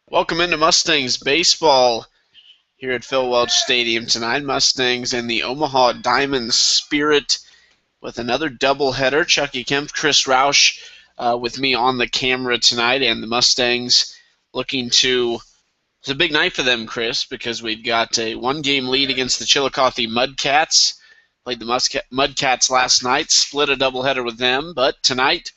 Welcome into Mustangs baseball here at Phil Welch Stadium tonight. Mustangs and the Omaha Diamond Spirit with another doubleheader. Chucky Kemp, Chris Roush with me on the camera tonight, and the Mustangs looking to. It's a big night for them, Chris, because we've got a one-game lead against the Chillicothe Mudcats. Played the Mudcats last night, split a doubleheader with them, but tonight,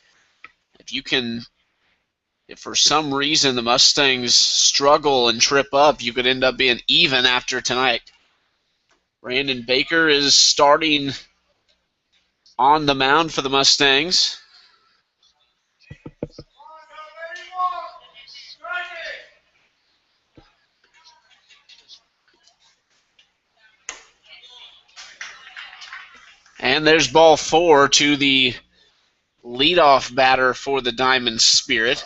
if for some reason the Mustangs struggle and trip up, you could end up being even after tonight. Brandon Baker is starting on the mound for the Mustangs. And there's ball 4 to the leadoff batter for the Diamond Spirit.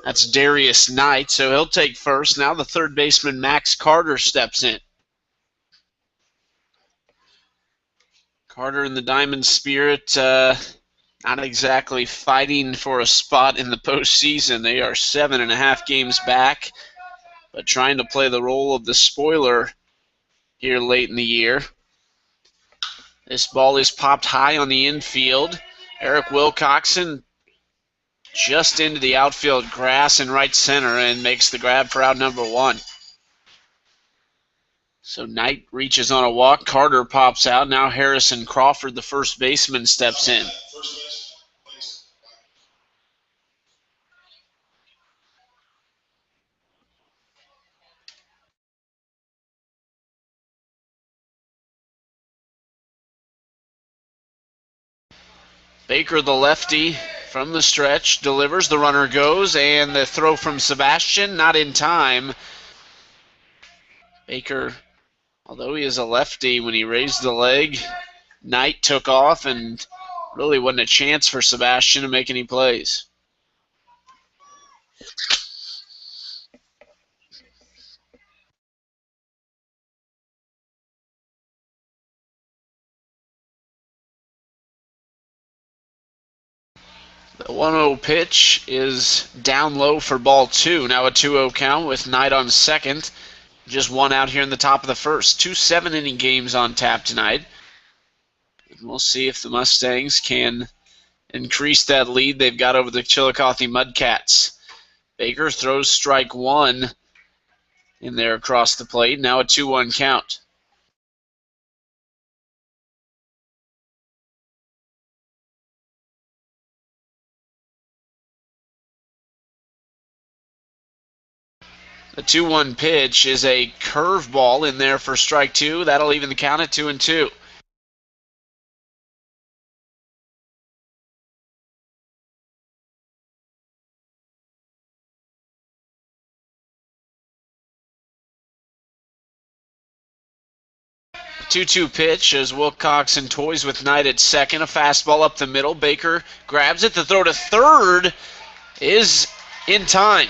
That's Darius Knight, so he'll take first. Now the third baseman, Max Carter, steps in. Carter and the Diamond Spirit not exactly fighting for a spot in the postseason. They are 7.5 games back, but trying to play the role of the spoiler here late in the year. This ball is popped high on the infield. Eric Wilcoxon just into the outfield grass in right center and makes the grab for out number 1. So Knight reaches on a walk. Carter pops out. Now Harrison Crawford, the first baseman, steps in. Baker, the lefty, from the stretch, delivers. The runner goes, and the throw from Sebastian, not in time. Baker, although he is a lefty, when he raised the leg, Knight took off, and really wasn't a chance for Sebastian to make any plays. The 1-0 pitch is down low for ball 2. Now a 2-0 count with Knight on second. Just one out here in the top of the first. 2 7-inning games on tap tonight. And we'll see if the Mustangs can increase that lead they've got over the Chillicothe Mudcats. Baker throws strike 1 in there across the plate. Now a 2-1 count. The 2-1 pitch is a curveball in there for strike 2. That'll even the count at 2-2. The 2-2 pitch as Wilcoxon toys with Knight at second. A fastball up the middle. Baker grabs it. The throw to third is in time.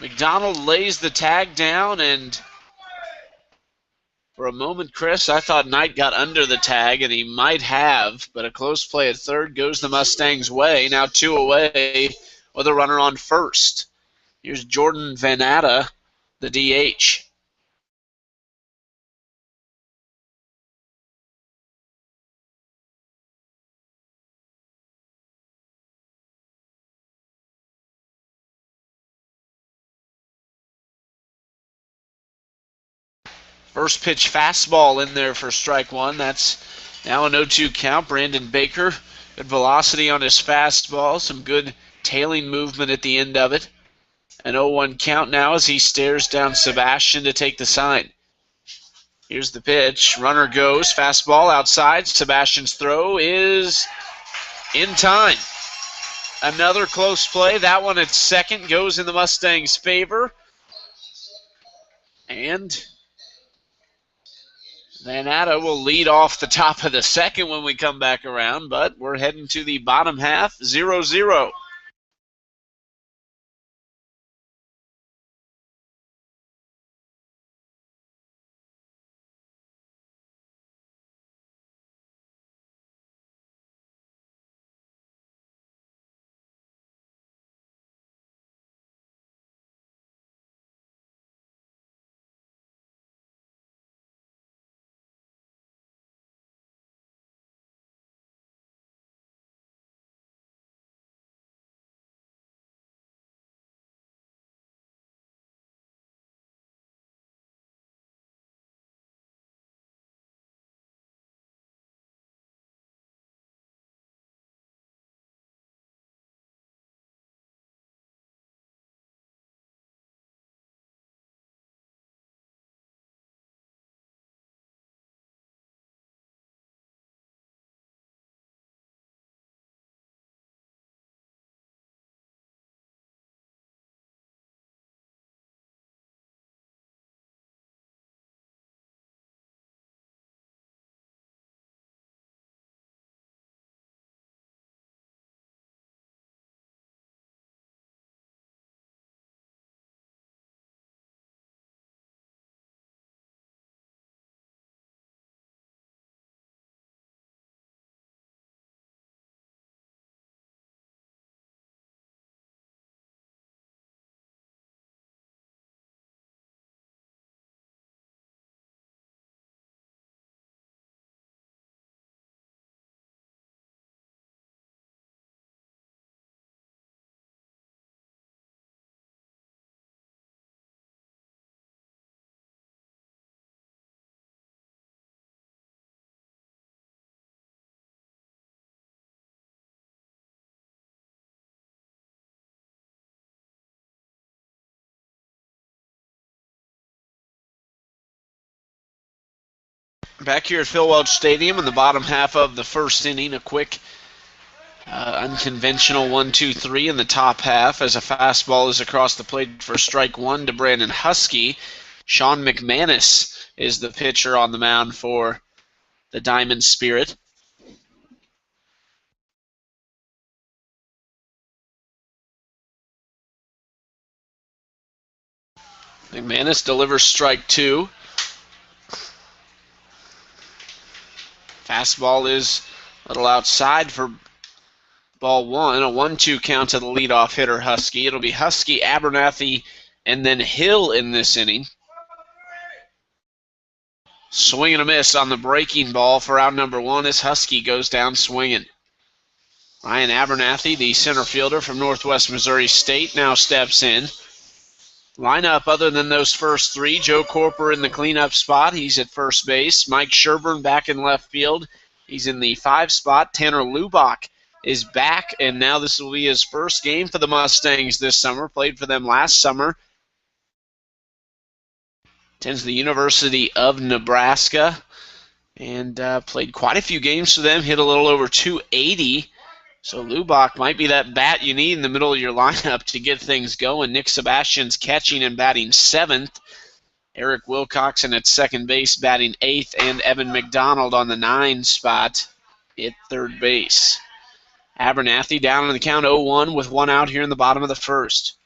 McDonald lays the tag down, and for a moment, Chris, I thought Knight got under the tag, and he might have, but a close play at third goes the Mustangs' way. Now 2 away with a runner on first. Here's Jordan Vanata, the DH. First pitch fastball in there for strike 1. That's now an 0-2 count. Brandon Baker, good velocity on his fastball. Some good tailing movement at the end of it. An 0-1 count now as he stares down Sebastian to take the sign. Here's the pitch. Runner goes. Fastball outside. Sebastian's throw is in time. Another close play. That one at second goes in the Mustangs' favor. And Vanata will lead off the top of the second when we come back around, but we're heading to the bottom half, 0-0. Back here at Phil Welch Stadium in the bottom half of the first inning, a quick unconventional 1-2-3 in the top half as a fastball is across the plate for strike one to Brandon Husky. Sean McManus is the pitcher on the mound for the Diamond Spirit. McManus delivers strike two. Fastball is a little outside for ball one. A 1-2 count to the leadoff hitter, Husky. It'll be Husky, Abernathy, and then Hill in this inning. Swing and a miss on the breaking ball for out number one as Husky goes down swinging. Ryan Abernathy, the center fielder from Northwest Missouri State, now steps in. Lineup other than those first three, Joe Corper in the cleanup spot. He's at first base. Mike Sherburne back in left field. He's in the 5 spot. Tanner Lubach is back, and now this will be his first game for the Mustangs this summer. Played for them last summer. Attends the University of Nebraska and played quite a few games for them. Hit a little over 280. So Lubach might be that bat you need in the middle of your lineup to get things going. Nick Sebastian's catching and batting 7th. Eric Wilcoxon at second base batting 8th. And Evan McDonald on the 9 spot at third base. Abernathy down on the count 0-1 with one out here in the bottom of the first.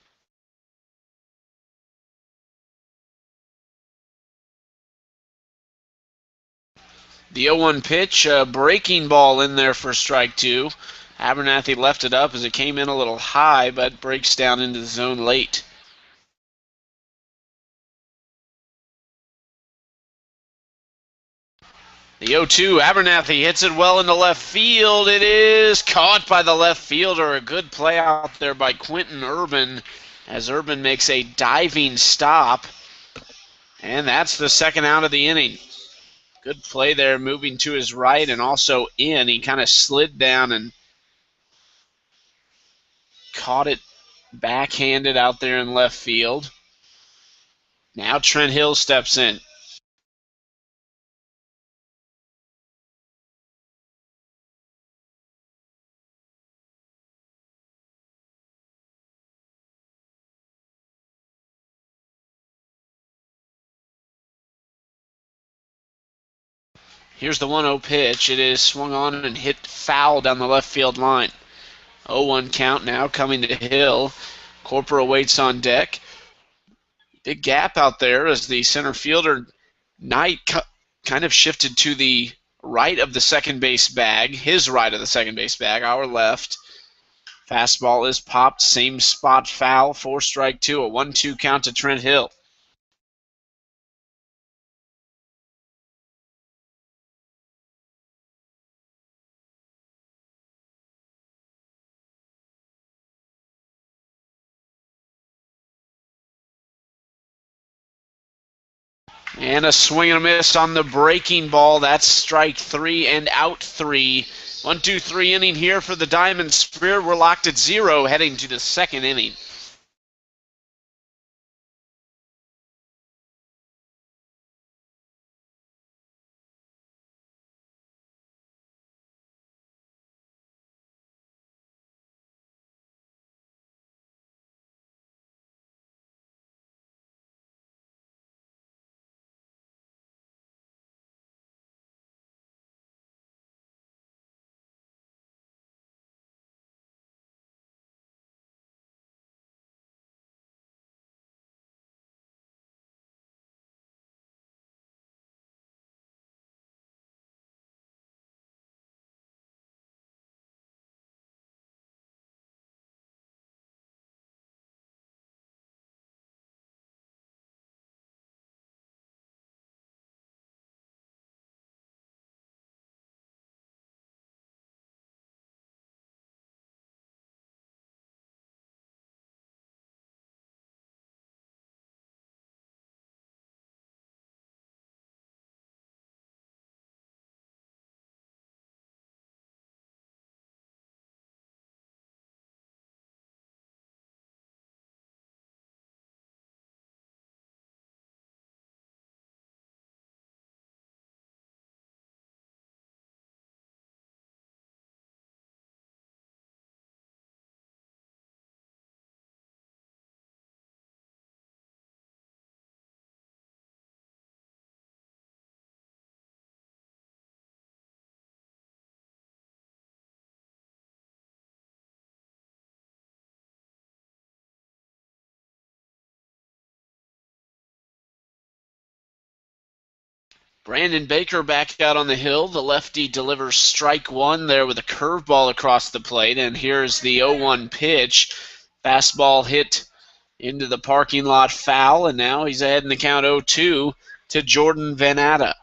The 0-1 pitch, breaking ball in there for strike two. Abernathy left it up as it came in a little high, but breaks down into the zone late. The 0-2, Abernathy hits it well into left field. It is caught by the left fielder. A good play out there by Quentin Urban as Urban makes a diving stop. And that's the second out of the inning. Good play there, moving to his right and also in. He kind of slid down and caught it backhanded out there in left field. Now Trent Hill steps in. Here's the 1-0 pitch. It is swung on and hit foul down the left field line. 0-1 count now coming to Hill. Corpora waits on deck. Big gap out there as the center fielder, Knight, kind of shifted to the right of the second base bag. His right of the second base bag, our left. Fastball is popped. Same spot foul. 4-2. A 1-2 count to Trent Hill. And a swing and a miss on the breaking ball. That's strike 3 and out 3. 1-2-3 inning here for the Diamond Spear. We're locked at 0 heading to the second inning. Brandon Baker back out on the hill. The lefty delivers strike 1 there with a curveball across the plate. And here's the 0-1 pitch. Fastball hit into the parking lot foul. And now he's ahead in the count 0-2 to Jordan Vannatta.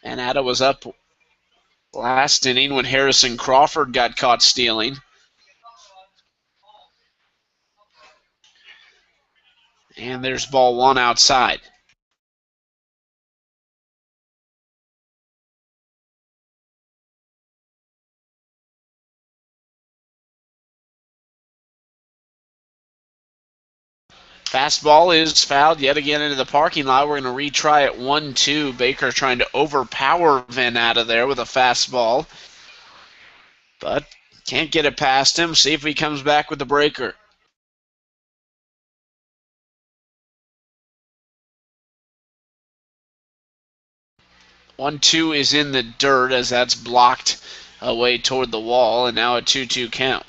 Vannatta was up last inning when Harrison Crawford got caught stealing. And there's ball 1 outside. Fastball is fouled yet again into the parking lot. We're going to retry it 1-2. Baker trying to overpower Vannatta there with a fastball. But can't get it past him. See if he comes back with the breaker. One, two is in the dirt as that's blocked away toward the wall, and now a 2-2 count.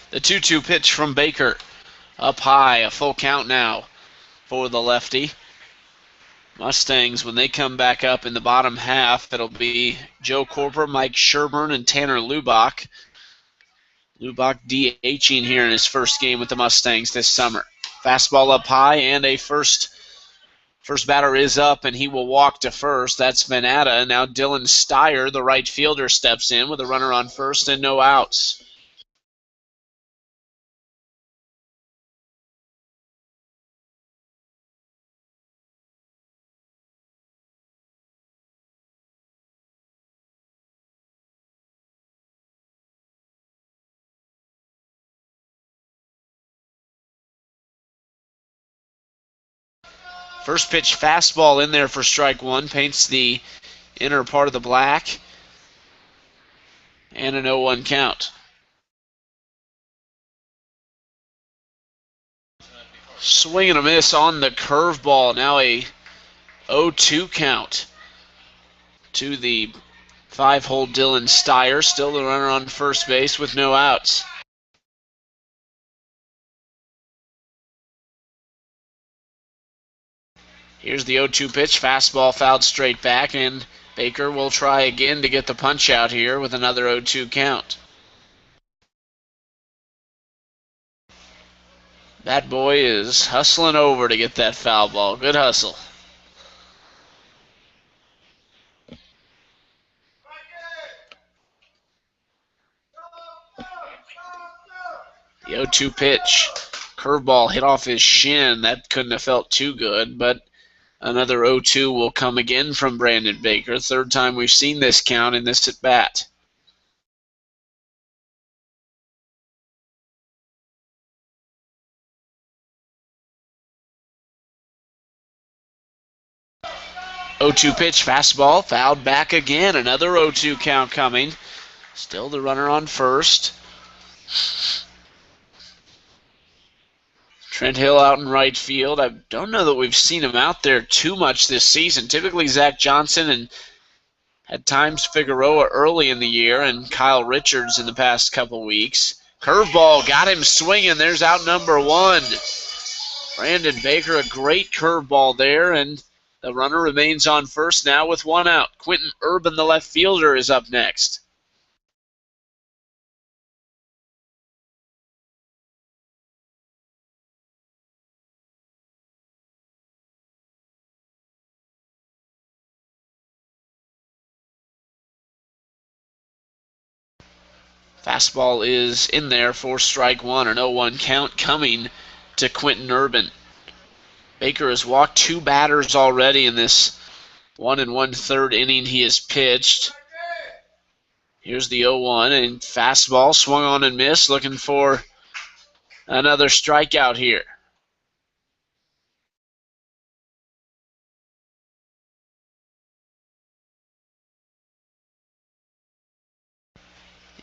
The 2-2 pitch from Baker. Up high, a full count now for the lefty. Mustangs, when they come back up in the bottom half, it'll be Joe Corpora, Mike Sherburne, and Tanner Lubach. Lubach DHing here in his first game with the Mustangs this summer. Fastball up high, and a first batter is up, and he will walk to first. That's Vannatta. Now Dylan Steyer, the right fielder, steps in with a runner on first and no outs. First pitch fastball in there for strike 1, paints the inner part of the black. and an 0-1 count. Swing and a miss on the curveball. Now a 0-2 count to the 5-hole Dylan Steyer. Still the runner on first base with no outs. Here's the 0-2 pitch. Fastball fouled straight back, and Baker will try again to get the punch out here with another 0-2 count. That boy is hustling over to get that foul ball. Good hustle. The 0-2 pitch. Curveball hit off his shin. That couldn't have felt too good, but another 0-2 will come again from Brandon Baker. Third time we've seen this count in this at bat. Oh-2 pitch, fastball, fouled back again. Another 0-2 count coming. Still the runner on first. Trent Hill out in right field. I don't know that we've seen him out there too much this season. Typically Zach Johnson and at times Figueroa early in the year and Kyle Richards in the past couple weeks. Curveball got him swinging. There's out number one. Brandon Baker, a great curveball there, and the runner remains on first now with one out. Quentin Urban, the left fielder, is up next. Fastball is in there for strike one, an 0-1 count coming to Quentin Urban. Baker has walked two batters already in this 1 1/3 inning he has pitched. Here's the 0-1, and fastball swung on and missed, looking for another strikeout here.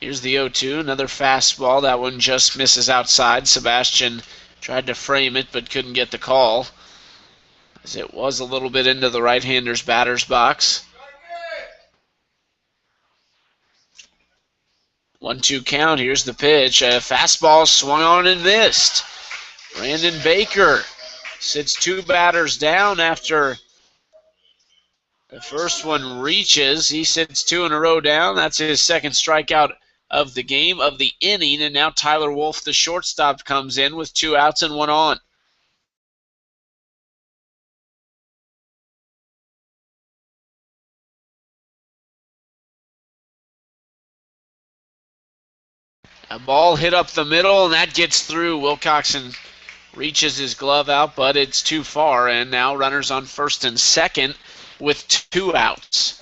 Here's the 0-2, another fastball. That one just misses outside. Sebastian tried to frame it but couldn't get the call, as it was a little bit into the right-hander's batter's box. 1-2 count. Here's the pitch. A fastball swung on and missed. Brandon Baker sits two batters down after the first one reaches. He sits two in a row down. That's his second strikeout of the game, of the inning, and now Tyler Wolf, the shortstop, comes in with two outs and one on. A ball hit up the middle, and that gets through. Wilcoxon reaches his glove out, but it's too far, and now runners on first and second with two outs.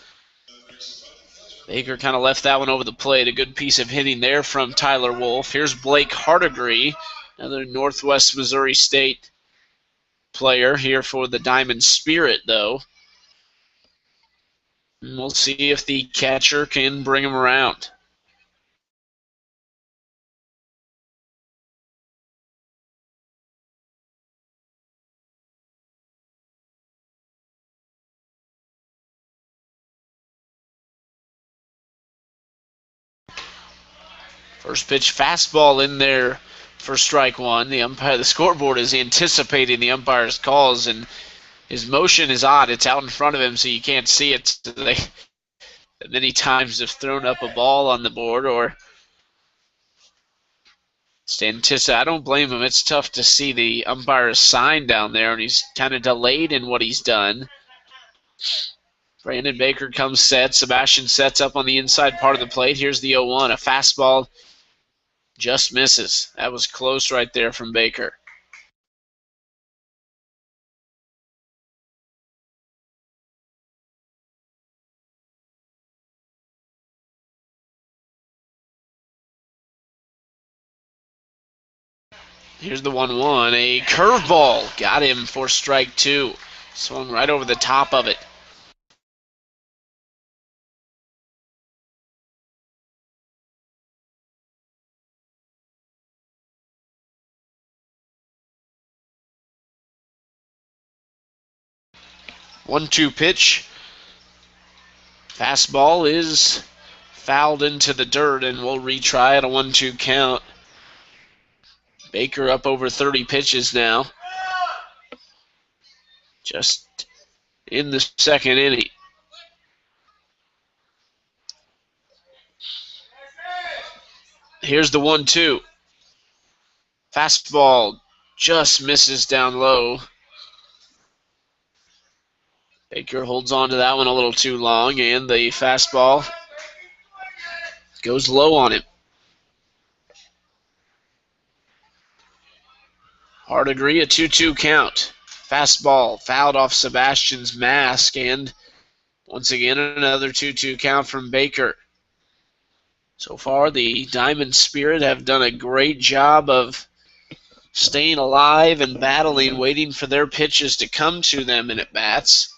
Baker kind of left that one over the plate. A good piece of hitting there from Tyler Wolf. Here's Blake Hardigree, another Northwest Missouri State player here for the Diamond Spirit, though. And we'll see if the catcher can bring him around. First pitch fastball in there for strike one. The scoreboard is anticipating the umpire's calls, and his motion is odd. It's out in front of him, so you can't see it. They many times have thrown up a ball on the board or I don't blame him. It's tough to see the umpire's sign down there, and he's kind of delayed in what he's done. Brandon Baker comes set. Sebastian sets up on the inside part of the plate. Here's the 0-1. A fastball just misses. That was close right there from Baker. Here's the 1-1. A curveball got him for strike two. Swung right over the top of it. 1-2 pitch. Fastball is fouled into the dirt, and we'll retry at a 1-2 count. Baker up over 30 pitches now. Just in the second inning. Here's the 1-2. Fastball just misses down low. Baker holds on to that one a little too long, and the fastball goes low on him. Hard agree, a 2-2 count. Fastball fouled off Sebastian's mask, and once again another 2-2 count from Baker. So far, the Diamond Spirit have done a great job of staying alive and battling, waiting for their pitches to come to them in at-bats.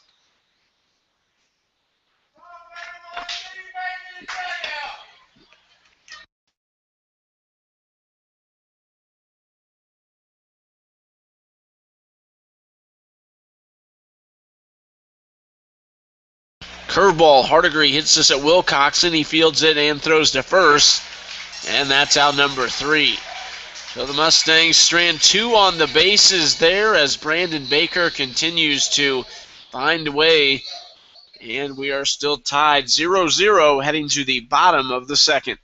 Curveball, Hardigree hits this at Wilcoxon. He fields it and throws to first, and that's out number 3. So the Mustangs strand 2 on the bases there as Brandon Baker continues to find a way, and we are still tied 0-0 heading to the bottom of the second.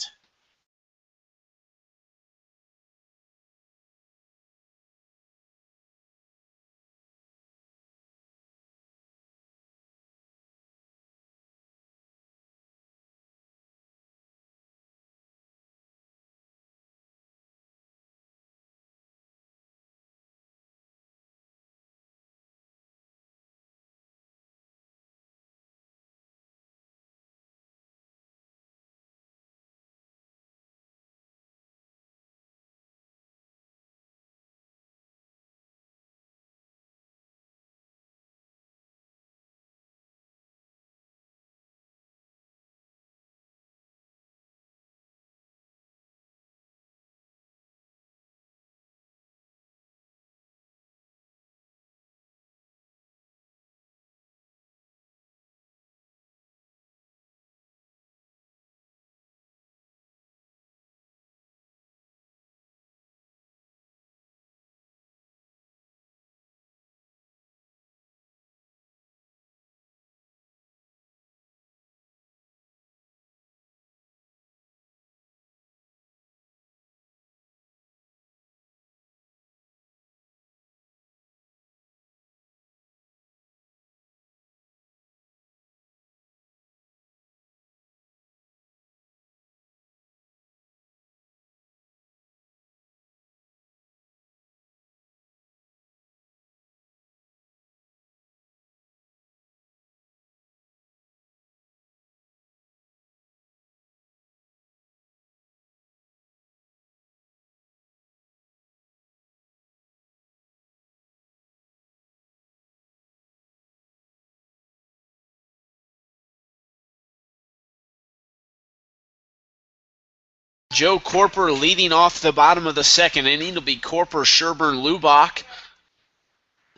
Joe Corper leading off the bottom of the second inning. It'll be Corper, Sherburne, Lubach.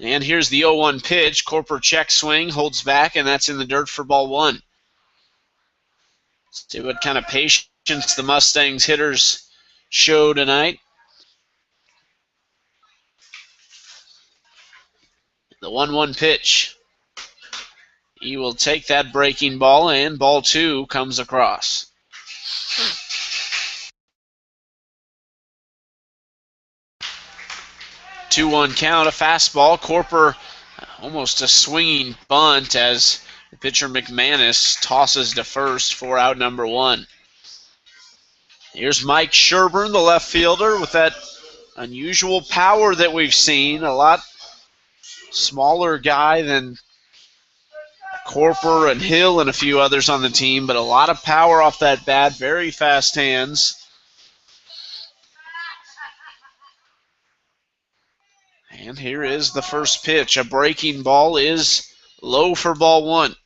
And here's the 0-1 pitch. Corper check swing, holds back, and that's in the dirt for ball 1. See what kind of patience the Mustangs hitters show tonight. The 1-1 pitch. He will take that breaking ball, and ball 2 comes across. Two-one count, a fastball. Corper almost a swinging bunt as the pitcher McManus tosses to first for out number 1. Here's Mike Sherburne, the left fielder, with that unusual power that we've seen. A lot smaller guy than Corper and Hill and a few others on the team, but a lot of power off that bat, very fast hands. And here is the first pitch. A breaking ball is low for ball 1.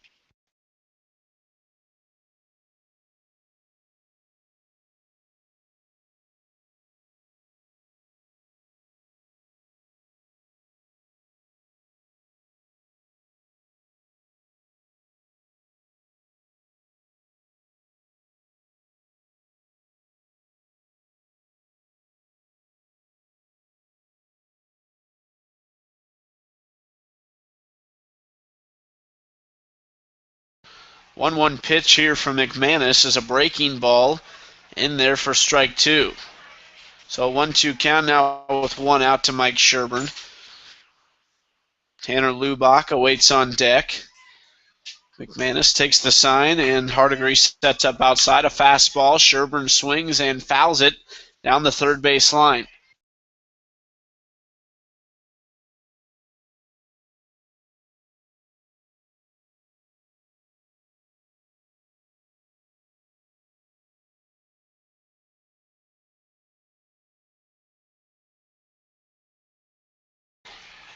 1-1 pitch here from McManus is a breaking ball in there for strike two. So 1-2 count now with one out to Mike Sherburne. Tanner Lubach awaits on deck. McManus takes the sign, and Hardigree sets up outside a fastball. Sherburne swings and fouls it down the third base line.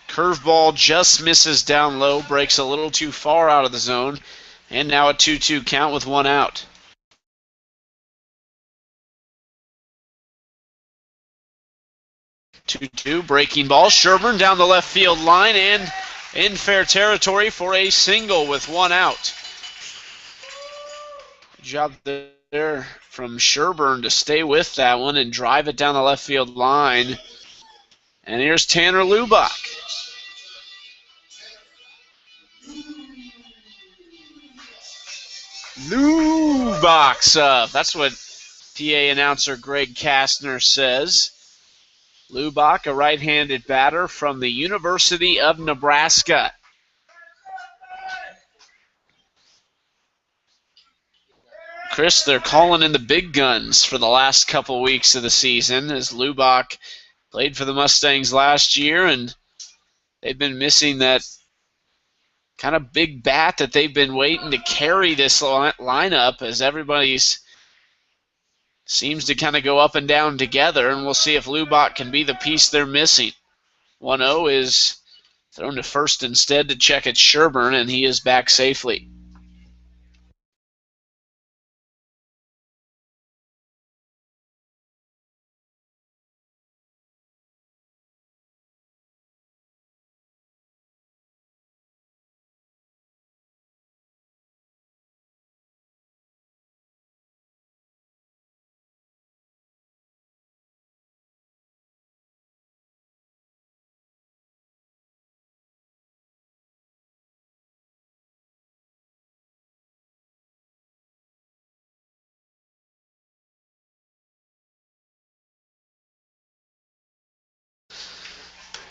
Curveball just misses down low, breaks a little too far out of the zone, and now a 2-2 count with one out. 2-2, breaking ball. Sherburne down the left field line and in fair territory for a single with one out. Good job there from Sherburne to stay with that one and drive it down the left field line. And here's Tanner Lubach. Lubach's up. That's what PA announcer Greg Kastner says. Lubach, a right-handed batter from the University of Nebraska. Chris, they're calling in the big guns for the last couple weeks of the season as Lubach played for the Mustangs last year, and they've been missing that kind of big bat that they've been waiting to carry this lineup as everybody's seems to kind of go up and down together, and we'll see if Lubach can be the piece they're missing. 1-0 is thrown to first instead to check at Sherburne, and he is back safely.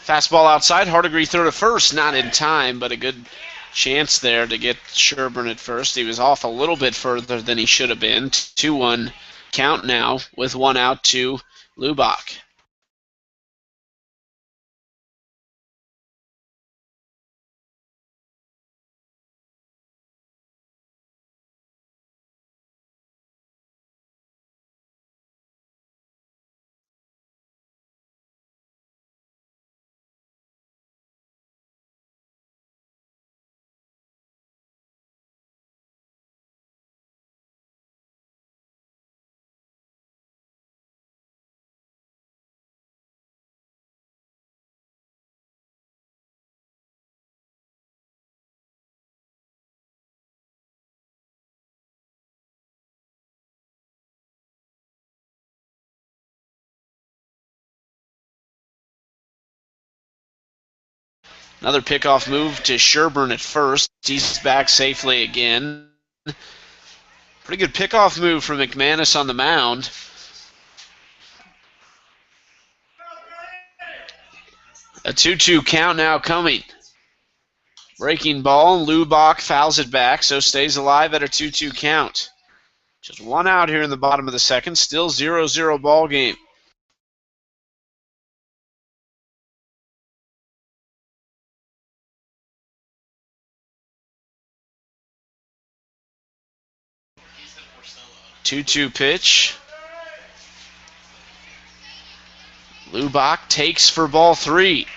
Fastball outside, Hardigree throw to first, not in time, but a good chance there to get Sherburne at first. He was off a little bit further than he should have been. 2-1 count now with one out to Lubach. Another pickoff move to Sherburne at first. He's back safely again. Pretty good pickoff move from McManus on the mound. A 2-2 count now coming. Breaking ball, Lubach fouls it back, so stays alive at a 2-2 count. Just one out here in the bottom of the second. Still 0-0 ball game. Two-two pitch. Lubach takes for ball three.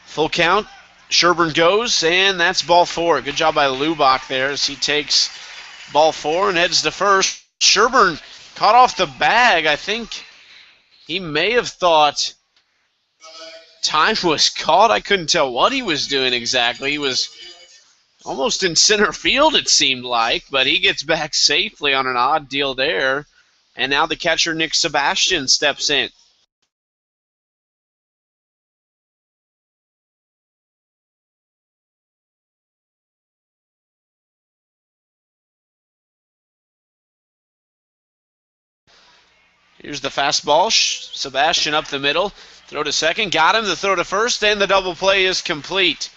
Full count Sherburne goes, and that's ball 4. Good job by Lubach there as he takes ball 4 and heads to first. Sherburne caught off the bag. I think he may have thought time was called. I couldn't tell what he was doing exactly. He was almost in center field, it seemed like, but he gets back safely on an odd deal there. And now the catcher, Nick Sebastian, steps in. Here's the fastball. Sebastian up the middle. Throw to second. Got him. The throw to first, and the double play is complete.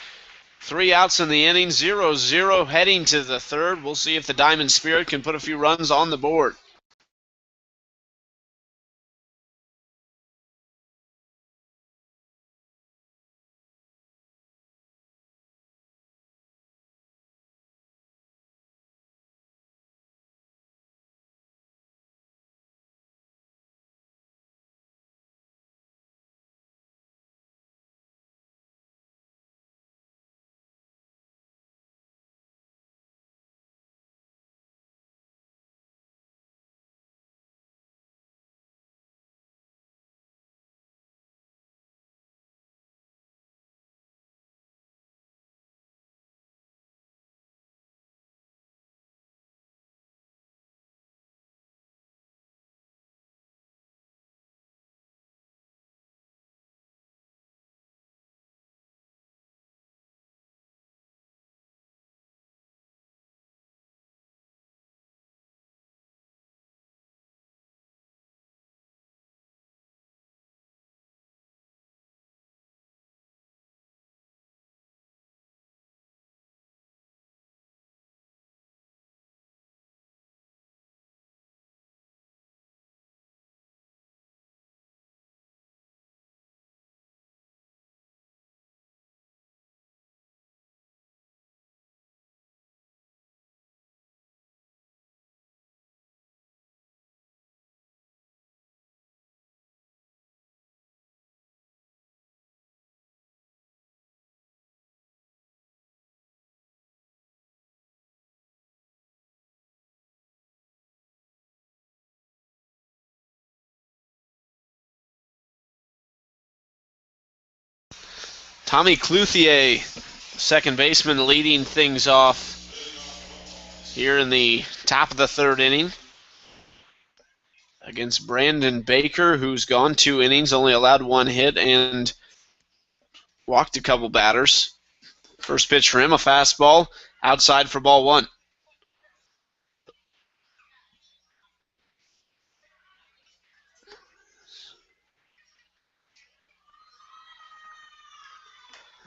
3 outs in the inning, 0-0 heading to the third. We'll see if the Diamond Spirit can put a few runs on the board. Tommy Clouthier, second baseman, leading things off here in the top of the third inning against Brandon Baker, who's gone 2 innings, only allowed 1 hit, and walked a couple batters. First pitch for him, a fastball, outside for ball 1.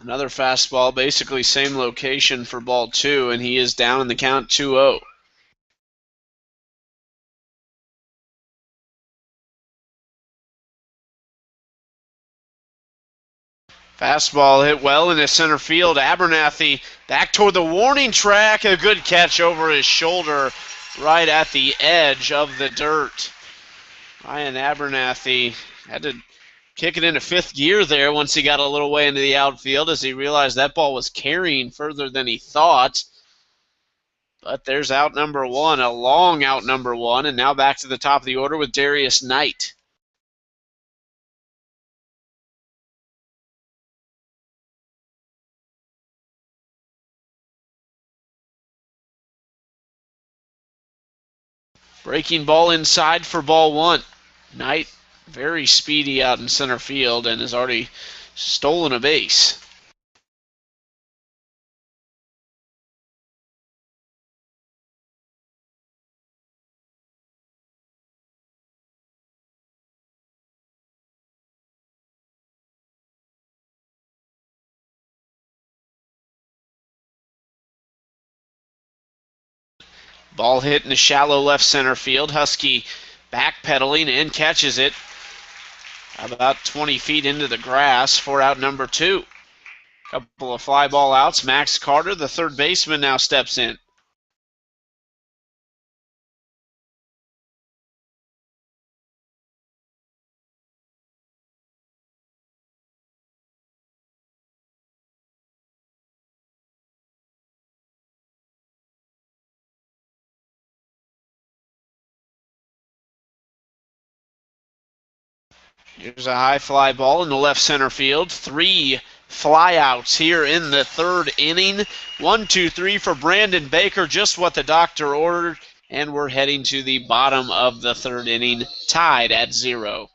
Another fastball, basically same location for ball 2, and he is down in the count 2-0. Fastball hit well into center field. Abernathy back toward the warning track. A good catch over his shoulder right at the edge of the dirt. Ryan Abernathy had to kick it into 5th gear there once he got a little way into the outfield as he realized that ball was carrying further than he thought. But there's out number 1, a long out number 1, and now back to the top of the order with Darius Knight. Breaking ball inside for ball 1. Knight very speedy out in center field and has already stolen a base. Ball hit in the shallow left center field. Husky backpedaling and catches it about 20 feet into the grass for out number 2. Couple of fly ball outs. Max Carter, the third baseman, now steps in. Here's a high fly ball in the left center field. 3 flyouts here in the third inning. 1, 2, 3 for Brandon Baker, just what the doctor ordered. And we're heading to the bottom of the third inning, tied at 0.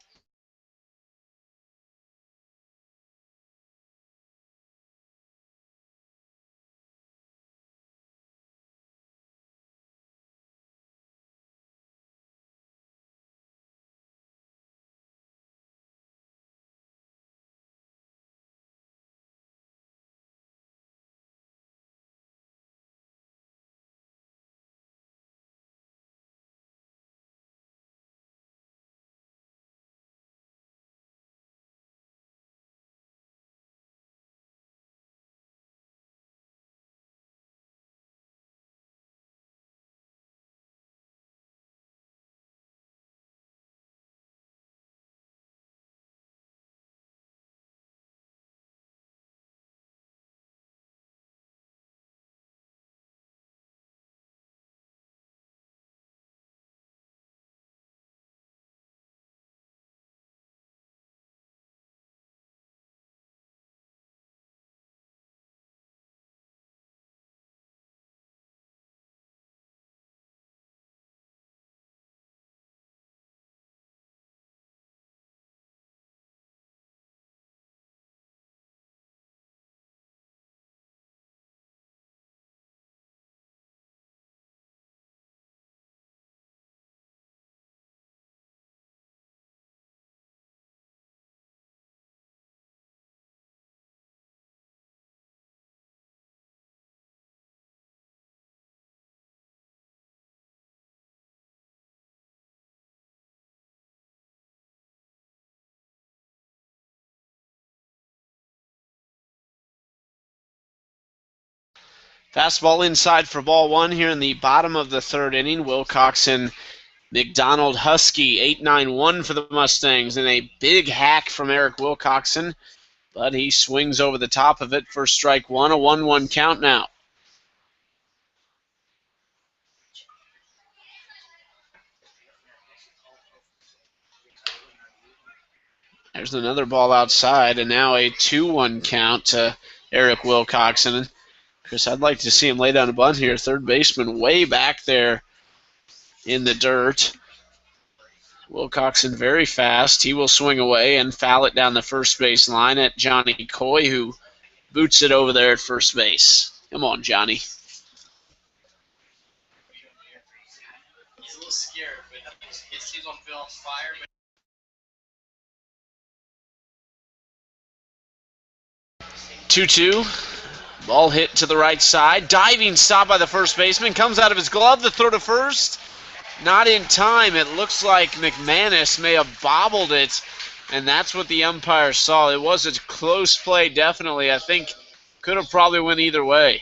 Fastball inside for ball 1 here in the bottom of the third inning. Wilcoxon McDonald Husky 8-9-1 for the Mustangs, and a big hack from Eric Wilcoxon, but he swings over the top of it for strike 1, a 1-1 count now. There's another ball outside, and now a 2-1 count to Eric Wilcoxon. Chris, I'd like to see him lay down a bunt here. Third baseman way back there in the dirt. Wilcoxon very fast. He will swing away and foul it down the first base line at Johnny Coy, who boots it over there at first base. Come on, Johnny. He's a little scared, but he's on Phil's fire. 2-2. Ball hit to the right side. Diving stop by the first baseman. Comes out of his glove. The throw to first. Not in time. It looks like McManus may have bobbled it, and that's what the umpire saw. It was a close play, definitely. I think could have probably went either way.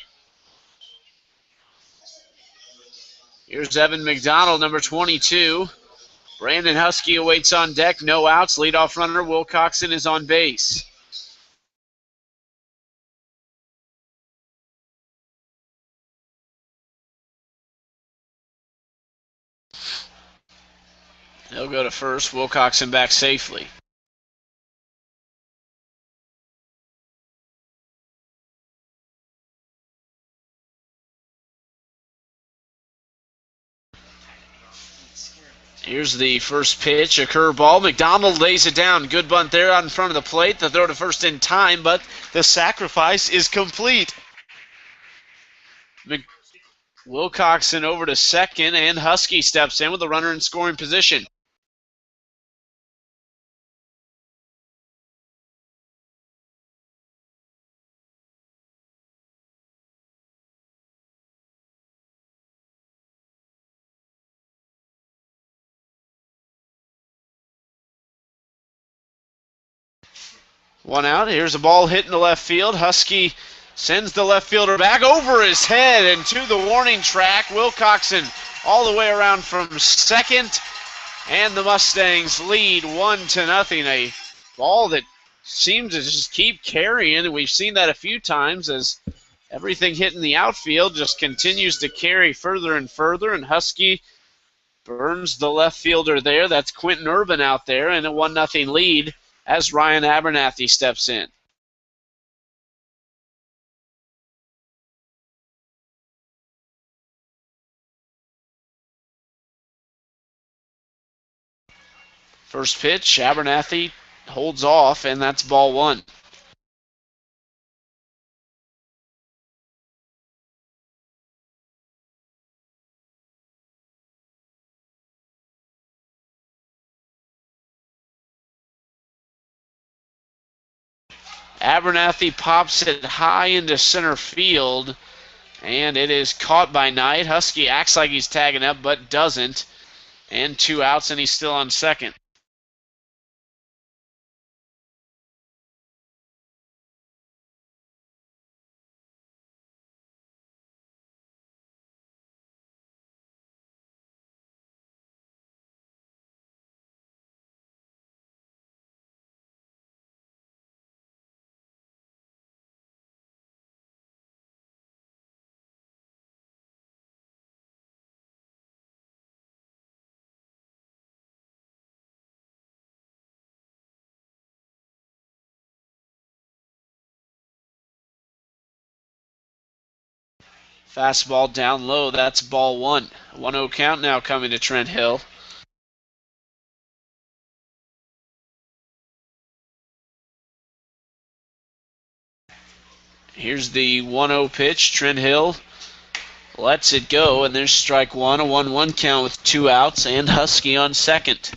Here's Evan McDonald, number 22. Brandon Husky awaits on deck. No outs. Leadoff runner Wilcoxon is on base. He'll go to first. Wilcoxon back safely. Here's the first pitch, a curveball. McDonald lays it down. Good bunt there out in front of the plate. The throw to first in time, but the sacrifice is complete. Wilcoxon over to second, and Husky steps in with a runner in scoring position. One out. Here's a ball hit in the left field. Husky sends the left fielder back over his head and to the warning track. Wilcoxon all the way around from second, and the Mustangs lead 1-0. A ball that seems to just keep carrying, and we've seen that a few times as everything hitting the outfield just continues to carry further and further, and Husky Burns, the left fielder there. That's Quentin Urban out there, and a 1-0 lead as Ryan Abernathy steps in. First pitch, Abernathy holds off, and that's ball one. Abernathy pops it high into center field, and it is caught by Knight. Husky acts like he's tagging up, but doesn't. And 2 outs, and he's still on second. Fastball down low. That's ball one. 1-0 count now coming to Trent Hill. Here's the 1-0 pitch. Trent Hill lets it go, and there's strike one. A 1-1 count with 2 outs, and Husky on second.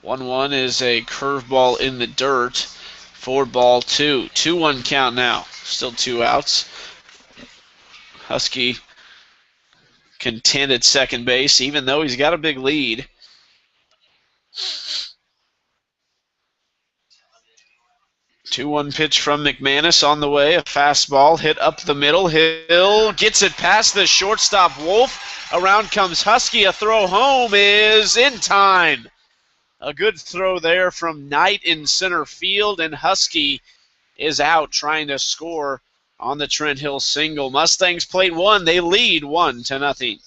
One is a curveball in the dirt for ball two. 2-1 count now. Still 2 outs. Husky content at second base, even though he's got a big lead. Two-one pitch from McManus on the way. A fastball hit up the middle. Hill gets it past the shortstop Wolf. Around comes Husky. A throw home is in time. A good throw there from Knight in center field, and Husky is out trying to score on the Trent Hill single. Mustangs played one. They lead 1-0.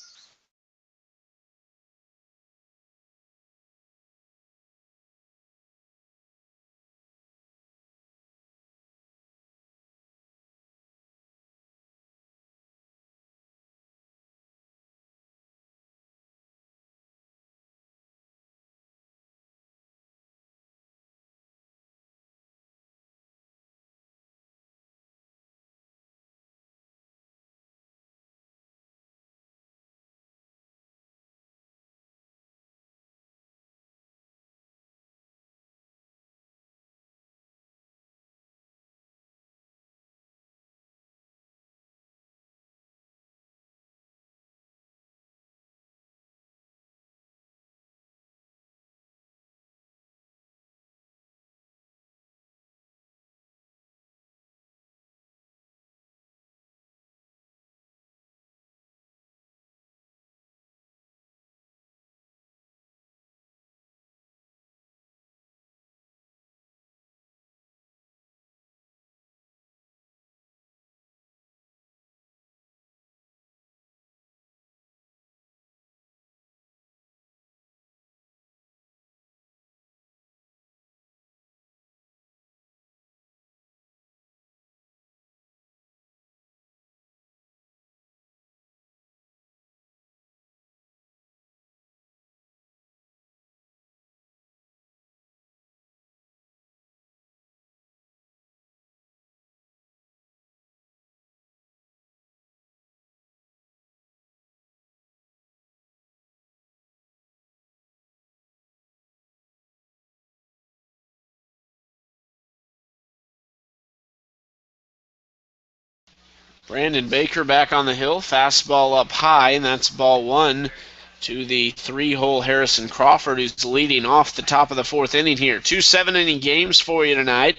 Brandon Baker back on the hill. Fastball up high, and that's ball one to the 3-hole Harrison Crawford, who's leading off the top of the 4th inning here. 2 7-inning games for you tonight.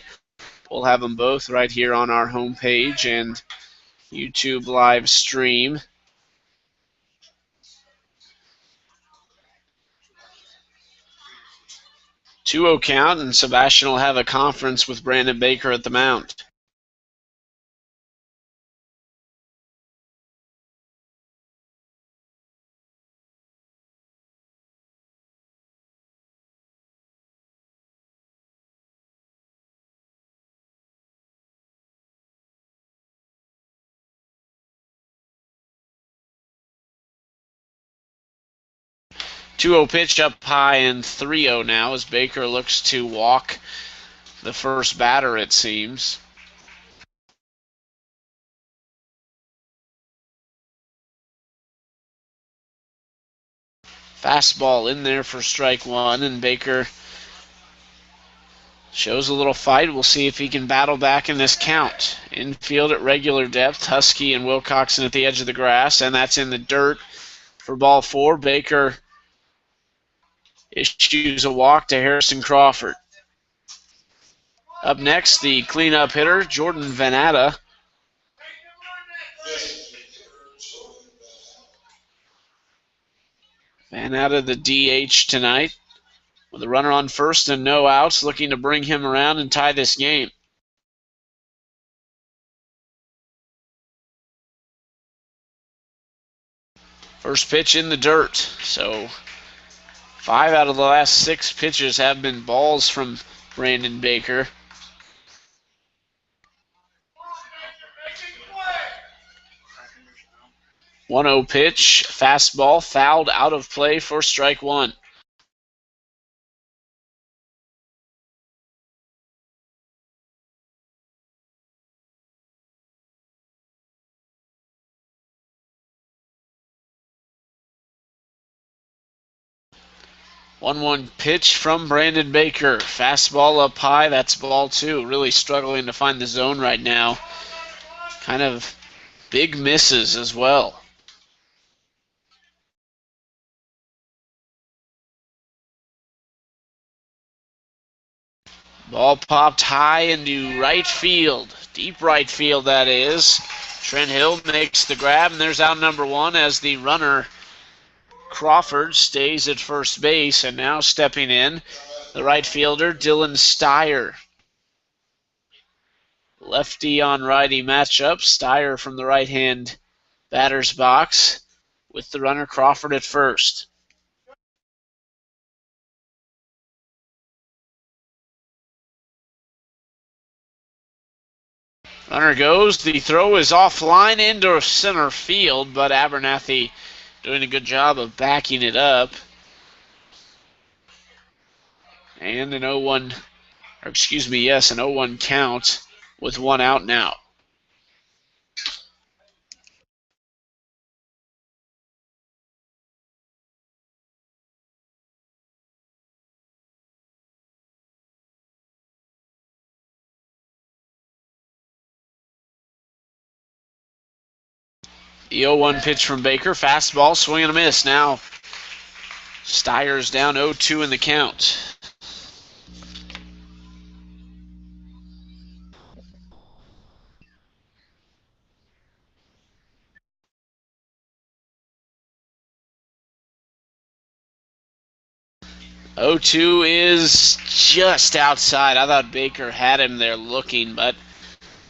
We'll have them both right here on our homepage and YouTube live stream. 2-0 count, and Sebastian will have a conference with Brandon Baker at the mound. Two 0 pitch up high and 3-0 now as Baker looks to walk the first batter, it seems. Fastball in there for strike one, and Baker shows a little fight. We'll see if he can battle back in this count. Infield at regular depth, Husky and Wilcoxon at the edge of the grass, and that's in the dirt for ball four. Baker issues a walk to Harrison Crawford. Up next, the cleanup hitter, Jordan Vanata. Vanata, the DH tonight, with a runner on first and no outs, looking to bring him around and tie this game. First pitch in the dirt. So 5 out of the last 6 pitches have been balls from Brandon Baker. 1-0 pitch, fastball, fouled out of play for strike one. One pitch from Brandon Baker. Fastball up high, that's ball two. Really struggling to find the zone right now. Kind of big misses as well. Ball popped high into right field. Deep right field, that is. Trent Hill makes the grab, and there's out number one as the runner Crawford stays at first base, and now stepping in, the right fielder, Dylan Steyer. Lefty on righty matchup. Steyer from the right-hand batter's box with the runner Crawford at first. Runner goes. The throw is offline into center field, but Abernathy doing a good job of backing it up. And an 0-1, or excuse me, yes, an 0-1 count with one out now. The 0-1 pitch from Baker. Fastball, swing and a miss. Now Steyer's down 0-2 in the count. O2 is just outside. I thought Baker had him there looking, but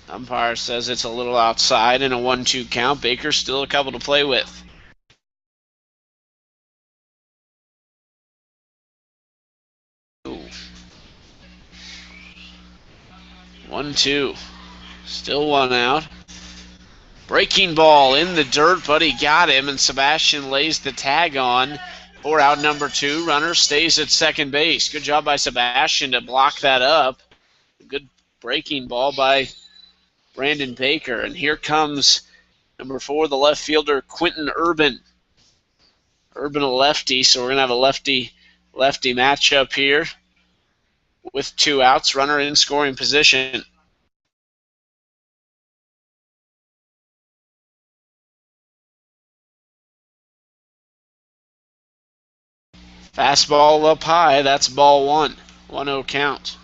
umpire says it's a little outside in a 1-2 count. Baker's still a couple to play with. Ooh. 1-2. Still one out. Breaking ball in the dirt, but he got him, and Sebastian lays the tag on for out number two. Runner stays at second base. Good job by Sebastian to block that up. Good breaking ball by Brandon Baker. And here comes number 4, the left fielder, Quentin Urban. Urban a lefty, so we're going to have a lefty-lefty matchup here with 2 outs. Runner in scoring position. Fastball up high, that's ball one. 1-0 count.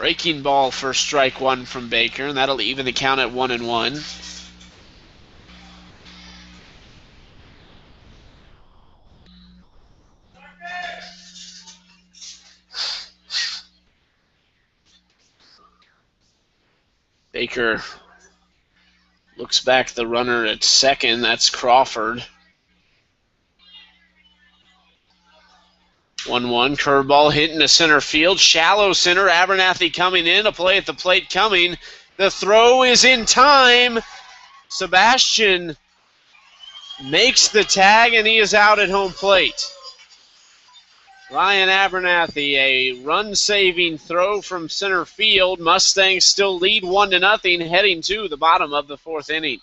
Breaking ball for strike one from Baker, and that'll even the count at 1-1. Baker looks back the runner at second. That's Crawford. 1-1. Curveball hit into center field. Shallow center. Abernathy coming in. A play at the plate coming. The throw is in time. Sebastian makes the tag, and he is out at home plate. Ryan Abernathy, a run-saving throw from center field. Mustangs still lead 1-0, heading to the bottom of the fourth inning.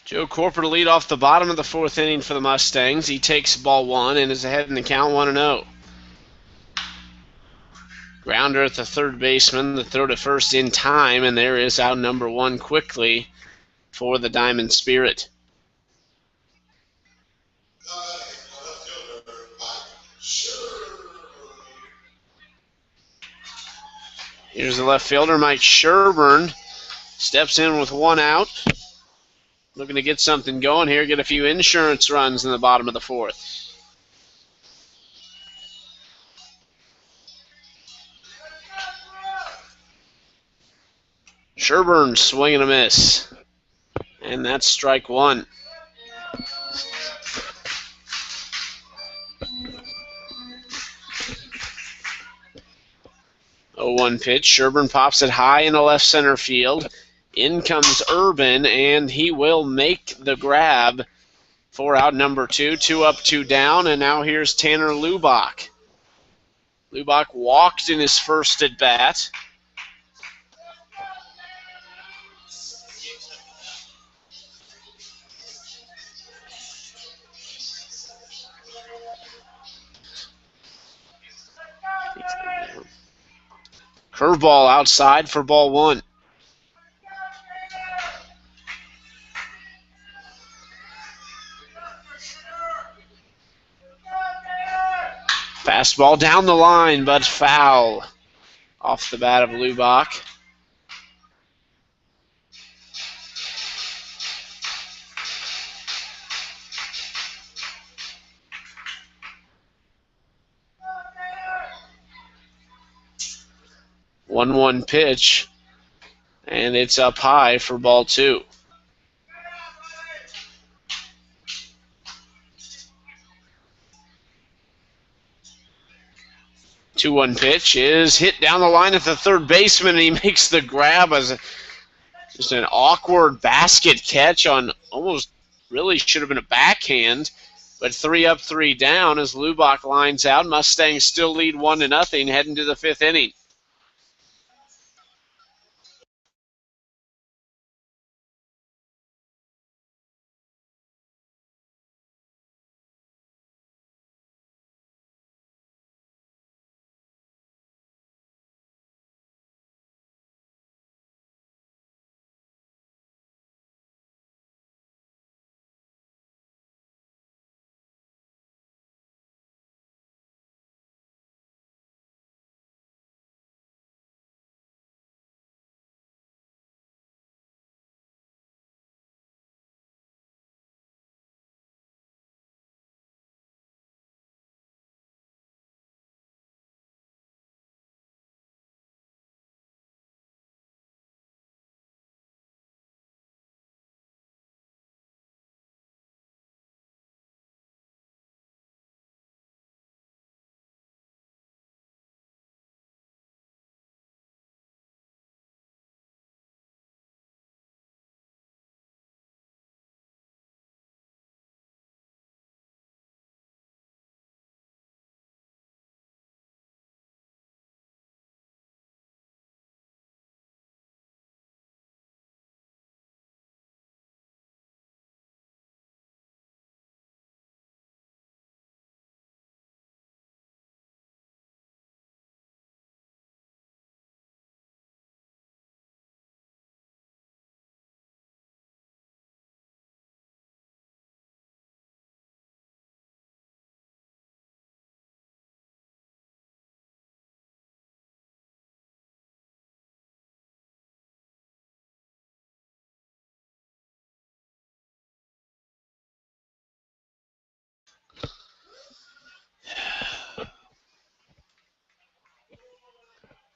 Joe Corper to lead off the bottom of the fourth inning for the Mustangs. He takes ball one and is ahead in the count 1-0. Grounder at the third baseman. The throw to first in time, and there is out number one quickly for the Diamond Spirit. Here's the left fielder, Mike Sherburne. Steps in with one out. Looking to get something going here, get a few insurance runs in the bottom of the fourth. Sherburne swinging a miss. And that's strike one. Oh, 1 pitch. Sherburne pops it high into left center field. In comes Urban, and he will make the grab for out number two. 2 up, 2 down, and now here's Tanner Lubach. Lubach walked in his first at bat. Curveball outside for ball one. Fastball down the line, but foul off the bat of Lubach. 1-1 pitch, and it's up high for ball 2. Two-one pitch is hit down the line at the third baseman, and he makes the grab as just an awkward basket catch on almost really should have been a backhand. But 3 up, 3 down as Lubach lines out. Mustangs still lead 1-0 heading to the 5th inning.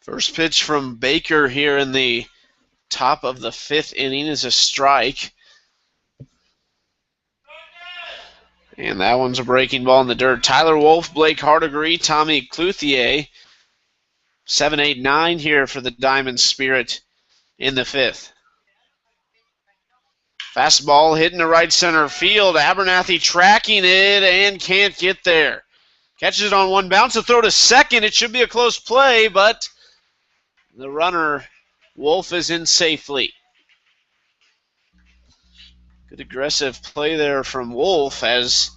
First pitch from Baker here in the top of the 5th inning is a strike. And that one's a breaking ball in the dirt. Tyler Wolf, Blake Hardigree, Tommy Clouthier. 7, 8, 9 here for the Diamond Spirit in the 5th. Fastball hitting to right center field. Abernathy tracking it and can't get there. Catches it on one bounce. A throw to second. It should be a close play, but the runner, Wolf, is in safely. Good aggressive play there from Wolf as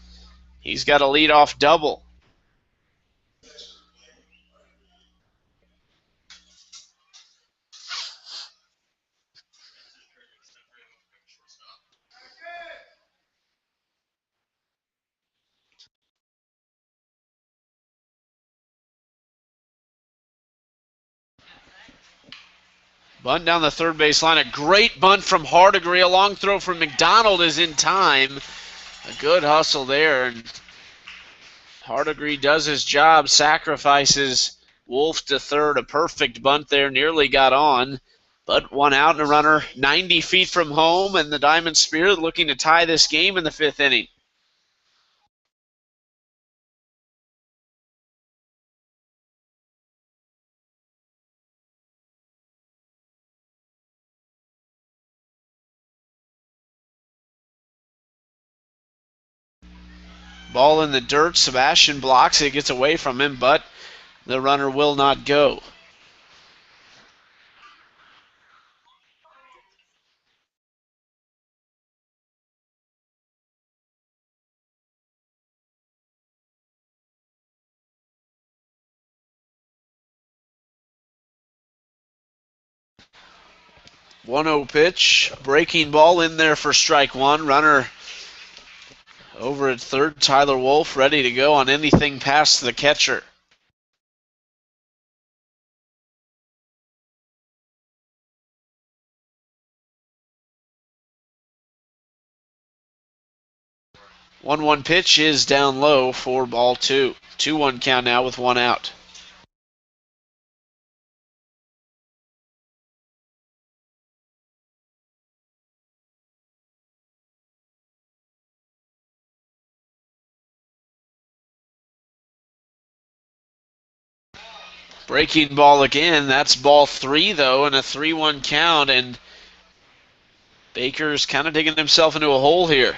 he's got a leadoff double. Bunt down the third base line. A great bunt from Hardigree. A long throw from McDonald is in time. A good hustle there. And Hardigree does his job, sacrifices Wolf to third. A perfect bunt there. Nearly got on. But one out and a runner 90 feet from home. And the Diamond Spirit looking to tie this game in the 5th inning. Ball in the dirt. Sebastian blocks it, gets away from him, but the runner will not go. One 1-0 pitch. Breaking ball in there for strike one. Runner over at third. Tyler Wolf ready to go on anything past the catcher. One pitch is down low for ball 2. 2-1 count now with one out. Breaking ball again. That's ball 3, though, and a 3-1 count, and Baker's kind of digging himself into a hole here.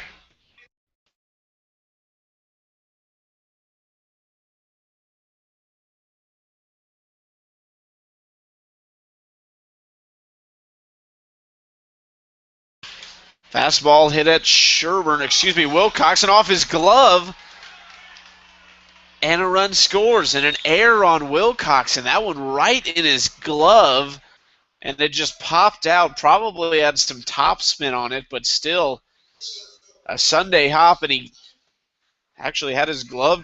Fastball hit at Wilcoxon off his glove. And a run scores, and an error on Wilcoxon. That one right in his glove, and it just popped out. Probably had some topspin on it, but still a Sunday hop, and he actually had his glove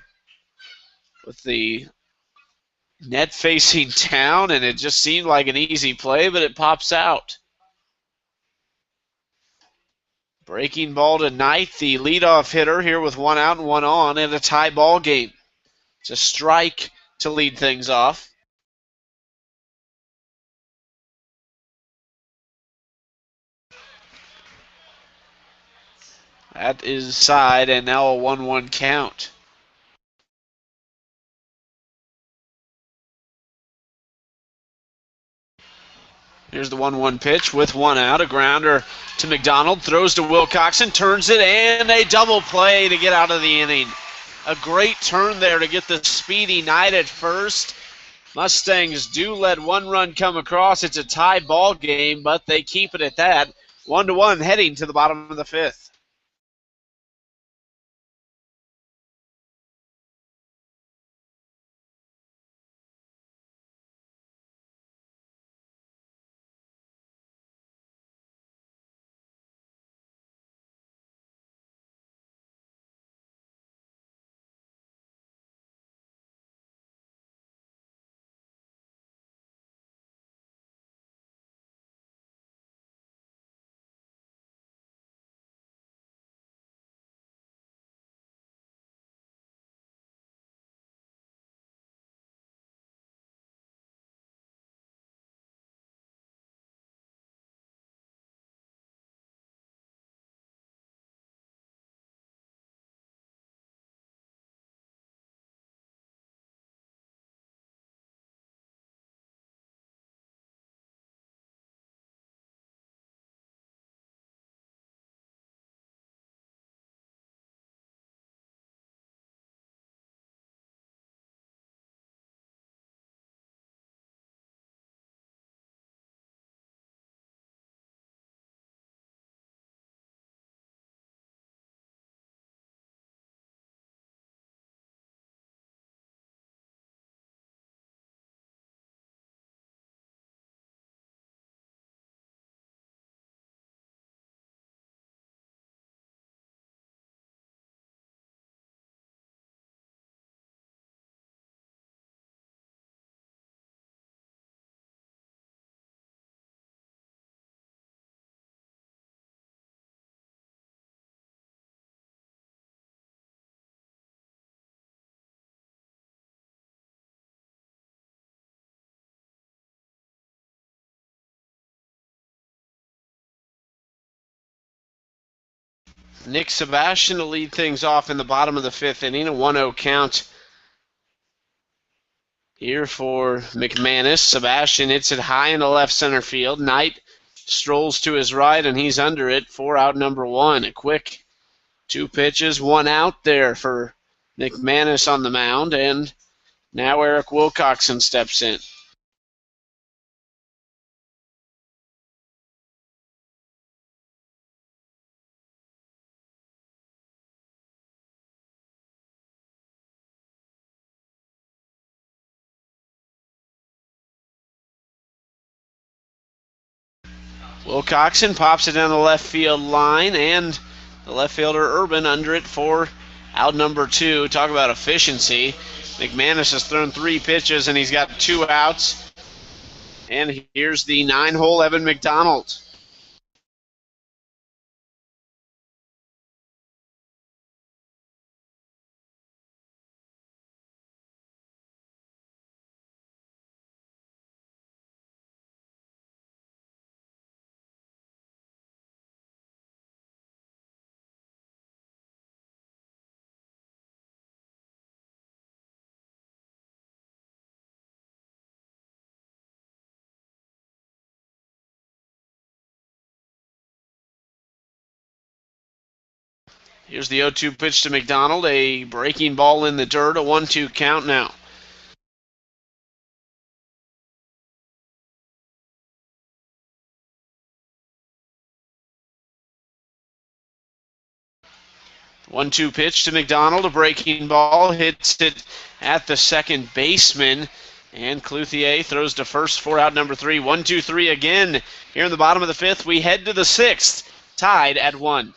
with the net facing down, and it just seemed like an easy play, but it pops out. Breaking ball tonight, the leadoff hitter here with 1 out and 1 on, and a tie ball game. It's a strike to lead things off. That is side, and now a 1-1 count. Here's the 1-1 pitch with 1 out. A grounder to McDonald. Throws to Wilcoxon. Turns it, and a double play to get out of the inning. A great turn there to get the speedy Knight at first. Mustangs do let 1 run come across. It's a tie ball game, but they keep it at that. 1-1 heading to the bottom of the 5th. Nick Sebastian to lead things off in the bottom of the 5th inning. A 1-0 count here for McManus. Sebastian hits it high into left center field. Knight strolls to his right, and he's under it for out number 1. A quick 2 pitches, 1 out there for McManus on the mound, and now Eric Wilcoxon steps in. Wilcoxon pops it down the left field line, and the left fielder Urban under it for out number 2. Talk about efficiency. McManus has thrown 3 pitches, and he's got 2 outs. And here's the 9-hole Evan McDonald. Here's the 0-2 pitch to McDonald, a breaking ball in the dirt, a 1-2 count now. One-two pitch to McDonald, a breaking ball, hits it at the second baseman, and Clouthier throws to first for out number 3. 1-2-3 again. Here in the bottom of the 5th, we head to the 6th, tied at 1.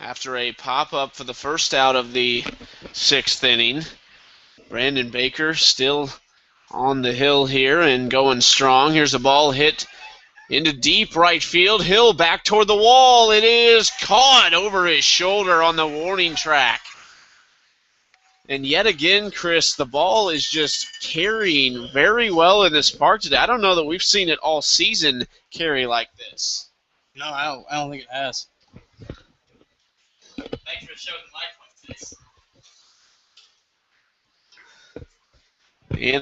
After a pop-up for the first out of the 6th inning, Brandon Baker still on the hill here and going strong. Here's a ball hit into deep right field. Hill back toward the wall. It is caught over his shoulder on the warning track. And yet again, Chris, the ball is just carrying very well in this park today. I don't know that we've seen it all season carry like this. No, I don't think it has. Thanks for showing the light points.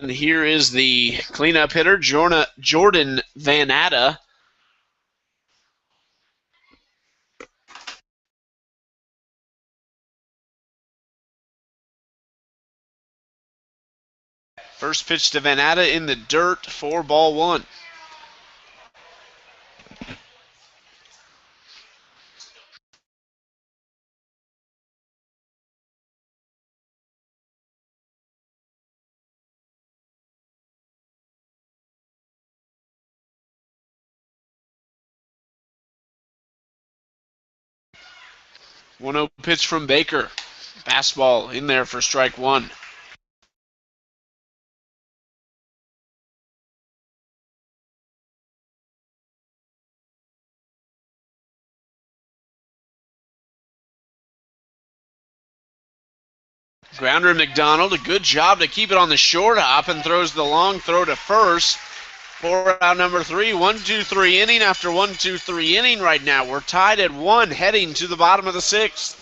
And here is the cleanup hitter, Jordan Van Atta. First pitch to Van Atta in the dirt for ball 1. One 0 pitch from Baker. Fastball in there for strike 1. Grounder McDonald, a good job to keep it on the short hop and throws the long throw to first for out number 3. 1-2-3 inning after 1-2-3 inning right now. We're tied at 1 heading to the bottom of the 6th.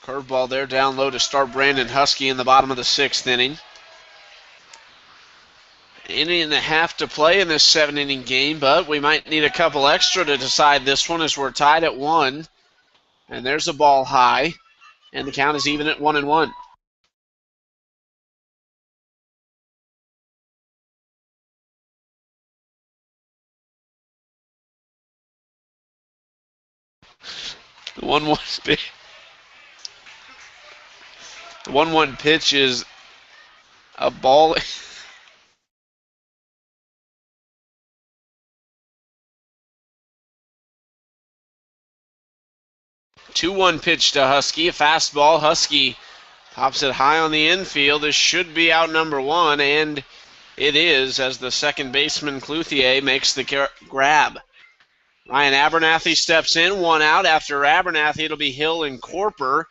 Curveball there down low to start Brandon Husky in the bottom of the 6th inning. Inning and a half to play in this 7-inning game, but we might need a couple extra to decide this one as we're tied at 1. And there's a ball high, and the count is even at 1-1. The 1-1 pitch. The 1-1 pitch is a ball. 2-1 pitch to Husky, a fastball. Husky pops it high on the infield. This should be out number 1, and it is, as the second baseman Clouthier makes the grab. Ryan Abernathy steps in, 1 out. After Abernathy, it'll be Hill and Corper.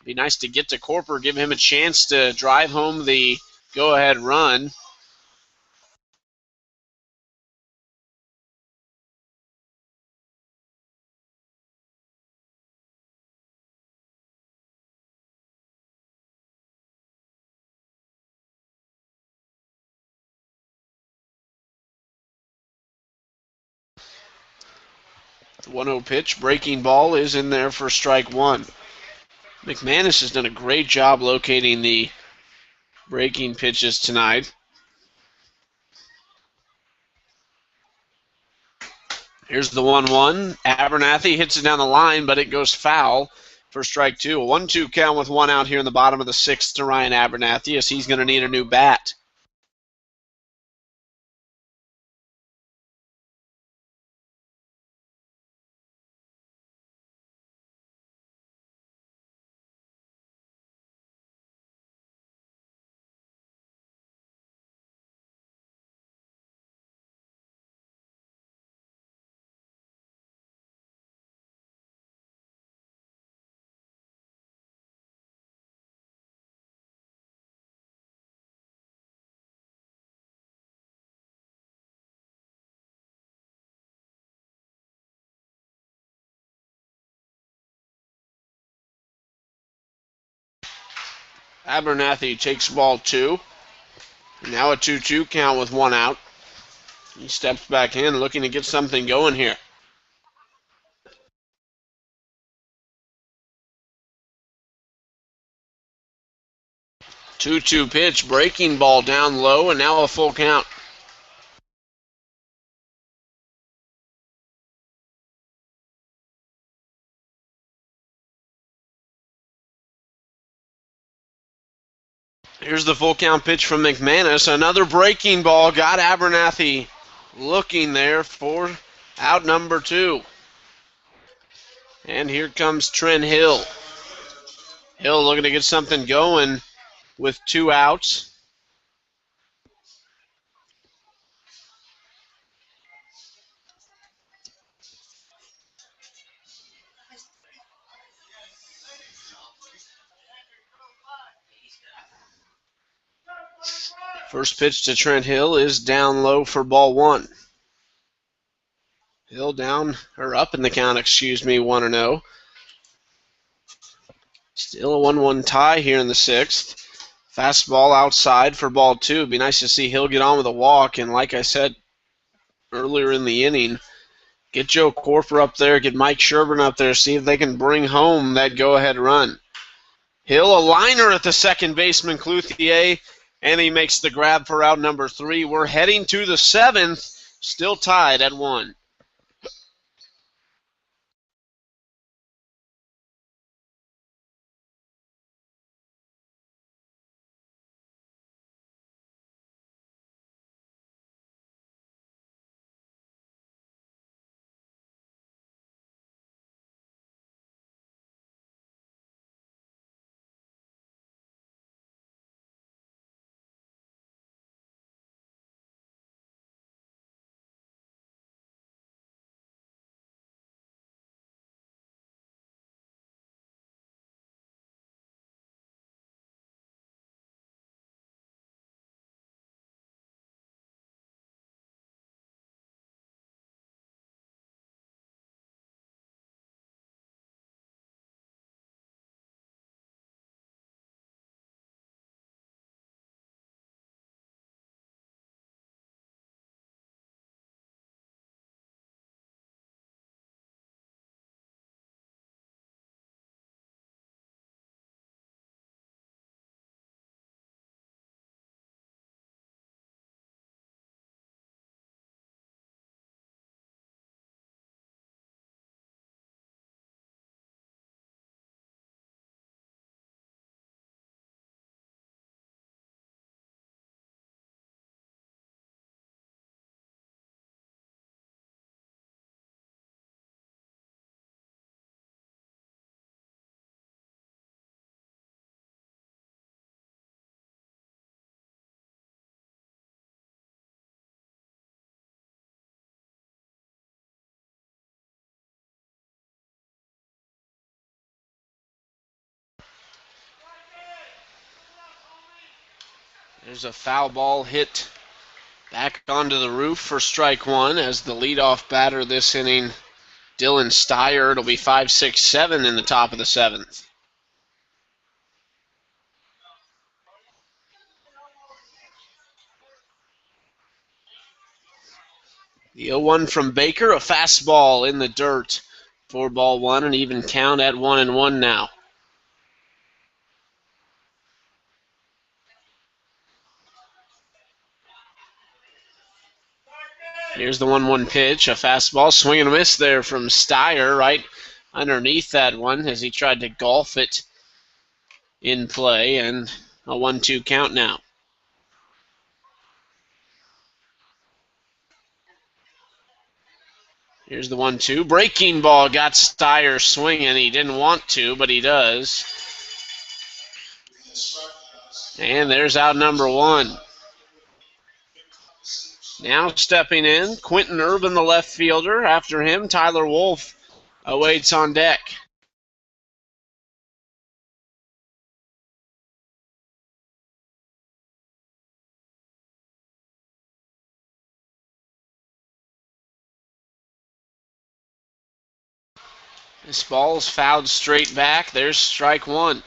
Be nice to get to Corper, give him a chance to drive home the go-ahead run. The 1-0 pitch, breaking ball is in there for strike 1. McManus has done a great job locating the breaking pitches tonight. Here's the 1-1. Abernathy hits it down the line, but it goes foul for strike 2. A 1-2 count with 1 out here in the bottom of the 6th to Ryan Abernathy, as he's going to need a new bat. Abernathy takes ball 2. Now a 2-2 count with 1 out. He steps back in looking to get something going here. Two-two pitch, breaking ball down low, and now a full count. Here's the full count pitch from McManus. Another breaking ball got Abernathy looking there for out number 2. And here comes Trent Hill. Hill looking to get something going with 2 outs. First pitch to Trent Hill is down low for ball 1. Hill down, or up in the count, 1-0. Still a 1-1 tie here in the 6th. Fastball outside for ball 2. It'd be nice to see Hill get on with a walk, and like I said earlier in the inning, get Joe Corper up there, get Mike Sherburne up there, see if they can bring home that go-ahead run. Hill, a liner at the second baseman, Clouthier, and he makes the grab for out number 3. We're heading to the 7th, still tied at 1. There's a foul ball hit back onto the roof for strike one as the leadoff batter this inning, Dylan Steyer. It'll be 5-6-7 in the top of the seventh. The 0-1 from Baker, a fastball in the dirt. 4-1, an even count at 1-1 now. Here's the 1-1 pitch, a fastball, swing and a miss there from Steyer, right underneath that one as he tried to golf it in play, and a 1-2 count now. Here's the 1-2. Breaking ball got Steyer swinging. He didn't want to, but he does. And there's out number one. Now stepping in, Quentin Urban, the left fielder. After him, Tyler Wolf awaits on deck. This ball's fouled straight back. There's strike one.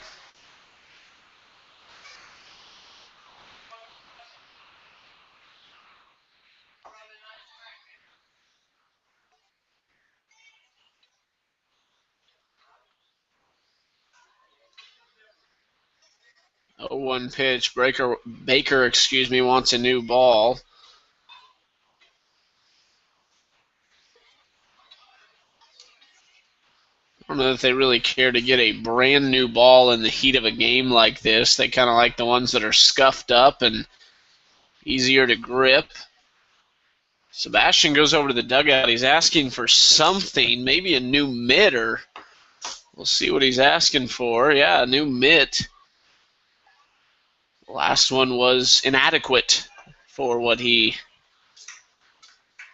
Oh, 1 pitch. Baker, wants a new ball. I don't know if they really care to get a brand new ball in the heat of a game like this. They kind of like the ones that are scuffed up and easier to grip. Sebastian goes over to the dugout. He's asking for something, maybe a new mitt, or we'll see what he's asking for. Yeah, a new mitt. The last one was inadequate for what he,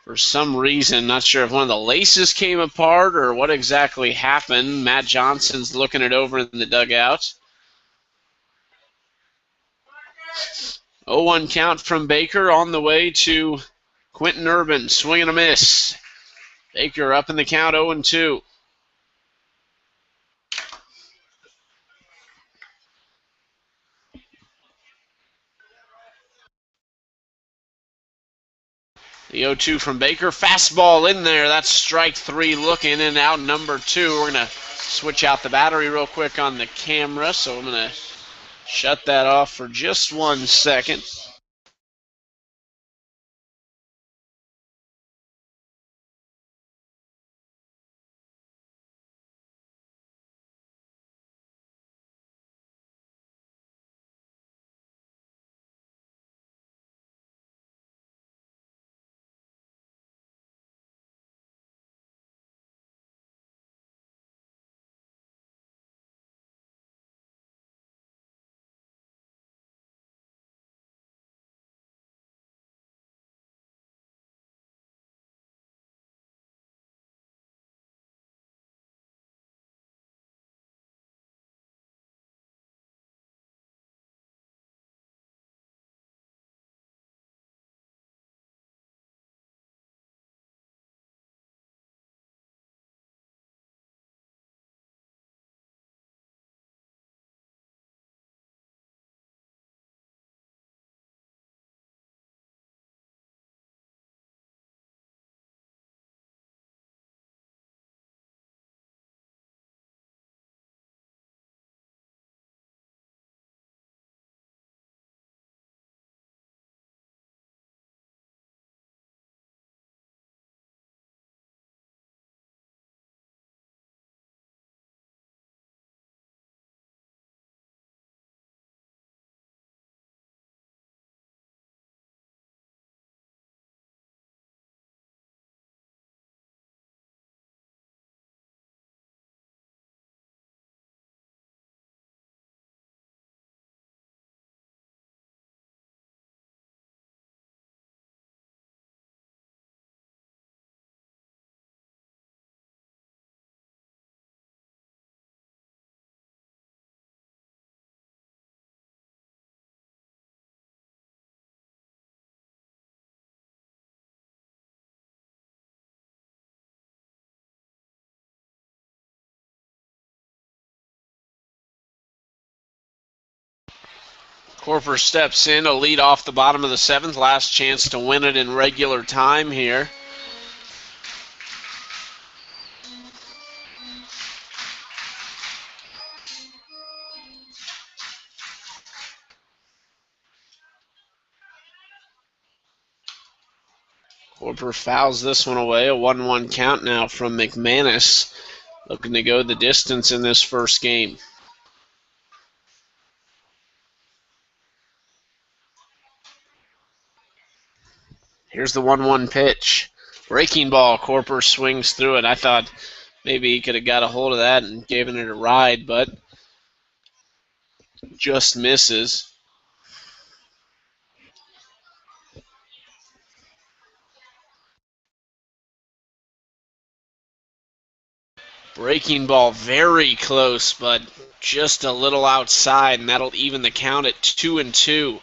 for some reason, not sure if one of the laces came apart or what exactly happened. Matt Johnson's looking it over in the dugout. 0-1 count from Baker on the way to Quentin Urban. Swing and a miss. Baker up in the count 0-2. The 0-2 from Baker. Fastball in there. That's strike three looking, and out number two. We're going to switch out the battery real quick on the camera, so I'm going to shut that off for just 1 second. Corper steps in to lead off the bottom of the seventh. Last chance to win it in regular time here. Corper fouls this one away. A 1-1 count now from McManus, looking to go the distance in this first game. Here's the 1-1 pitch. Breaking ball. Corper swings through it. I thought maybe he could have got a hold of that and given it a ride, but just misses. Breaking ball very close, but just a little outside, and that'll even the count at 2-2.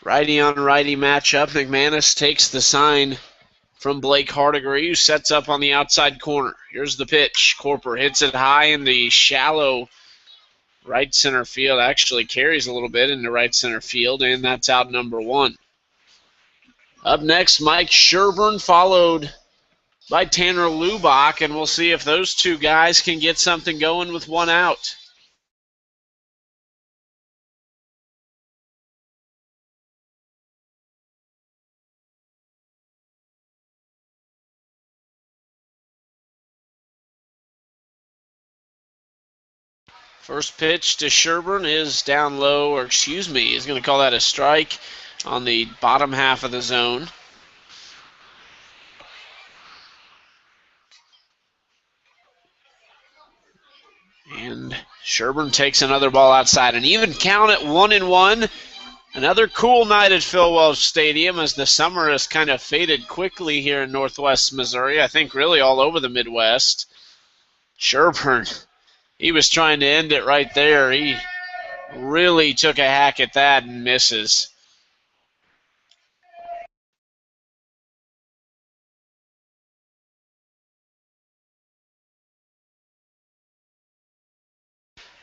Righty on righty matchup. McManus takes the sign from Blake Hardigree, who sets up on the outside corner. Here's the pitch. Corper hits it high in the shallow right center field. Actually carries a little bit into right center field, and that's out number one. Up next, Mike Sherburne, followed by Tanner Lubach, and we'll see if those two guys can get something going with one out. First pitch to Sherburne is down low, or excuse me, he's going to call that a strike on the bottom half of the zone. And Sherburne takes another ball outside. An even count at 1-1. Another cool night at Phil Welch Stadium as the summer has kind of faded quickly here in Northwest Missouri. I think really all over the Midwest. Sherburne, he was trying to end it right there. He really took a hack at that and misses.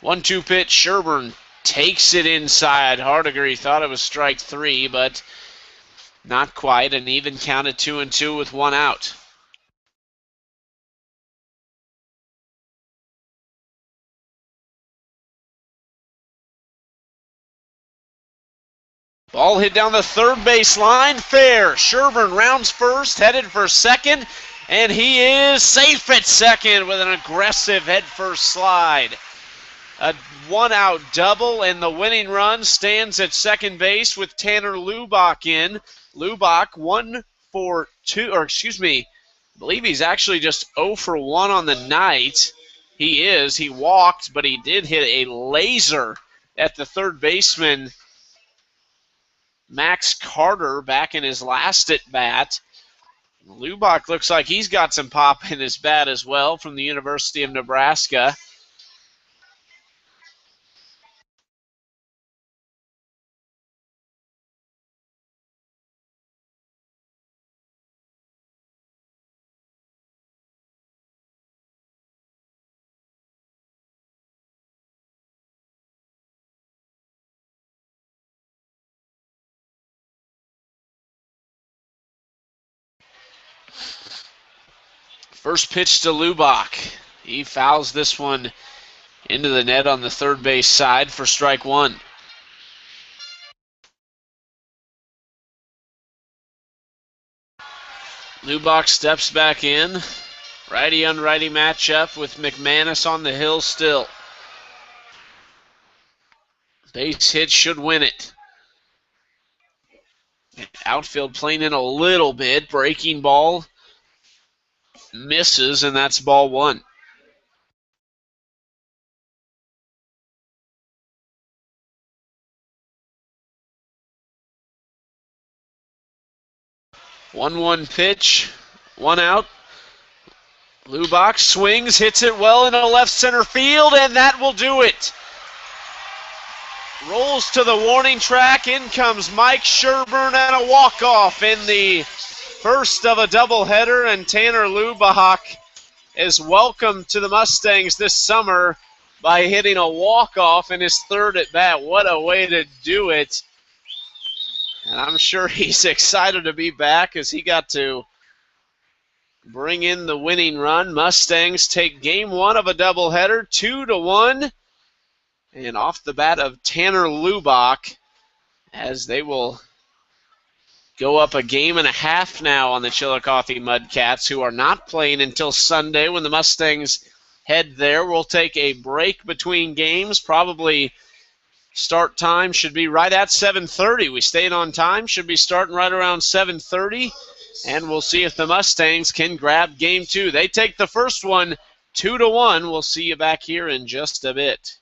1-2 pitch. Sherburne takes it inside. Hardigree thought it was strike three, but not quite. An even count at 2-2 with one out. Ball hit down the third base line. Fair. Sherburne rounds first, headed for second, and he is safe at second with an aggressive head-first slide. A one-out double, and the winning run stands at second base with Tanner Lubach in. Lubach 1 for 2, or excuse me, I believe he's actually just 0 for 1 on the night. He walked, but he did hit a laser at the third baseman, Max Carter, back in his last at-bat. Lubach looks like he's got some pop in his bat as well from the University of Nebraska. First pitch to Lubach. He fouls this one into the net on the third base side for strike one. Lubach steps back in. Righty on righty matchup with McManus on the hill still. Base hit should win it. Outfield playing in a little bit. Breaking ball misses, and that's ball one. One pitch, one out. Lubach swings, hits it well into left center field, and that will do it. Rolls to the warning track. In comes Mike Sherburne and a walk-off in the first of a doubleheader, and Tanner Lubach is welcome to the Mustangs this summer by hitting a walk-off in his third at bat. What a way to do it. And I'm sure he's excited to be back as he got to bring in the winning run. Mustangs take game one of a doubleheader, 2-1. And off the bat of Tanner Lubach, as they will go up a game and a half now on the Chillicothe Mudcats, who are not playing until Sunday when the Mustangs head there. We'll take a break between games. Probably start time should be right at 7:30. We stayed on time. Should be starting right around 7:30. And we'll see if the Mustangs can grab game two. They take the first one 2-1. We'll see you back here in just a bit.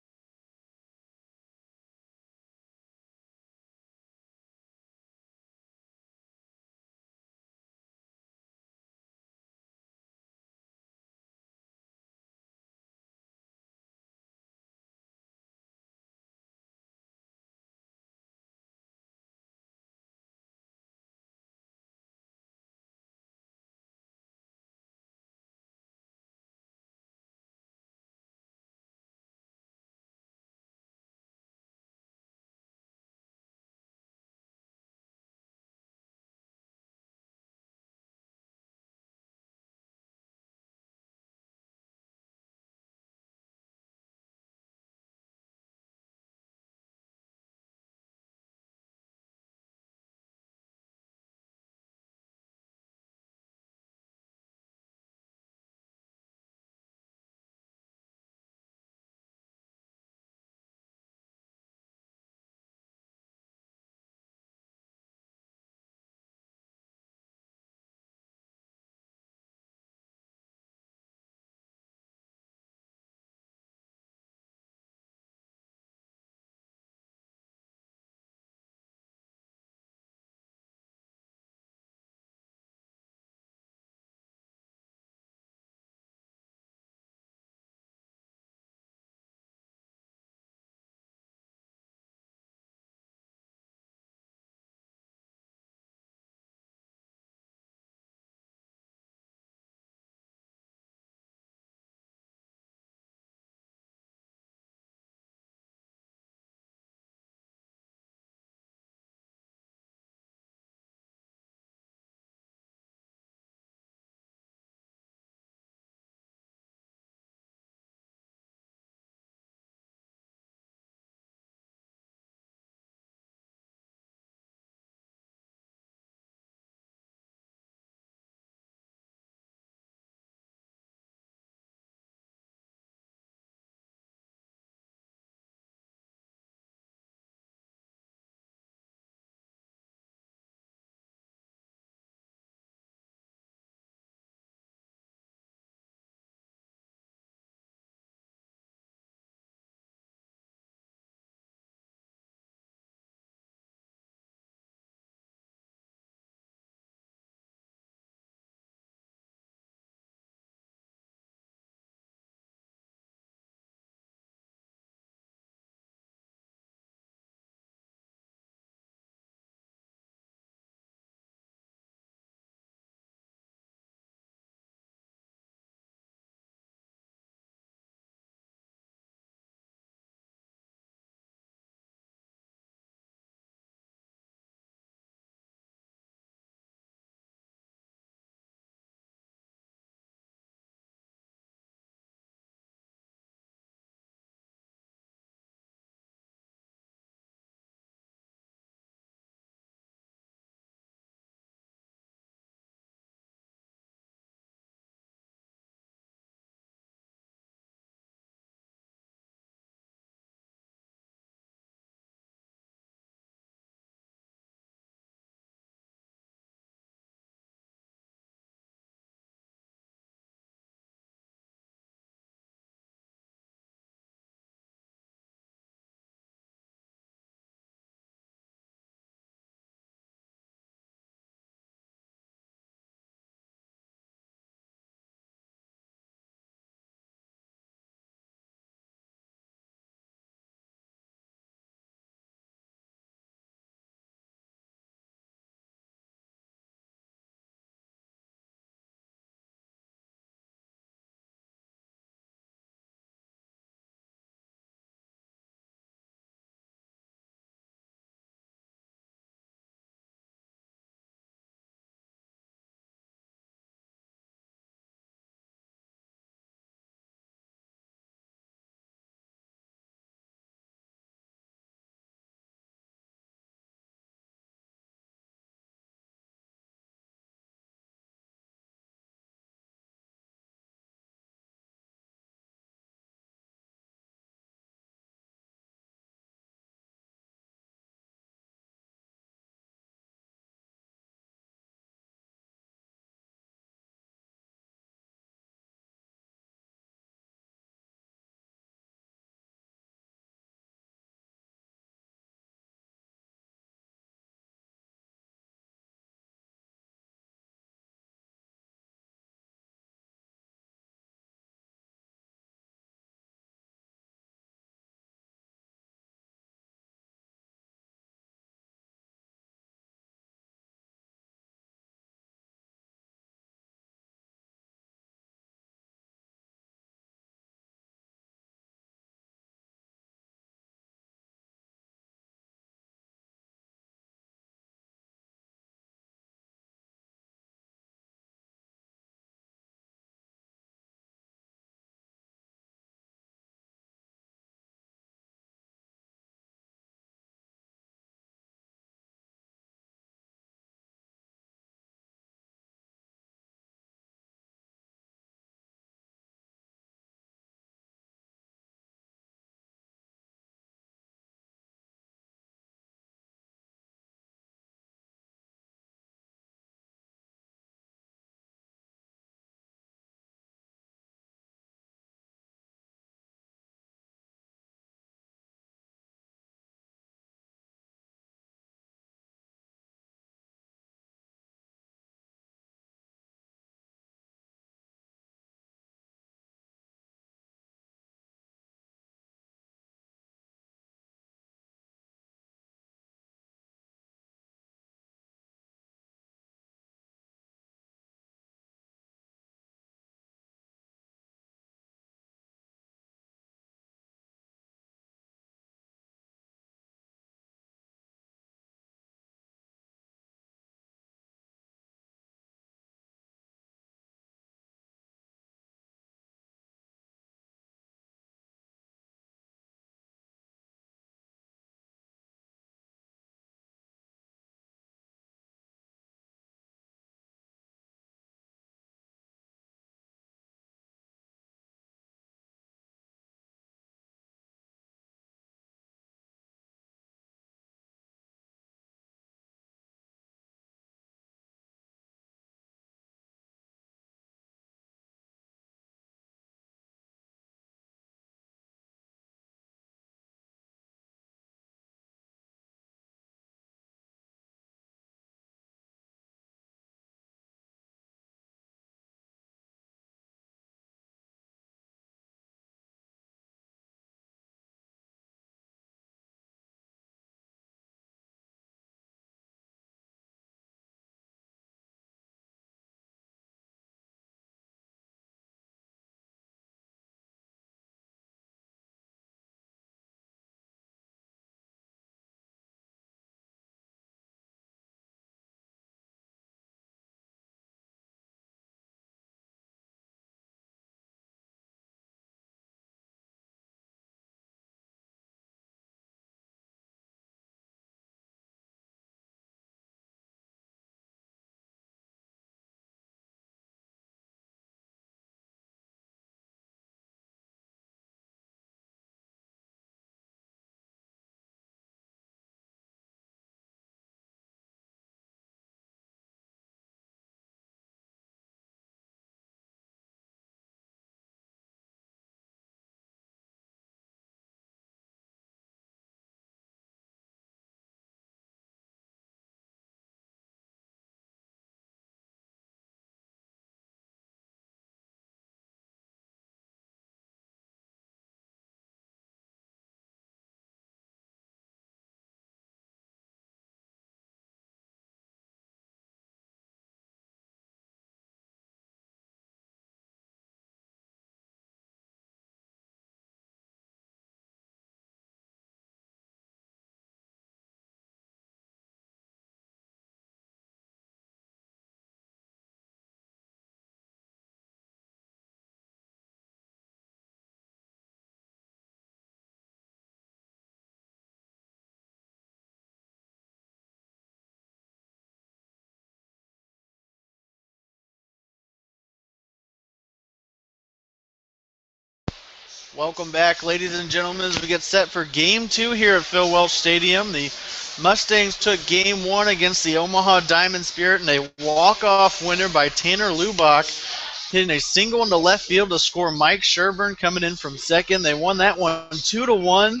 Welcome back, ladies and gentlemen, as we get set for Game 2 here at Phil Welch Stadium. The Mustangs took Game 1 against the Omaha Diamond Spirit in a walk-off winner by Tanner Lubach, hitting a single into left field to score Mike Sherburne coming in from second. They won that one 2-1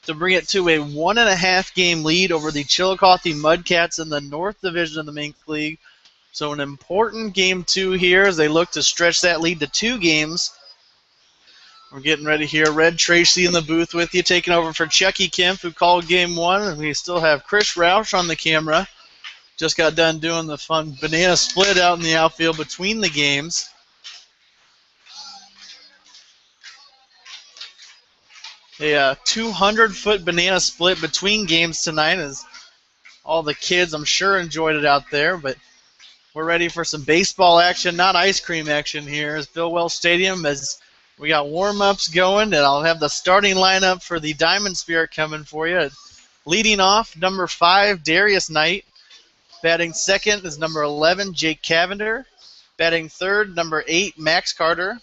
to bring it to a 1.5 game lead over the Chillicothe Mudcats in the North Division of the Mink League. So an important Game 2 here as they look to stretch that lead to 2 games. We're getting ready here. Red Tracy in the booth with you, taking over for Chucky Kemp, who called Game 1. And we still have Chris Roush on the camera. Just got done doing the fun banana split out in the outfield between the games. A 200-foot banana split between games tonight, as all the kids, I'm sure, enjoyed it out there. But we're ready for some baseball action, not ice cream action here at Phil Welch Stadium, as we got warm-ups going, and I'll have the starting lineup for the Diamond Spirit coming for you. Leading off, number 5, Darius Knight. Batting second is number 11, Jake Cavender. Batting third, number 8, Max Carter.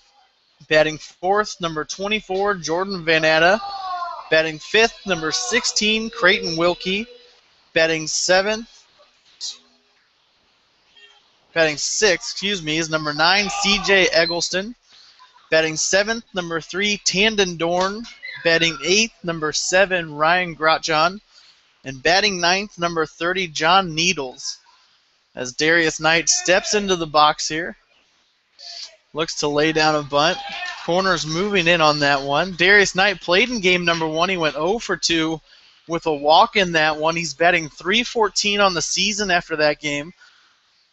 Batting fourth, number 24, Jordan Vanetta. Batting fifth, number 16, Creighton Wilkie. Batting sixth, is number 9, CJ Eggleston. Batting 7th, number 3, Tandon Dorn. Batting 8th, number 7, Ryan Grotjohn. And batting 9th, number 30, John Needles. As Darius Knight steps into the box here. Looks to lay down a bunt. Corner's moving in on that one. Darius Knight played in game number 1. He went 0 for 2 with a walk in that one. He's batting .314 on the season after that game.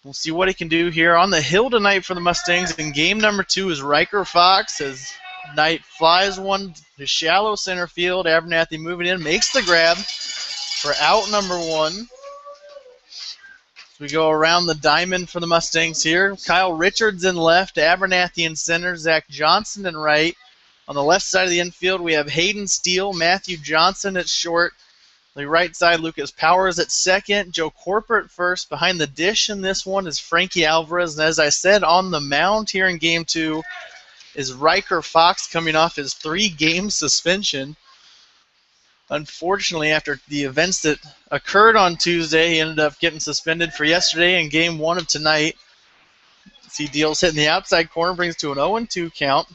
We'll see what he can do here on the hill tonight for the Mustangs. In game number 2 is Riker Fox as Knight flies one to shallow center field. Abernathy moving in, makes the grab for out number 1. As we go around the diamond for the Mustangs here, Kyle Richards in left, Abernathy in center, Zach Johnson in right. On the left side of the infield, we have Hayden Steele, Matthew Johnson at short. The right side, Lucas Powers at second, Joe Corporate first. Behind the dish in this one is Frankie Alvarez. And as I said, on the mound here in Game 2 is Riker Fox, coming off his 3-game suspension. Unfortunately, after the events that occurred on Tuesday, he ended up getting suspended for yesterday and Game 1 of tonight. See deals hitting the outside corner, brings to an 0-2 count.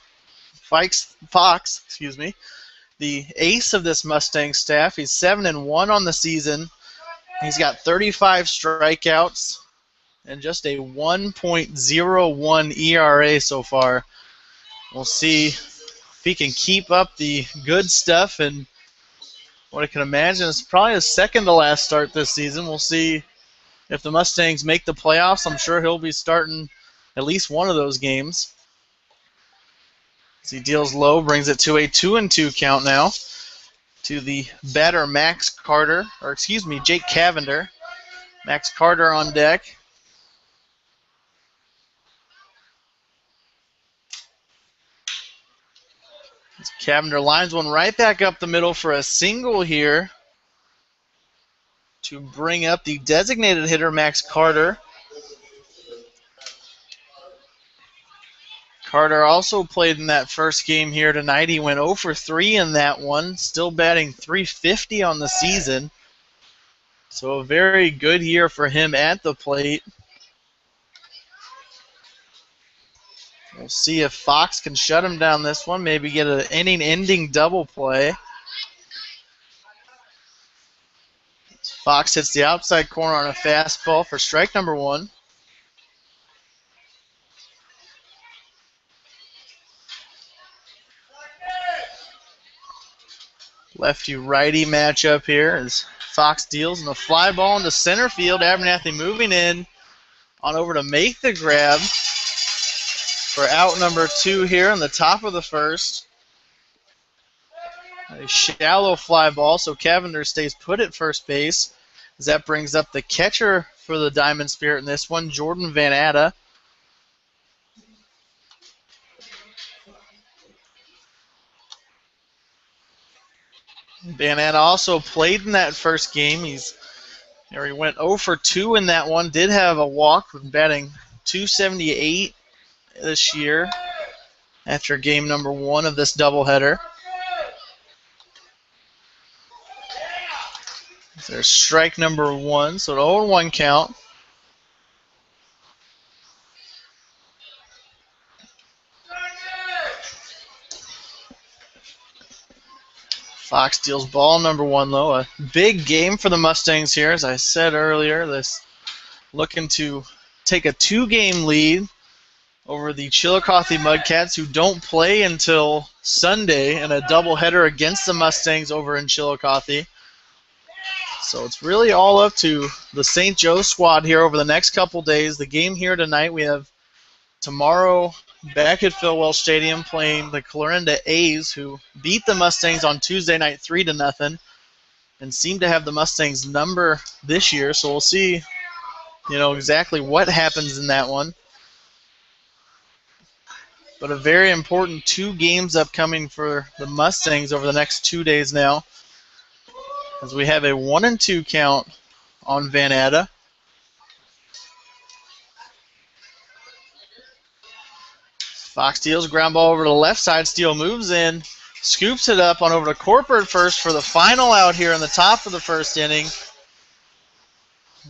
Fox, the ace of this Mustang staff. He's 7-1 on the season. He's got 35 strikeouts and just a 1.01 ERA so far. We'll see if he can keep up the good stuff, and what I can imagine is probably his second to last start this season. We'll see if the Mustangs make the playoffs. I'm sure he'll be starting at least one of those games. As he deals low, brings it to a 2-2 count now to the batter Jake Cavender. Max Carter on deck. As Cavender lines one right back up the middle for a single here to bring up the designated hitter, Max Carter. Carter also played in that first game here tonight. He went 0 for 3 in that one, still batting .350 on the season. So a very good year for him at the plate. We'll see if Fox can shut him down this one, maybe get an inning-ending double play. Fox hits the outside corner on a fastball for strike number 1. Lefty-righty matchup here as Fox deals in a fly ball into center field. Abernathy moving in on over to make the grab for out number 2 here in the top of the first. A shallow fly ball, so Cavender stays put at first base, as that brings up the catcher for the Diamond Spirit in this one, Jordan Vanetta. Vanetta also played in that first game. He went 0 for 2 in that one. Did have a walk, batting .278 this year. after game number 1 of this doubleheader. There's strike number 1, so an 0-1 count. Fox deals ball number 1 low. A big game for the Mustangs here, as I said earlier. This looking to take a 2-game lead over the Chillicothe Mudcats, who don't play until Sunday in a doubleheader against the Mustangs over in Chillicothe. So it's really all up to the St. Joe squad here over the next couple days. The game here tonight, we have tomorrow back at Phil Welsh Stadium playing the Clarinda A's, who beat the Mustangs on Tuesday night 3-0 and seem to have the Mustangs number this year. So we'll see, exactly what happens in that one. But a very important 2 games upcoming for the Mustangs over the next 2 days now, as we have a 1-2 count on Van Atta. Fox deals ground ball over to the left side. Steele moves in, scoops it up on over to Corporate first for the final out here in the top of the first inning.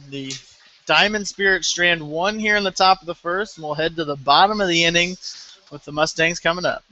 The Diamond Spirit strand 1 here in the top of the first, and we'll head to the bottom of the inning with the Mustangs coming up.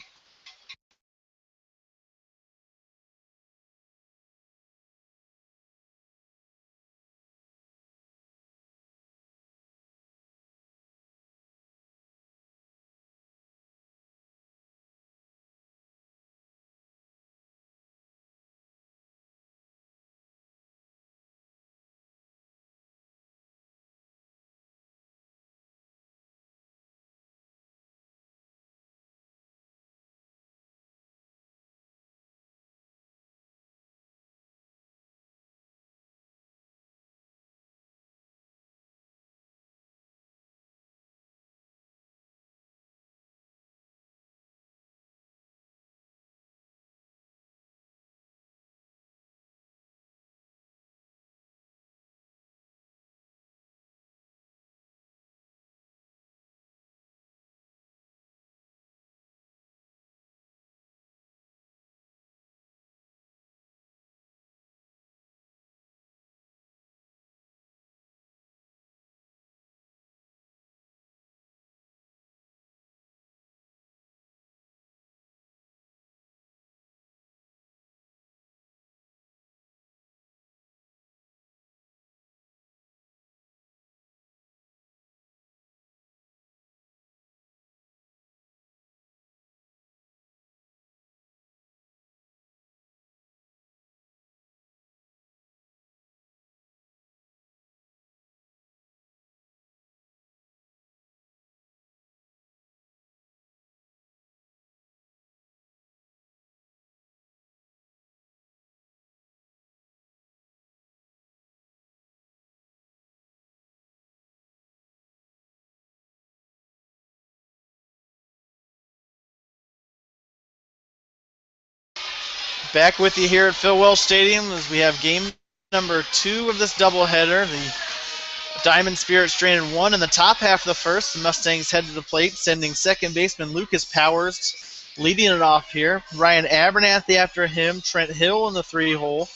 Back with you here at Phil Welsh Stadium as we have game number 2 of this doubleheader. The Diamond Spirit stranded 1 in the top half of the first. The Mustangs head to the plate, sending second baseman Lucas Powers leading it off here. Ryan Abernathy after him, Trent Hill in the 3-hole.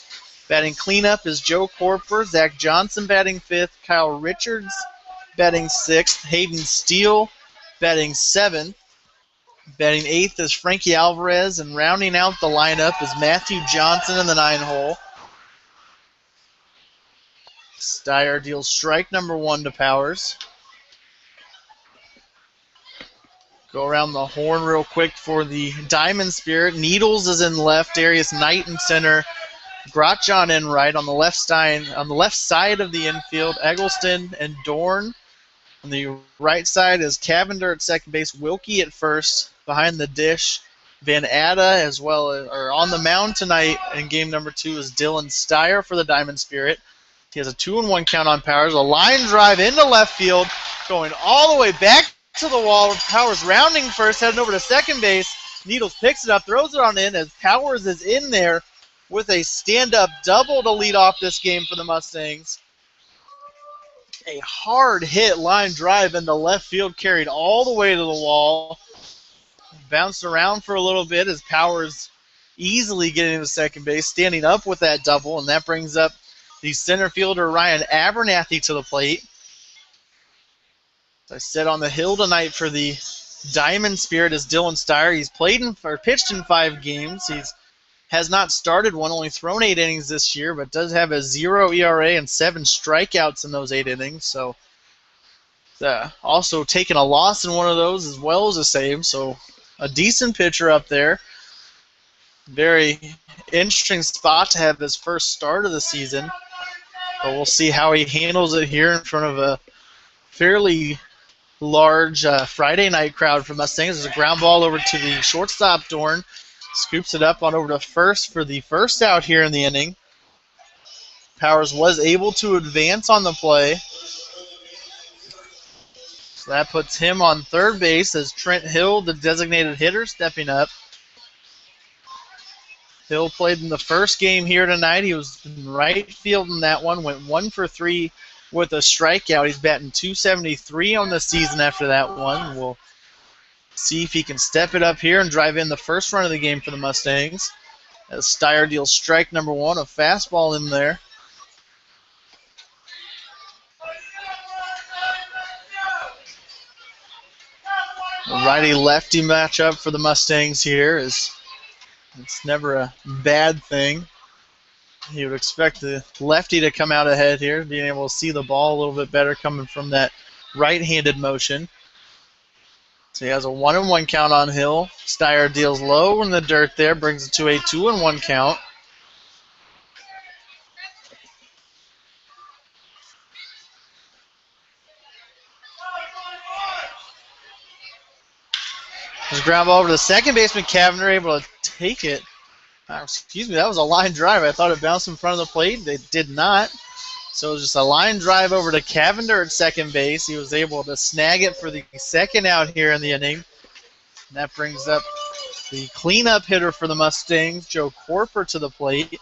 Batting cleanup is Joe Corper, Zach Johnson batting 5th, Kyle Richards batting 6th, Hayden Steele batting 7th. Batting 8th is Frankie Alvarez, and rounding out the lineup is Matthew Johnson in the 9-hole. Steyer deals strike number 1 to Powers. Go around the horn real quick for the Diamond Spirit. Needles is in left, Darius Knight in center, Grotjohn in right. On the left side of the infield, Eggleston and Dorn. On the right side is Cavender at second base, Wilkie at first. Behind the dish, Van Atta, as well as, or on the mound tonight in game number 2 is Dylan Steyer for the Diamond Spirit. He has a 2-1 count on Powers. A line drive into left field, going all the way back to the wall. Powers rounding first, heading over to second base. Needles picks it up, throws it on in as Powers is in there with a stand-up double to lead off this game for the Mustangs. A hard hit line drive into left field, carried all the way to the wall. bounced around for a little bit as Powers easily getting to second base, standing up with that double, and that brings up the center fielder Ryan Abernathy to the plate. As I said, on the hill tonight for the Diamond Spirit is Dylan Steyer. He's pitched in 5 games. He's has not started one, only thrown 8 innings this year, but does have a 0 ERA and 7 strikeouts in those 8 innings. So also taking a loss in one of those as well as a save. So a decent pitcher up there. Very interesting spot to have his first start of the season. But we'll see how he handles it here in front of a fairly large Friday night crowd for Mustangs. There's a ground ball over to the shortstop, Dorn. Scoops it up on over to first for the first out here in the inning. Powers was able to advance on the play. So that puts him on third base as Trent Hill, the designated hitter, stepping up. Hill played in the first game here tonight. He was in right field in that one, went 1 for 3 with a strikeout. He's batting .273 on the season after that one. We'll see if he can step it up here and drive in the first run of the game for the Mustangs. As Steyer deals strike number 1, a fastball in there. The righty-lefty matchup for the Mustangs here is it's never a bad thing. You would expect the lefty to come out ahead here, being able to see the ball a little bit better coming from that right-handed motion. So he has a 1-1 count on Hill. Steyer deals low in the dirt there, brings it to a 2-1 count. There's a ground ball over to the second baseman, Cavender, able to take it. Excuse me, that was a line drive. I thought it bounced in front of the plate. It did not. So it was just a line drive over to Cavender at second base. He was able to snag it for the second out here in the inning. And that brings up the cleanup hitter for the Mustangs, Joe Corper, to the plate.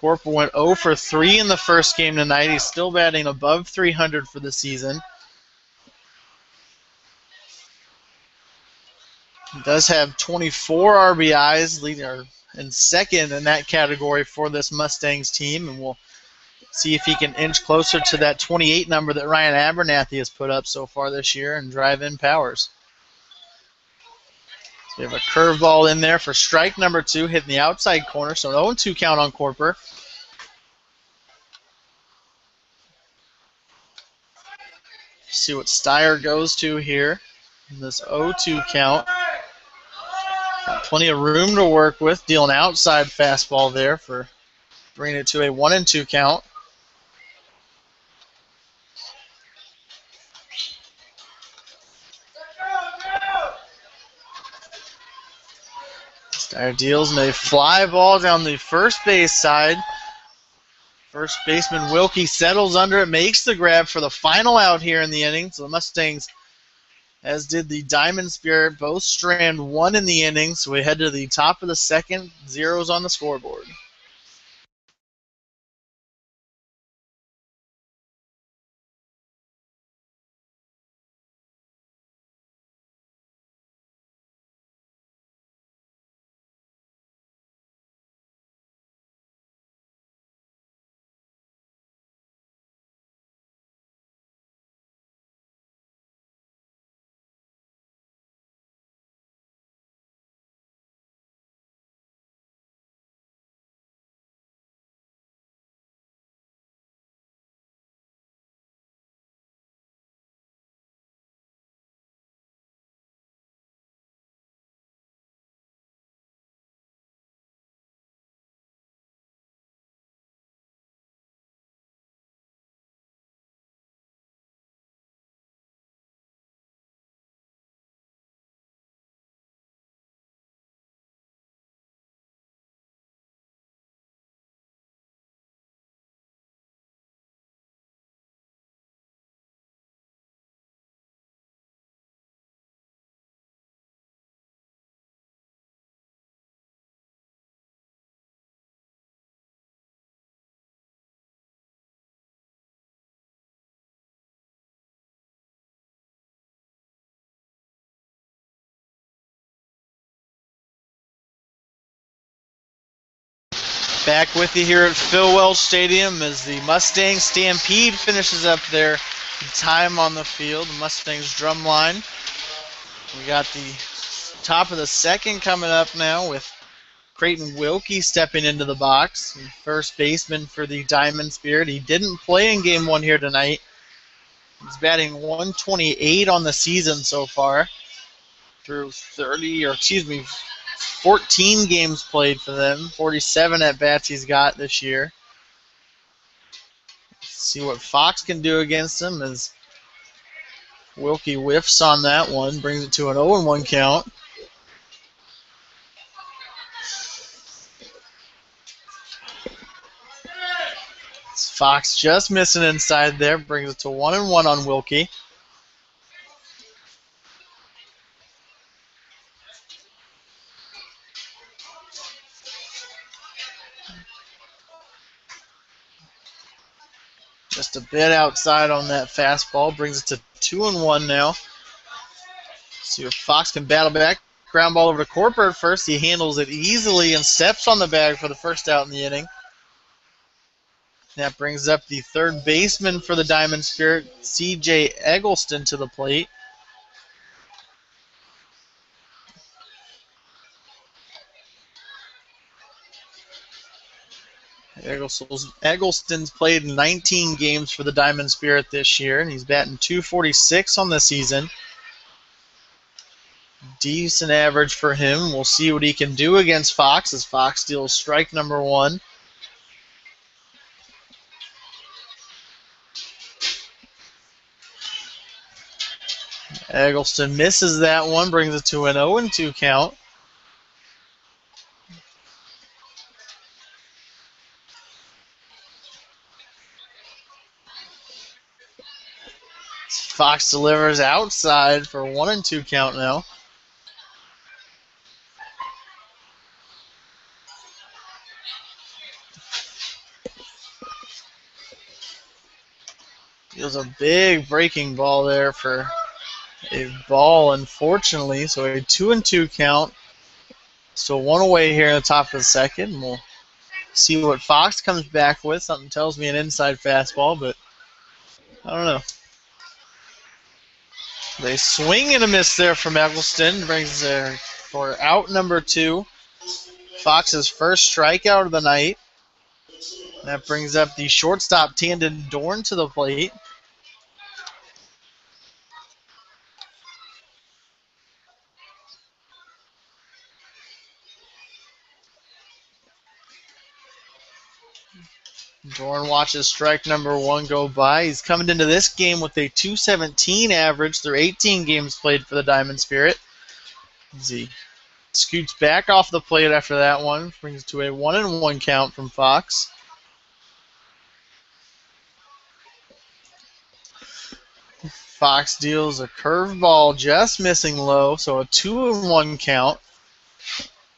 Corper went 0 for 3 in the first game tonight. He's still batting above 300 for the season. He does have 24 RBIs, leading in second in that category for this Mustangs team, and we'll see if he can inch closer to that 28 number that Ryan Abernathy has put up so far this year and drive in Powers. So we have a curveball in there for strike number 2, hitting the outside corner, so an 0-2 count on Corper. See what Steyer goes to here in this 0-2 count. Got plenty of room to work with, dealing outside fastball there for bringing it to a 1-2 count. Steyer deals and a fly ball down the first base side. First baseman Wilkie settles under it, makes the grab for the final out here in the inning. So the Mustangs, as did the Diamond Spirit, both strand 1 in the inning. So we head to the top of the second, 0s on the scoreboard. Back with you here at Phil Welch Stadium as the Mustangs Stampede finishes up their time on the field. The Mustangs drum line. We got the top of the second coming up now with Creighton Wilkie stepping into the box. First baseman for the Diamond Spirit. He didn't play in game one here tonight. He's batting 128 on the season so far through 14 games played for them. 47 at-bats he's got this year. See what Fox can do against him as Wilkie whiffs on that one, brings it to an 0-1 count. Fox just missing inside there, brings it to 1-1 on Wilkie. Just a bit outside on that fastball, brings it to 2-1 now. See if Fox can battle back. Ground ball over to Corporate first. He handles it easily and steps on the bag for the first out in the inning. That brings up the third baseman for the Diamond Spirit, C.J. Eggleston, to the plate. Eggleston's played 19 games for the Diamond Spirit this year, and he's batting .246 on the season. Decent average for him. We'll see what he can do against Fox as Fox deals strike number one. Eggleston misses that one, brings it to an 0-2 count. Fox delivers outside for 1-2 count now. Deals a big breaking ball there for a ball, unfortunately. So a 2-2 count. So one away here in the top of the second. We'll see what Fox comes back with. Something tells me an inside fastball, but I don't know. They swing and a miss there from Eggleston. Brings there for out number two. Fox's first strikeout of the night. That brings up the shortstop, Tandon Dorn, to the plate. Dorn watches strike number one go by. He's coming into this game with a .217 average through 18 games played for the Diamond Spirit. As he scoots back off the plate after that one, brings it to a 1-1 count from Fox. Fox deals a curveball just missing low, so a 2-1 count.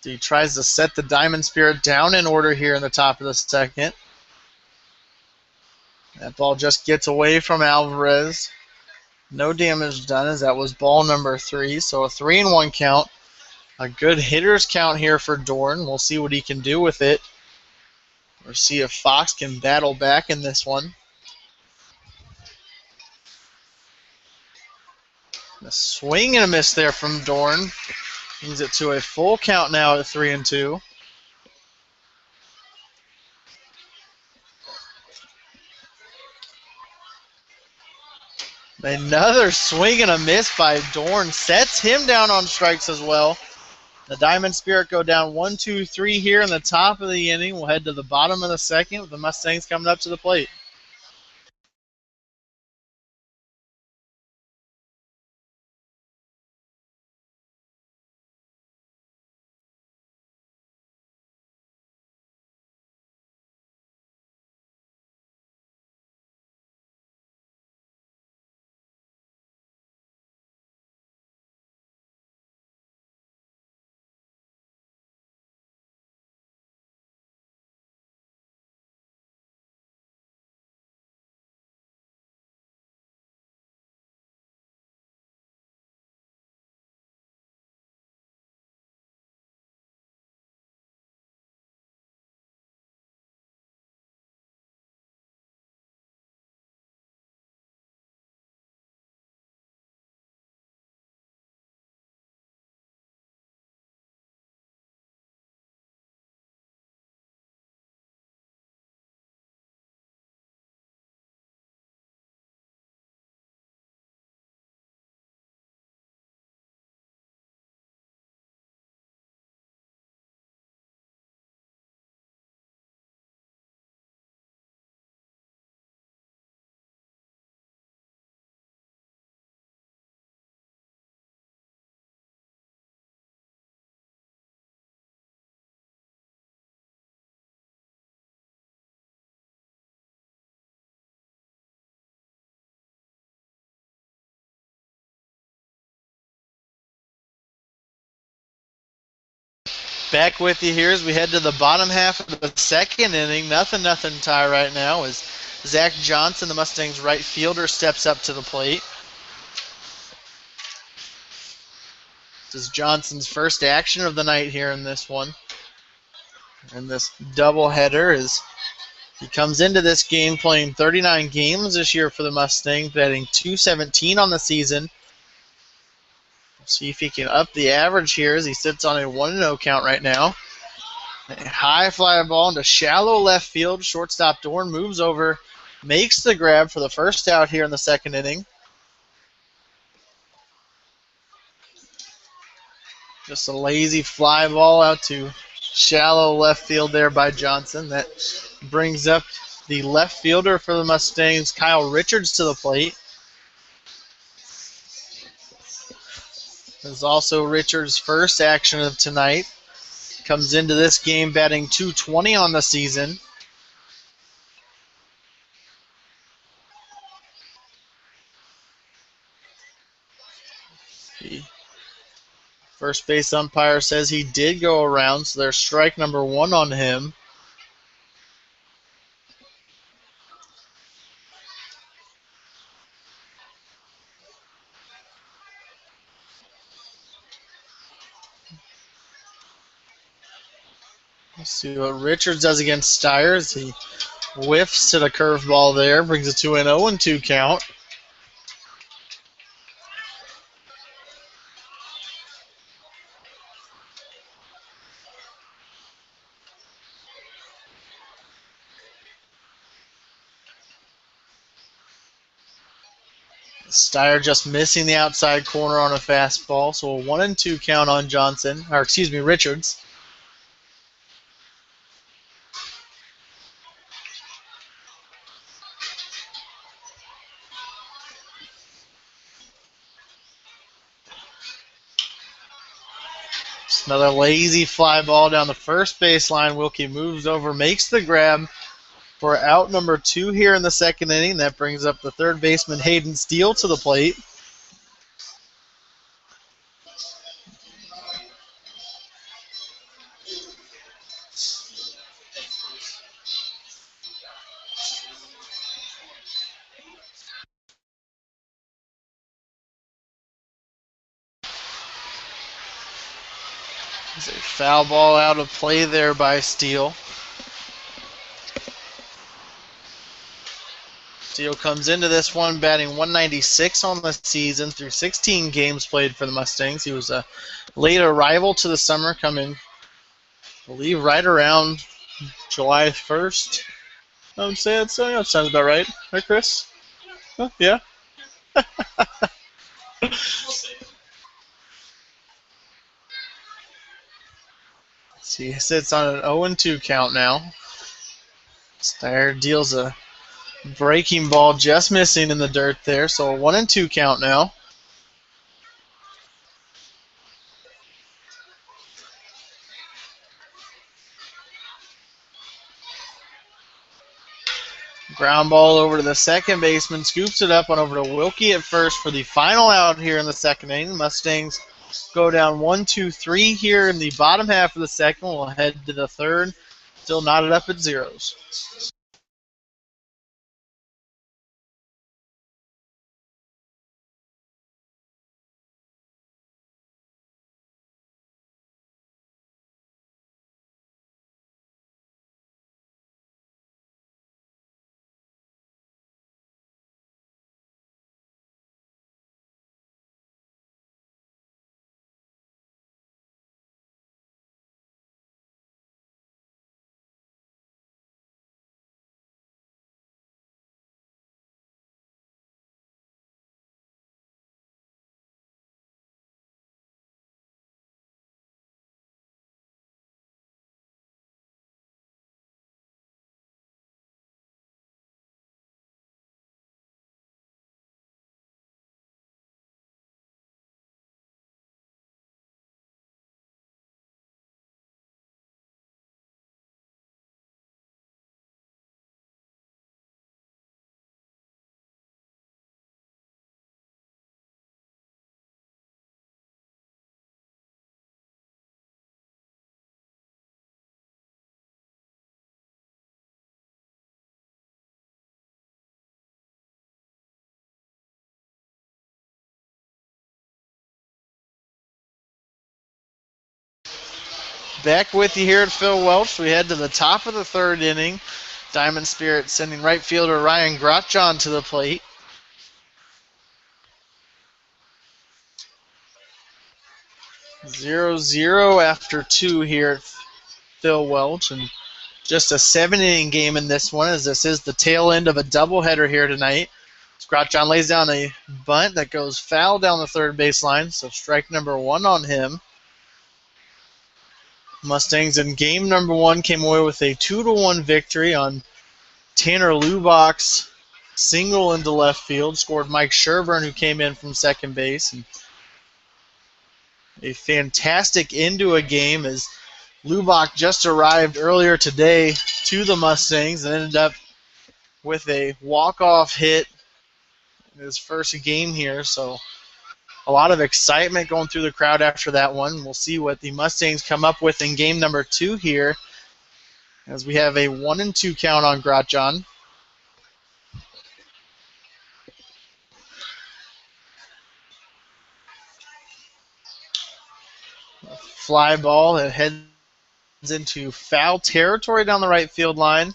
He tries to set the Diamond Spirit down in order here in the top of the second. That ball just gets away from Alvarez. No damage done as that was ball number three, so a 3-1 count. A good hitter's count here for Dorn. We'll see what he can do with it. Or see if Fox can battle back in this one. A swing and a miss there from Dorn. Brings it to a full count now at 3-2. Another swing and a miss by Dorn. Sets him down on strikes as well. The Diamond Spirit go down 1-2-3 here in the top of the inning. We'll head to the bottom of the second with the Mustangs coming up to the plate. Back with you here as we head to the bottom half of the second inning. Nothing tie right now as Zach Johnson, the Mustangs right fielder, steps up to the plate. This is Johnson's first action of the night here in this one. And this doubleheader is he comes into this game playing 39 games this year for the Mustangs, batting .217 on the season. See if he can up the average here as he sits on a 1-0 count right now. A high fly ball into shallow left field. Shortstop Dorn moves over, makes the grab for the first out here in the second inning. Just a lazy fly ball out to shallow left field there by Johnson. That brings up the left fielder for the Mustangs, Kyle Richards, to the plate. This is also Richards' first action of tonight. Comes into this game batting .220 on the season. The first base umpire says he did go around, so there's strike number 1 on him. Let's see what Richards does against Stiers. He whiffs to the curveball there, brings it to an 0-2 count. Stier just missing the outside corner on a fastball, so a 1-2 count on Richards. Just another lazy fly ball down the first baseline. Wilkie moves over, makes the grab for out number 2 here in the second inning. That brings up the third baseman Hayden Steele to the plate. There's a foul ball out of play there by Steele. Steele comes into this one batting .196 on the season through 16 games played for the Mustangs. He was a late arrival to the summer, coming, I believe, right around July 1st. I would say so. Yeah, that sounds about right. Right, Chris? Huh? Yeah. See, he sits on an 0-2 count now. Stier deals a breaking ball, just missing in the dirt there, so a 1-2 count now. Ground ball over to the second baseman, scoops it up on over to Wilkie at first for the final out here in the second inning. Mustangs go down 1-2-3 here in the bottom half of the second. We'll head to the third, still knotted up at zeros. Back with you here at Phil Welch. We head to the top of the third inning. Diamond Spirit sending right fielder Ryan Grotjon to the plate. 0-0 after 2 here at Phil Welch. And just a 7-inning game in this one, as this is the tail end of a doubleheader here tonight. Grotjon lays down a bunt that goes foul down the third baseline, so strike number 1 on him. Mustangs in game number 1 came away with a 2-1 victory on Tanner Lubach's single into left field. Scored Mike Sherburne, who came in from second base. And a fantastic end to a game as Lubach just arrived earlier today to the Mustangs and ended up with a walk-off hit in his first game here. So a lot of excitement going through the crowd after that one. We'll see what the Mustangs come up with in game number 2 here, as we have a 1-2 count on Grotjon. Fly ball that heads into foul territory down the right field line.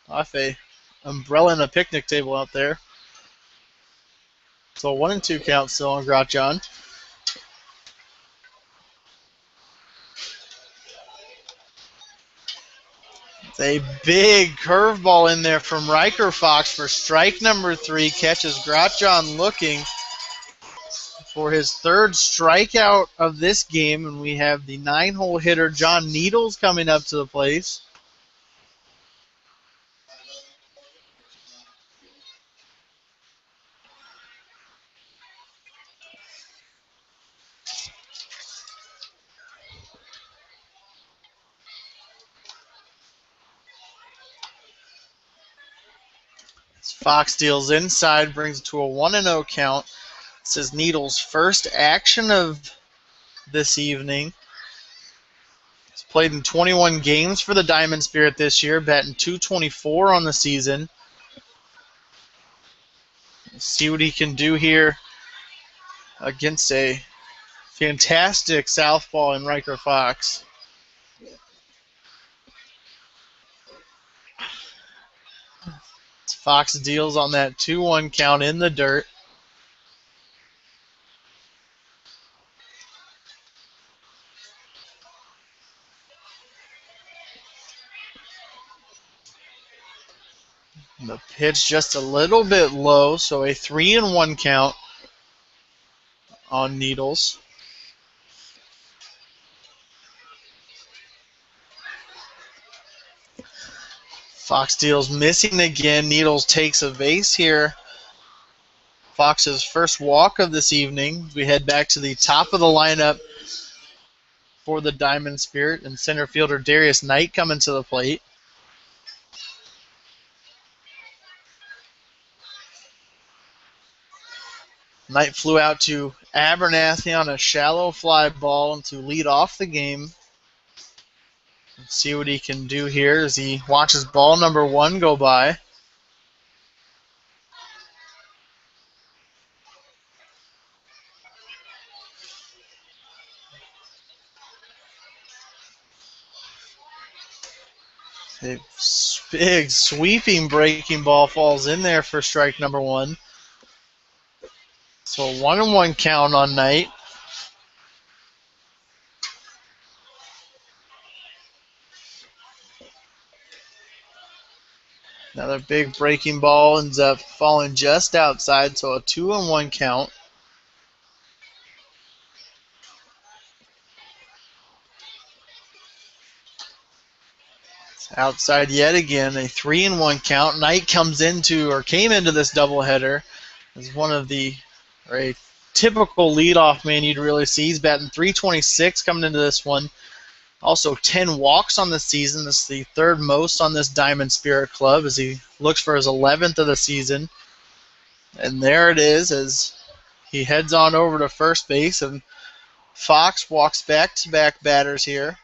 Off a umbrella and a picnic table out there. So 1-2 count still on Grotjon. It's a big curveball in there from Riker Fox for strike number 3. Catches Grotjon looking for his third strikeout of this game. And we have the 9-hole hitter John Needles coming up to the plate. Fox deals inside, brings it to a 1-0 count. This is Needles' first action of this evening. He's played in 21 games for the Diamond Spirit this year, batting .224 on the season. Let's see what he can do here against a fantastic southpaw in Riker Fox. Fox deals on that 2-1 count in the dirt. The pitch just a little bit low, so a 3-1 count on Needles. Fox deals missing again. Needles takes a base here. Fox's first walk of this evening. We head back to the top of the lineup for the Diamond Spirit, and center fielder Darius Knight coming to the plate. Knight flew out to Abernathy on a shallow fly ball to lead off the game. Let's see what he can do here as he watches ball number 1 go by. A big sweeping breaking ball falls in there for strike number 1. So a 1-1 count on Knight. Another big breaking ball ends up falling just outside, so a 2-1 count. It's outside yet again, a 3-1 count. Knight came into this doubleheader as a typical leadoff man you'd really see. He's batting .326 coming into this one. Also 10 walks on the season. This is the third most on this Diamond Spirit club as he looks for his 11th of the season. And there it is as he heads on over to first base, and Fox walks back-to-back batters here.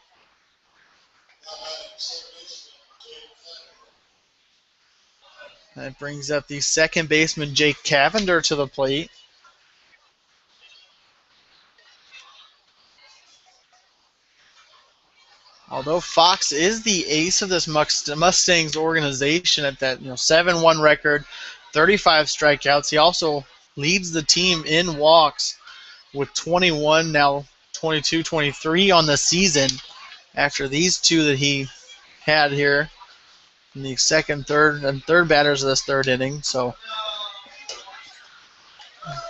That brings up the second baseman Jake Cavender to the plate. Although Fox is the ace of this Mustangs organization at that 7-1 record, 35 strikeouts, he also leads the team in walks with 21, now 22, 23 on the season after these two that he had here in the second, third, and third batters of this third inning. So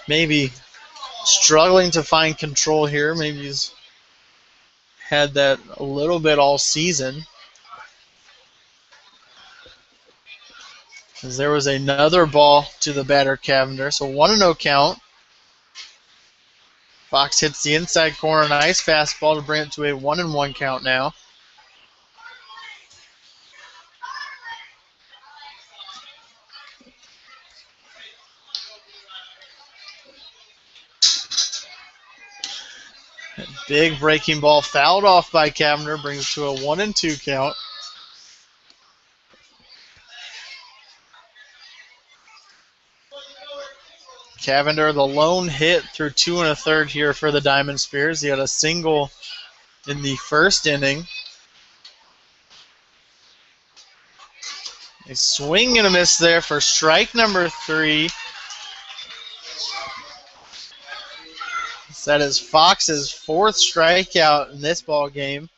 maybe struggling to find control here. Maybe he's had that a little bit all season. As there was another ball to the batter Cavender. So 1-0 count. Fox hits the inside corner, nice fastball to bring it to a 1-1 count now. Big breaking ball fouled off by Cavender, brings it to a 1-2 count. Cavender, the lone hit through 2 1/3 here for the Diamond Spears. He had a single in the first inning. A swing and a miss there for strike number 3. That is Fox's 4th strikeout in this ball game.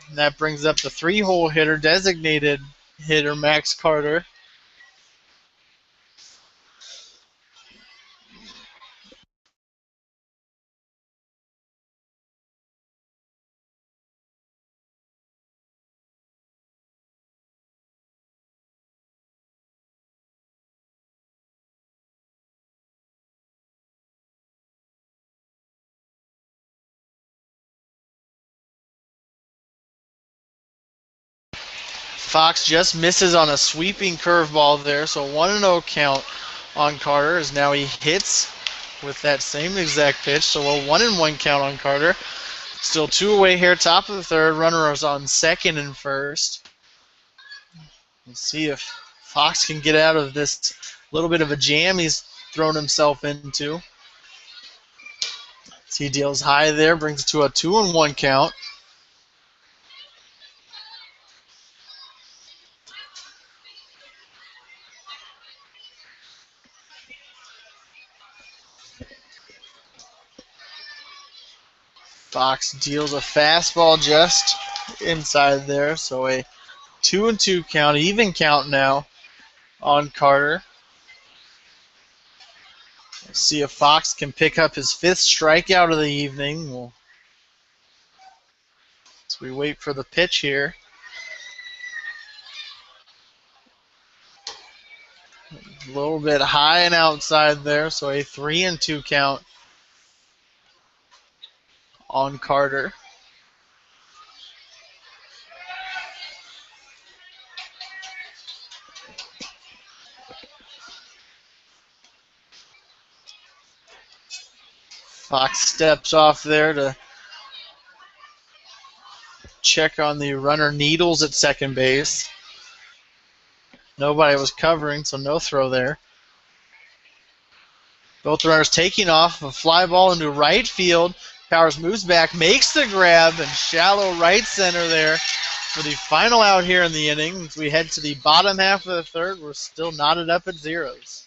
And that brings up the 3-hole hitter, designated hitter Max Carter. Fox just misses on a sweeping curveball there, so 1-0 count on Carter as now he hits with that same exact pitch, so a 1-1 count on Carter. Still 2 away here, top of the third. Runner is on second and first. We'll see if Fox can get out of this little bit of a jam he's thrown himself into. He deals high there, brings it to a 2-1 count. Fox deals a fastball just inside there, so a 2-2 count, even count now on Carter. Let's see if Fox can pick up his 5th strikeout of the evening. As we wait for the pitch here. A little bit high and outside there, so a 3-2 count on Carter. Fox steps off there to check on the runner Needles at second base. Nobody was covering, so no throw there. Both runners taking off, a fly ball into right field. Powers moves back, makes the grab, and shallow right center there for the final out here in the inning. As we head to the bottom half of the third, we're still knotted up at zeros.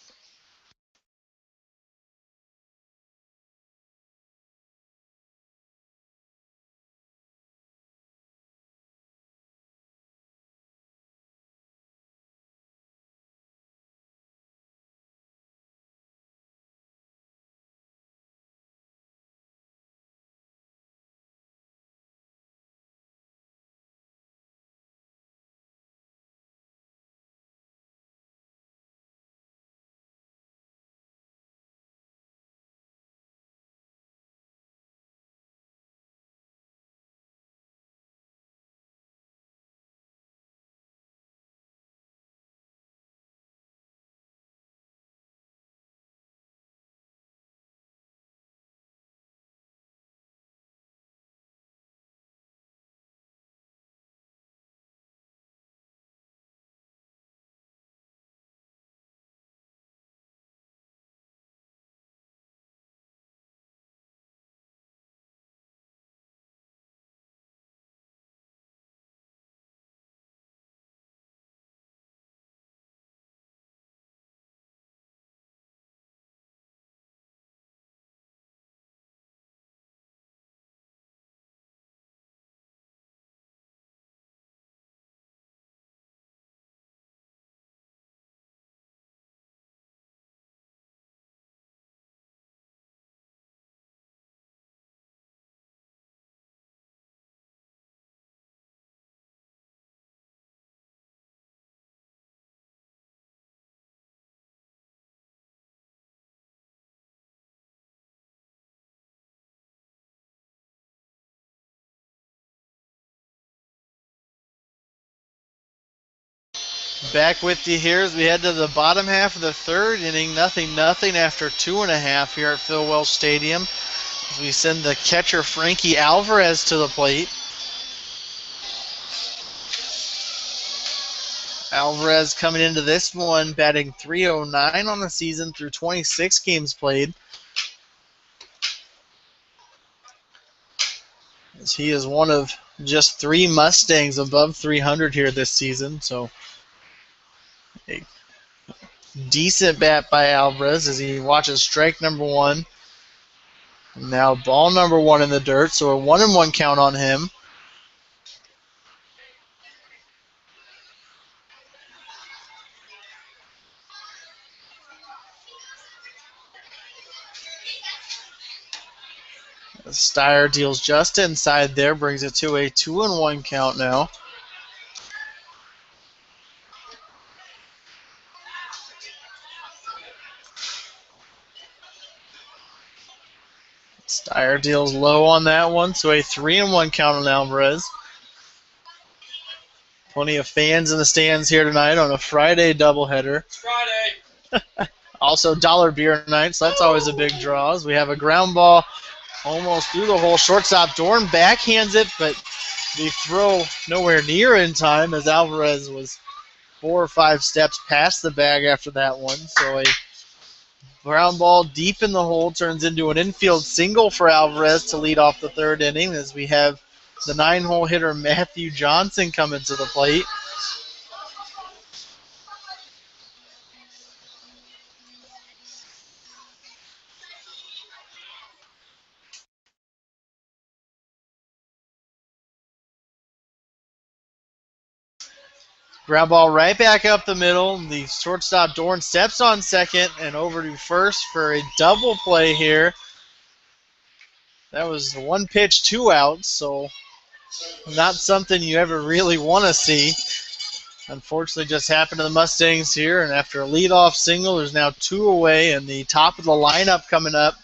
Back with you here as we head to the bottom half of the third inning. 0-0 after 2.5 here at Phil Welch Stadium. As we send the catcher Frankie Alvarez to the plate. Alvarez coming into this one batting .309 on the season through 26 games played. As he is one of just 3 Mustangs above 300 here this season, so a decent bat by Alvarez as he watches strike number 1. Now ball number 1 in the dirt, so a 1-1 count on him. Steyer deals just inside there, brings it to a 2-1 count now. Steyer deals low on that one, so a 3-1 count on Alvarez. Plenty of fans in the stands here tonight on a Friday doubleheader. It's Friday. Also dollar beer night, so that's always a big draw. As we have a ground ball almost through the hole. Shortstop Dorn backhands it, but the throw nowhere near in time as Alvarez was 4 or 5 steps past the bag after that one. So a ground ball deep in the hole turns into an infield single for Alvarez to lead off the third inning as we have the 9-hole hitter Matthew Johnson coming to the plate. Ground ball right back up the middle. The shortstop Dorn steps on second and over to first for a double play here. That was 1 pitch, 2 outs, so not something you ever really want to see. Unfortunately, just happened to the Mustangs here, and after a leadoff single, there's now 2 away, and the top of the lineup coming up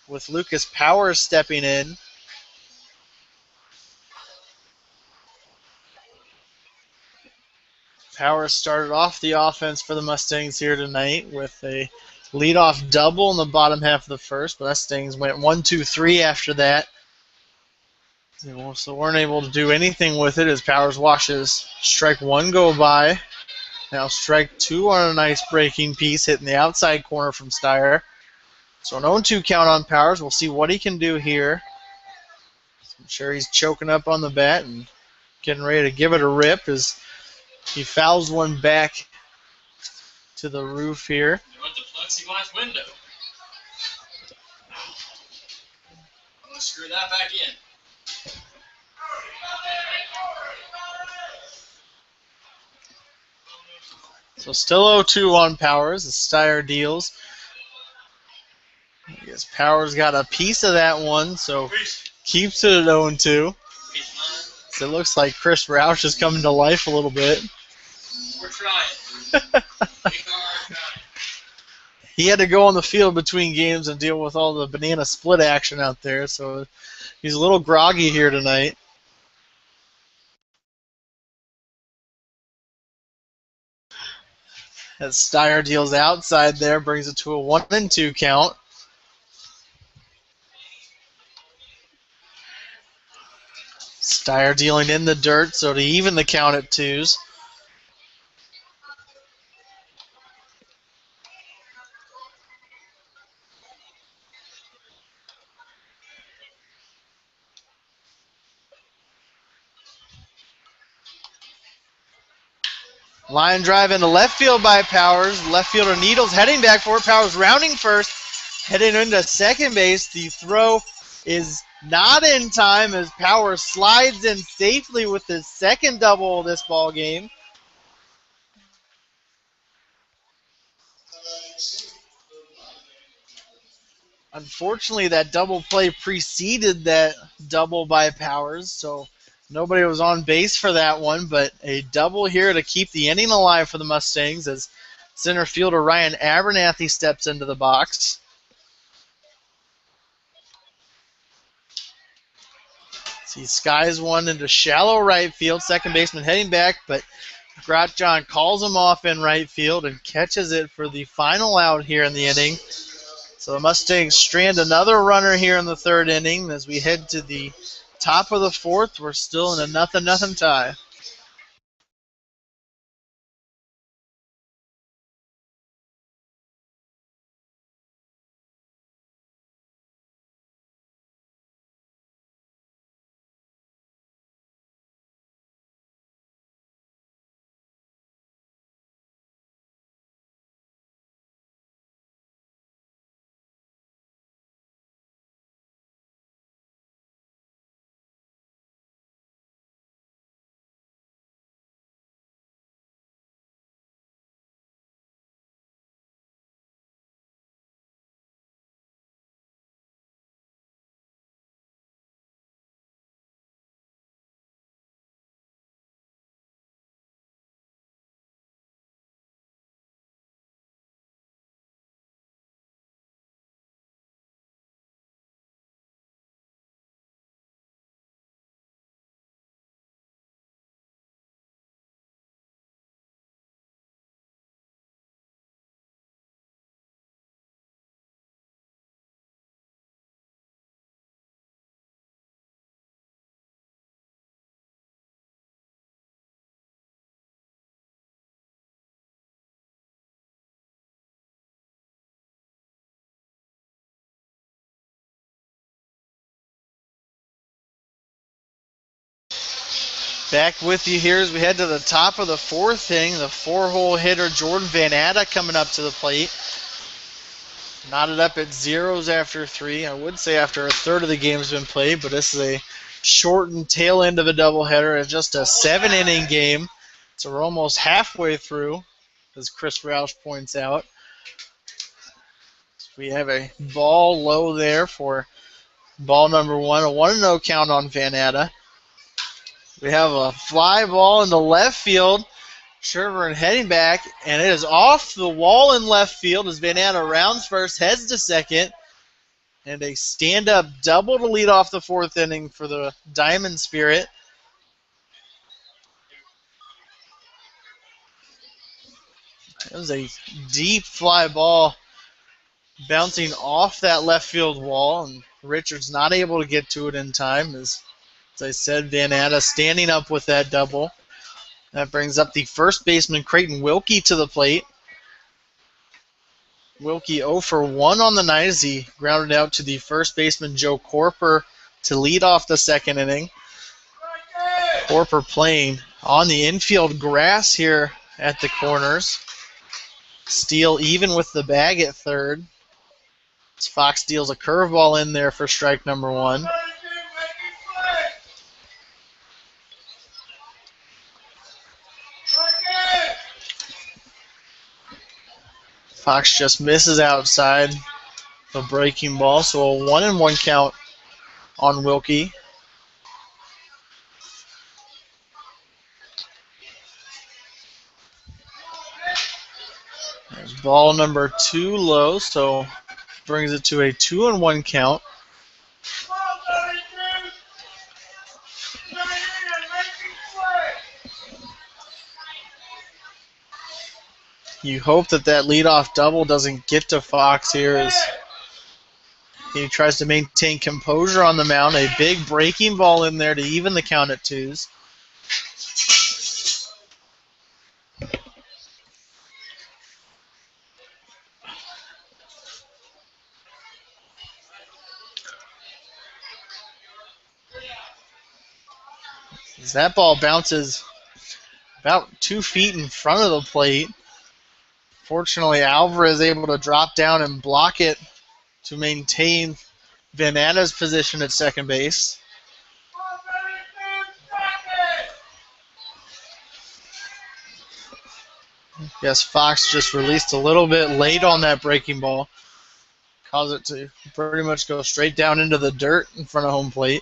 with Lucas Powers stepping in. Powers started off the offense for the Mustangs here tonight with a leadoff double in the bottom half of the first. But Mustangs went 1-2-3 after that. They also weren't able to do anything with it as Powers watches strike 1 go by. Now strike 2 on a nice breaking piece hitting the outside corner from Steyer. So an 0-2 count on Powers. We'll see what he can do here. I'm sure he's choking up on the bat and getting ready to give it a rip as he fouls one back to the roof here. He went to plexiglass window. I'm going to screw that back in. So still 0-2 on Powers as Steyer deals. I guess Powers got a piece of that one, so keeps it at 0-2. So it looks like Chris Roush is coming to life a little bit. We're trying. He had to go on the field between games and deal with all the banana split action out there, so he's a little groggy here tonight. As Steyer deals outside there, brings it to a 1-2 count. Steyer dealing in the dirt, so to even the count at 2s. Line drive into left field by Powers. Left fielder Needles heading back for it. Powers rounding first, heading into second base. The throw is not in time as Powers slides in safely with his second double of this ball game. Unfortunately, that double play preceded that double by Powers, so nobody was on base for that one, but a double here to keep the inning alive for the Mustangs as center fielder Ryan Abernathy steps into the box. He skies one into shallow right field. Second baseman heading back, but Grotjohn calls him off in right field and catches it for the final out here in the inning. So the Mustangs strand another runner here in the third inning. As we head to the top of the fourth, we're still in a 0-0 tie. Back with you here as we head to the top of the fourth inning. The four-hole hitter Jordan Van Atta coming up to the plate. Knotted up at zeros after three. I would say after a third of the game's been played, but this is a shortened tail end of a doubleheader. It's just a 7-inning game. So we're almost halfway through, as Chris Roush points out. We have a ball low there for ball number one. A 1-0 count on Van Atta. We have a fly ball into left field. Sherburne heading back, and it is off the wall in left field as Van Atta rounds first, heads to second, and a stand-up double to lead off the fourth inning for the Diamond Spirit. It was a deep fly ball bouncing off that left field wall, and Richards not able to get to it in time. As I said, Van Atta standing up with that double. That brings up the first baseman, Creighton Wilkie, to the plate. Wilkie 0 for 1 on the night as he grounded out to the first baseman, Joe Corper, to lead off the second inning. Corper playing on the infield grass here at the corners. Steele even with the bag at third. Fox deals a curveball in there for strike number one. Fox just misses outside the breaking ball, so a 1-1 count on Wilkie. There's ball number 2 low, so brings it to a 2-1 count. You hope that leadoff double doesn't get to Fox here as he tries to maintain composure on the mound. A big breaking ball in there to even the count at 2s. As that ball bounces about 2 feet in front of the plate. Fortunately, Alvarez able to drop down and block it to maintain Van Atta's position at second base. Yes, Fox just released a little bit late on that breaking ball. Caused it to pretty much go straight down into the dirt in front of home plate.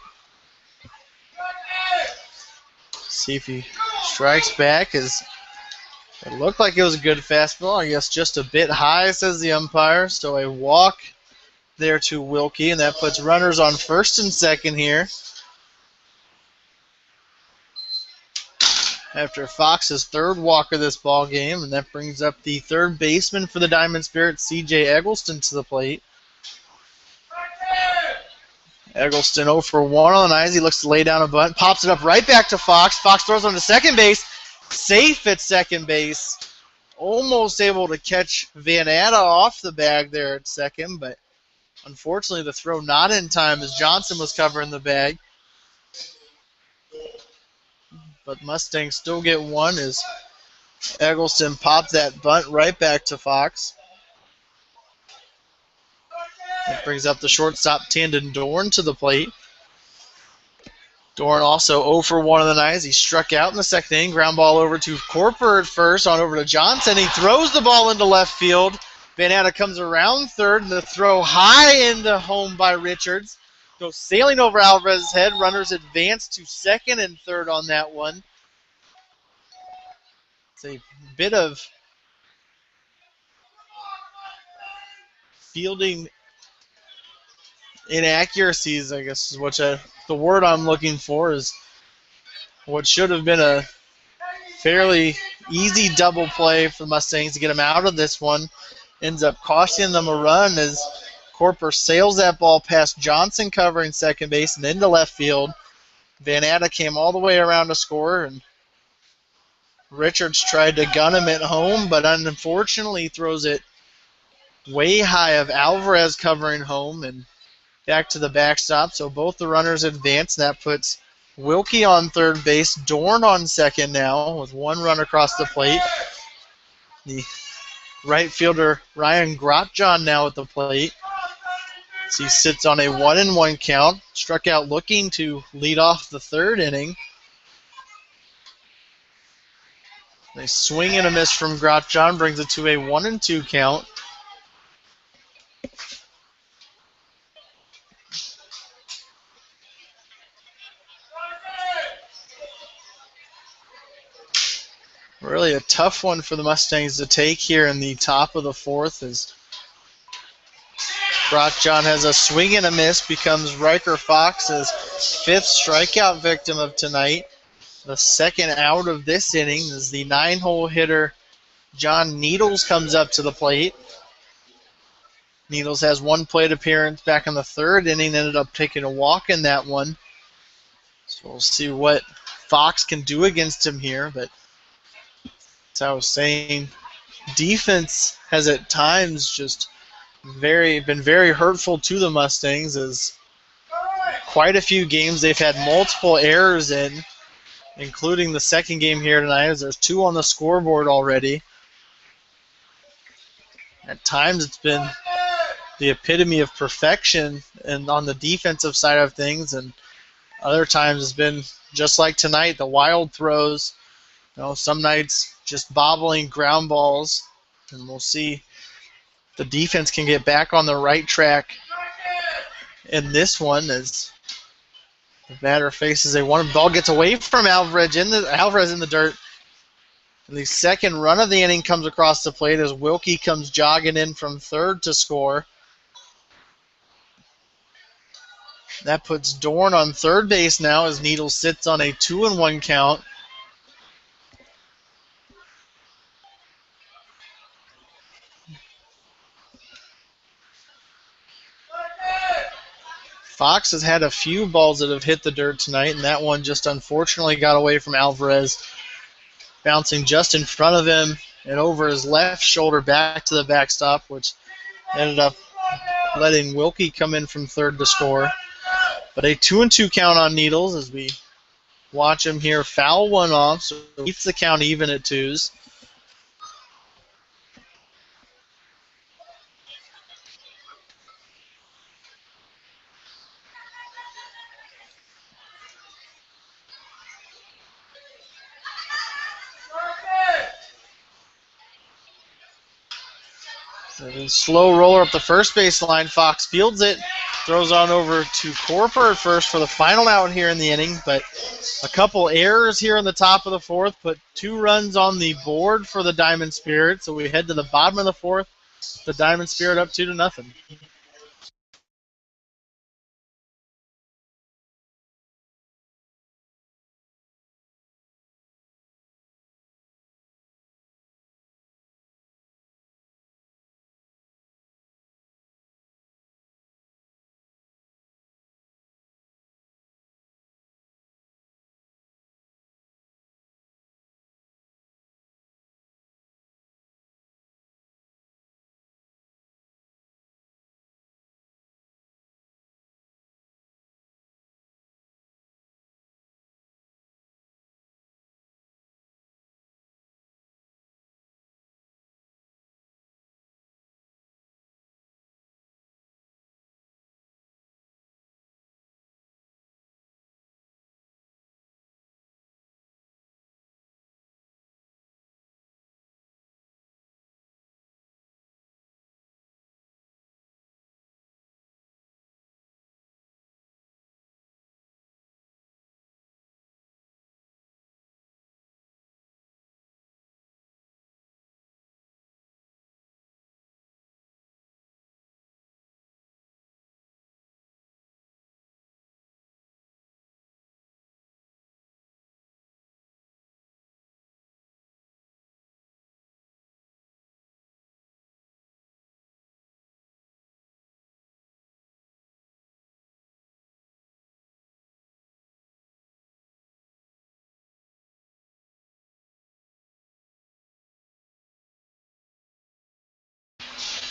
See if he strikes back. It looked like it was a good fastball. I guess just a bit high, says the umpire. So a walk there to Wilkie, and that puts runners on first and second here. after Fox's third walk of this ball game, and that brings up the third baseman for the Diamond Spirit, C.J. Eggleston, to the plate. Eggleston 0 for 1 on the eyes. He looks to lay down a bunt, pops it up right back to Fox. Fox throws on to second base, safe at second base. Almost able to catch Van Atta off the bag there at second, but unfortunately the throw not in time as Johnson was covering the bag. But Mustangs still get one as Eggleston popped that bunt right back to Fox. That brings up the shortstop, Tandon Dorn, to the plate. Dorn also 0 for 1 on the night. He struck out in the second inning. Ground ball over to Corper at first, on over to Johnson. He throws the ball into left field. Van Atta comes around third, and the throw high into home by Richards. Goes sailing over Alvarez's head. Runners advance to second and third on that one. It's a bit of fielding inaccuracies, I guess is what the word I'm looking for, is what should have been a fairly easy double play for the Mustangs to get them out of this one. Ends up costing them a run as Corper sails that ball past Johnson covering second base and into left field. Van Atta came all the way around to score, and Richards tried to gun him at home, but unfortunately throws it way high of Alvarez covering home and back to the backstop. So both the runners advance. That puts Wilkie on third base, Dorn on second now with one run across the plate. The right fielder Ryan Grotjohn now at the plate. So he sits on a 1-1 count. Struck out looking to lead off the third inning. A swing and a miss from Grotjohn brings it to a 1-2 count. Really a tough one for the Mustangs to take here in the top of the fourth, as Grotjohn has a swing and a miss, becomes Riker Fox's fifth strikeout victim of tonight. The second out of this inning as the 9-hole hitter John Needles comes up to the plate. Needles has one plate appearance back in the third inning, ended up taking a walk in that one. So we'll see what Fox can do against him here, but as I was saying, defense has at times just been very hurtful to the Mustangs, as quite a few games they've had multiple errors in, including the second game here tonight, as there's 2 on the scoreboard already. At times it's been the epitome of perfection and on the defensive side of things, and other times it's been just like tonight, the wild throws. Some nights just bobbling ground balls, and we'll see if the defense can get back on the right track in this one, as the batter faces a one ball, gets away from Alvarez in the dirt. And the second run of the inning comes across the plate as Wilkie comes jogging in from third to score. That puts Dorn on third base now as Needles sits on a 2-1 count. Fox has had a few balls that have hit the dirt tonight, and that one just unfortunately got away from Alvarez, bouncing just in front of him and over his left shoulder back to the backstop, which ended up letting Wilkie come in from third to score. But a 2-2 count on Needles as we watch him here foul one off, so he keeps the count even at 2s. Slow roller up the first base line. Fox fields it, throws on over to Corper at first for the final out here in the inning, but a couple errors here in the top of the fourth put 2 runs on the board for the Diamond Spirit. So we head to the bottom of the fourth. The Diamond Spirit up 2-0.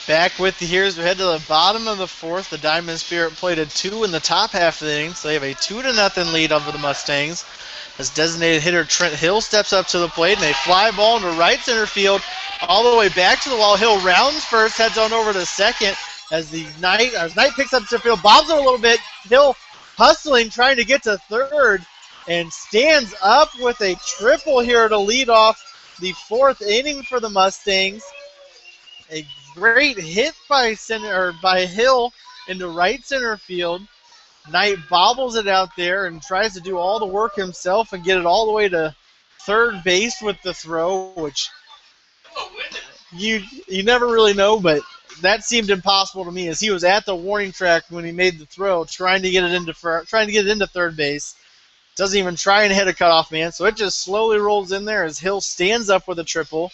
Back with you here as we head to the bottom of the fourth. The Diamond Spirit played a 2 in the top half of the inning, so they have a 2-0 lead over the Mustangs. As designated hitter Trent Hill steps up to the plate, and a fly ball into right center field, all the way back to the wall. Hill rounds first, heads on over to second. As Knight picks up center field, bobs it a little bit. Hill hustling, trying to get to third, and stands up with a triple here to lead off the fourth inning for the Mustangs. A great hit by Hill into right center field. Knight bobbles it out there and tries to do all the work himself and get it all the way to third base with the throw, which you never really know, but that seemed impossible to me as he was at the warning track when he made the throw, trying to get it into third base. Doesn't even try and hit a cutoff man, so it just slowly rolls in there as Hill stands up with a triple.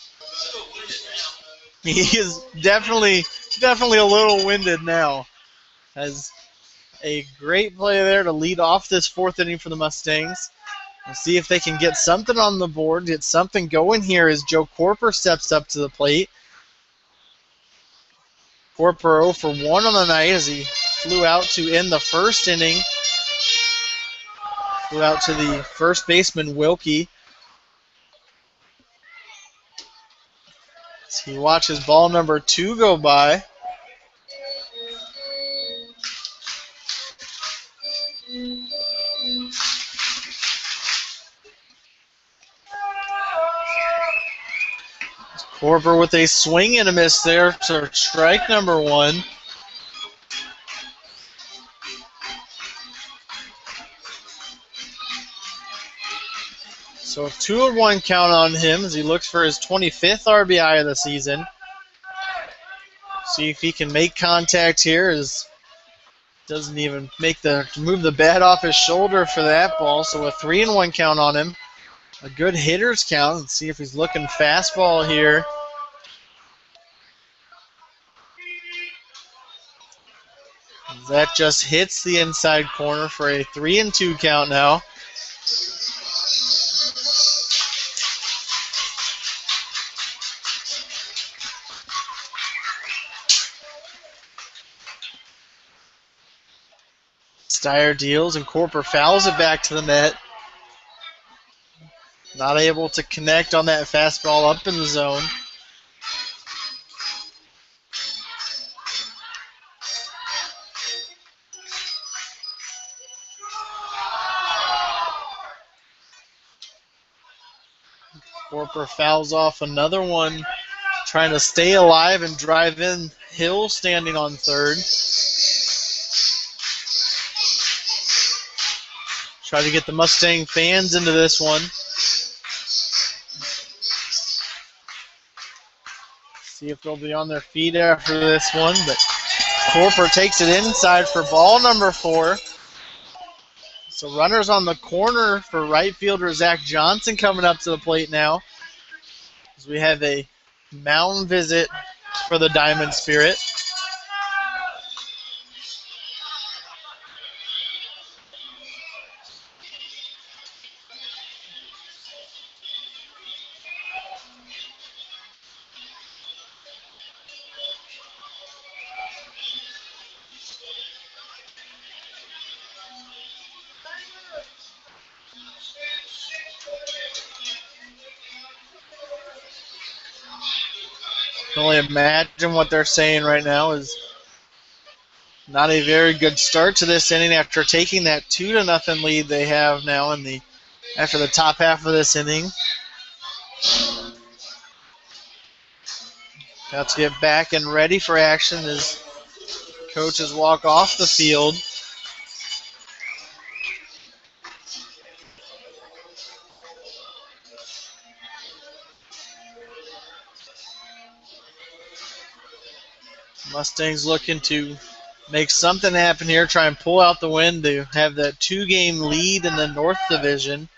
He is definitely a little winded now. As a great play there to lead off this fourth inning for the Mustangs. We'll see if they can get something on the board, get something going here as Joe Corper steps up to the plate. Corper 0 for 1 on the night as he flew out to end the first inning. Flew out to the first baseman, Wilkie. As he watches ball number 2 go by. Corber with a swing and a miss there to strike number 1. So a 2-1 count on him as he looks for his 25th RBI of the season. See if he can make contact here as doesn't even move the bat off his shoulder for that ball. So a 3-1 count on him. A good hitter's count. Let's see if he's looking fastball here. That just hits the inside corner for a 3-2 count now. Steyer deals and Corper fouls it back to the net. Not able to connect on that fastball up in the zone. Corper fouls off another one, trying to stay alive and drive in. Hill standing on third. Try to get the Mustang fans into this one. See if they'll be on their feet after this one, but Corper takes it inside for ball number 4. So runners on the corner for right fielder Zach Johnson coming up to the plate now. As we have a mound visit for the Diamond Spirit. can only imagine what they're saying right now is not a very good start to this inning after taking that 2-0 lead they have now after the top half of this inning. Got to get back and ready for action as coaches walk off the field. Mustangs looking to make something happen here, try and pull out the win to have that 2-game lead in the North Division.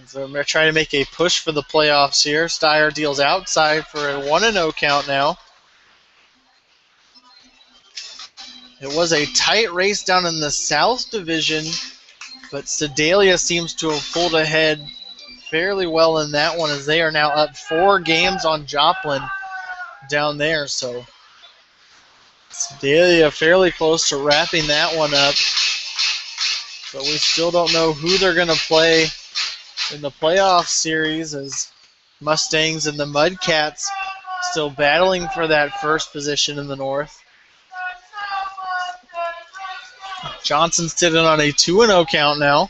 So they're trying to make a push for the playoffs here. Steyer deals outside for a 1-0 count now. It was a tight race down in the South Division, but Sedalia seems to have pulled ahead fairly well in that one as they are now up 4 games on Joplin. down there. So Sedalia fairly close to wrapping that one up. But we still don't know who they're going to play in the playoff series, as Mustangs and the Mudcats still battling for that first position in the North. Johnson's sitting on a 2-0 count now.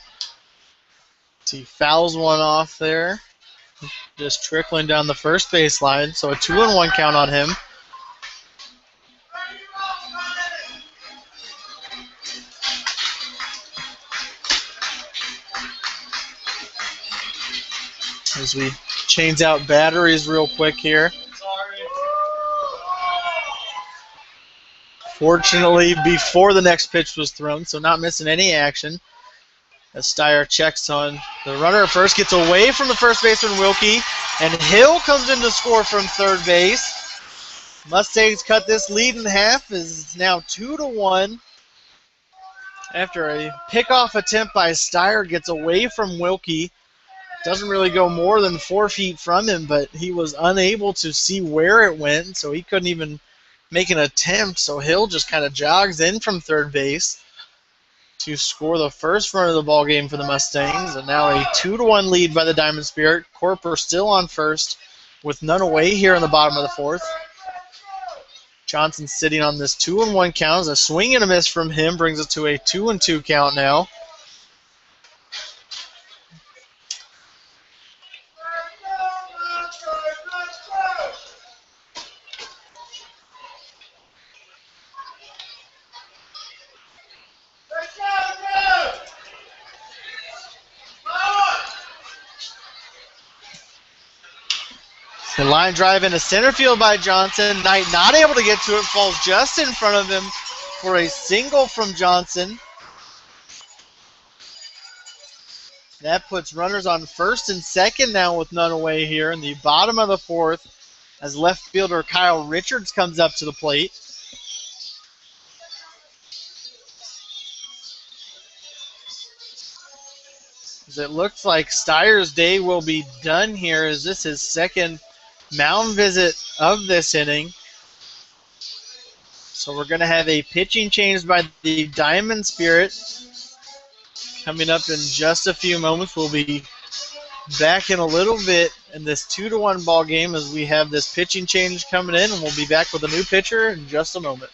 He fouls one off there, just trickling down the first baseline. So a 2-1 count on him. As we change out batteries real quick here. Fortunately, before the next pitch was thrown, so not missing any action. As Steyer checks on the runner at first, gets away from the first baseman Wilkie, and Hill comes in to score from third base. Mustangs cut this lead in half, as it's now 2-1. After a pickoff attempt by Steyer, gets away from Wilkie. Doesn't really go more than 4 feet from him, but he was unable to see where it went, so he couldn't even make an attempt. So Hill just kind of jogs in from third base to score the first run of the ball game for the Mustangs, and now a 2-1 lead by the Diamond Spirit. Corper still on first with none away here in the bottom of the fourth. Johnson sitting on this 2-1 count as a swing and a miss from him brings it to a 2-2 count now. The line drive into center field by Johnson. Knight not able to get to it, falls just in front of him for a single from Johnson. That puts runners on first and second now with none away here in the bottom of the fourth, as left fielder Kyle Richards comes up to the plate. As it looks like Steyer's day will be done here, as this is his second mound visit of this inning. So we're going to have a pitching change by the Diamond Spirit coming up in just a few moments. We'll be back in a little bit in this 2-1 ball game as we have this pitching change coming in, and we'll be back with a new pitcher in just a moment.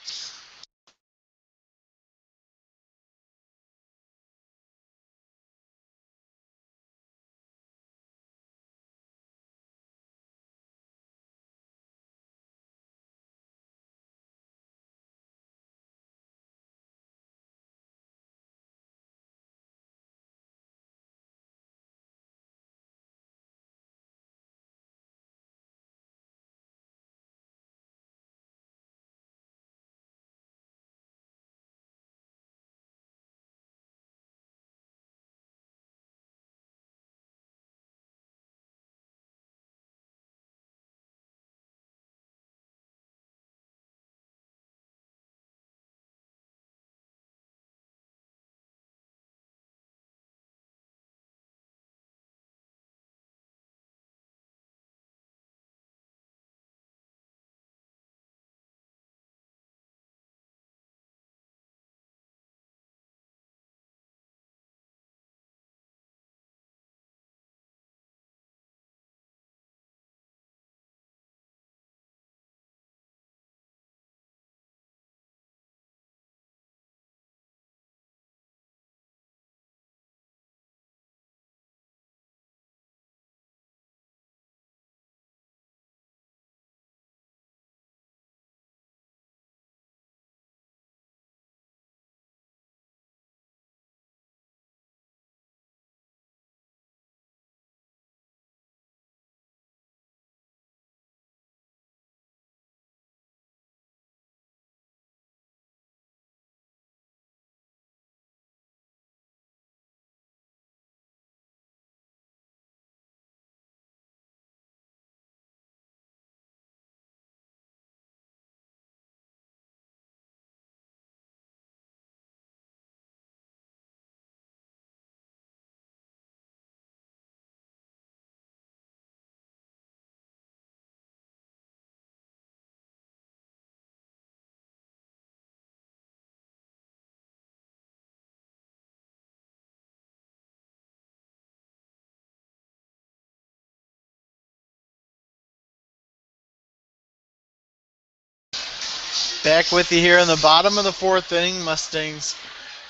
Back with you here in the bottom of the fourth inning. Mustangs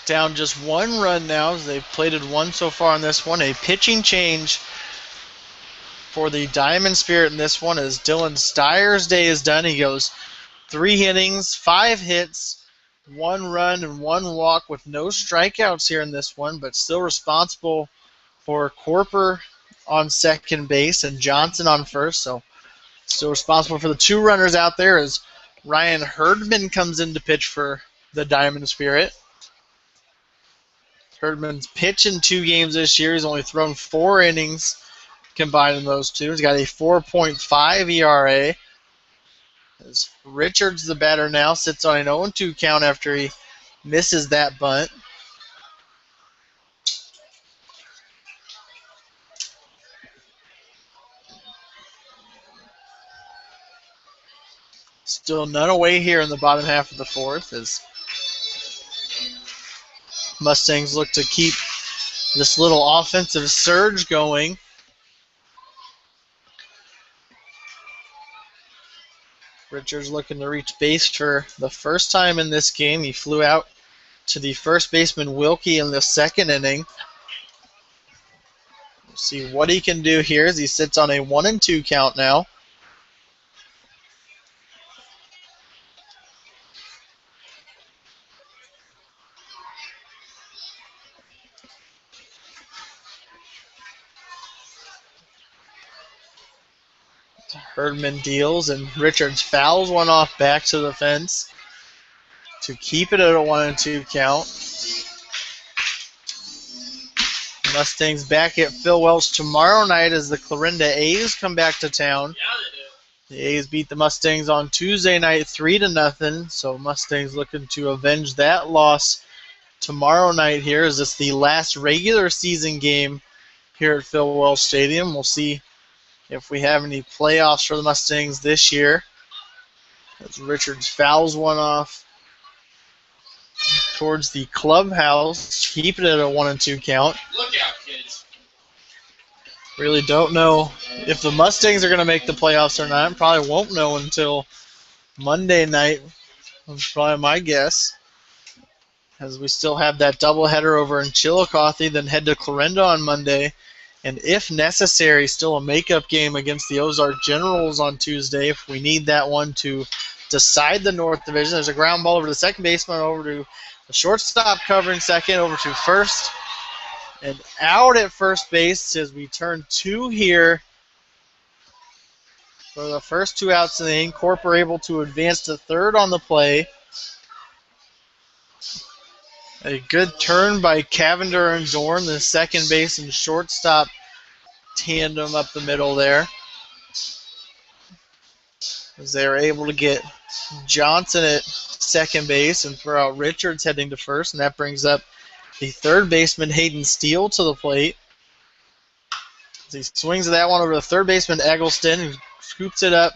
down just 1 run now as they've plated 1 so far in this one. A pitching change for the Diamond Spirit in this one as Dylan Steyer's day is done. He goes 3 innings, 5 hits, 1 run, and 1 walk with no strikeouts here in this one, but still responsible for Corper on second base and Johnson on first. So still responsible for the 2 runners out there as Ryan Herdman comes in to pitch for the Diamond Spirit. Herdman's pitched in 2 games this year. He's only thrown 4 innings combined in those 2. He's got a 4.5 ERA. As Richards, the batter now, sits on an 0-2 count after he misses that bunt. Still none away here in the bottom half of the fourth as Mustangs look to keep this little offensive surge going. Richards looking to reach base for the first time in this game. He flew out to the first baseman Wilkie in the second inning. We'll see what he can do here as he sits on a 1-2 count now. Herdman deals and Richards fouls one off back to the fence to keep it at a 1-2 count. Mustangs back at Phil Welch tomorrow night as the Clarinda A's come back to town. The A's beat the Mustangs on Tuesday night 3-0, so Mustangs looking to avenge that loss tomorrow night here as it's the last regular season game here at Phil Welch Stadium. We'll see if we have any playoffs for the Mustangs this year. As Richards fouls one off towards the clubhouse, keep it at a 1-2 count. Look out, kids. Really don't know if the Mustangs are going to make the playoffs or not. Probably won't know until Monday night. That's probably my guess. As we still have that doubleheader over in Chillicothe, then head to Clarinda on Monday. And if necessary, still a makeup game against the Ozark Generals on Tuesday if we need that one to decide the North Division. There's a ground ball over to the second baseman, over to the shortstop covering second, over to first. And out at first base as we turn 2 here. For the first 2 outs in the inning, Corp are able to advance to third on the play. A good turn by Cavender and Dorn, the second base and shortstop tandem up the middle there. As they were able to get Johnson at second base and throw out Richards heading to first, and that brings up the third baseman Hayden Steele to the plate. As he swings that one over to third baseman Eggleston, who scoops it up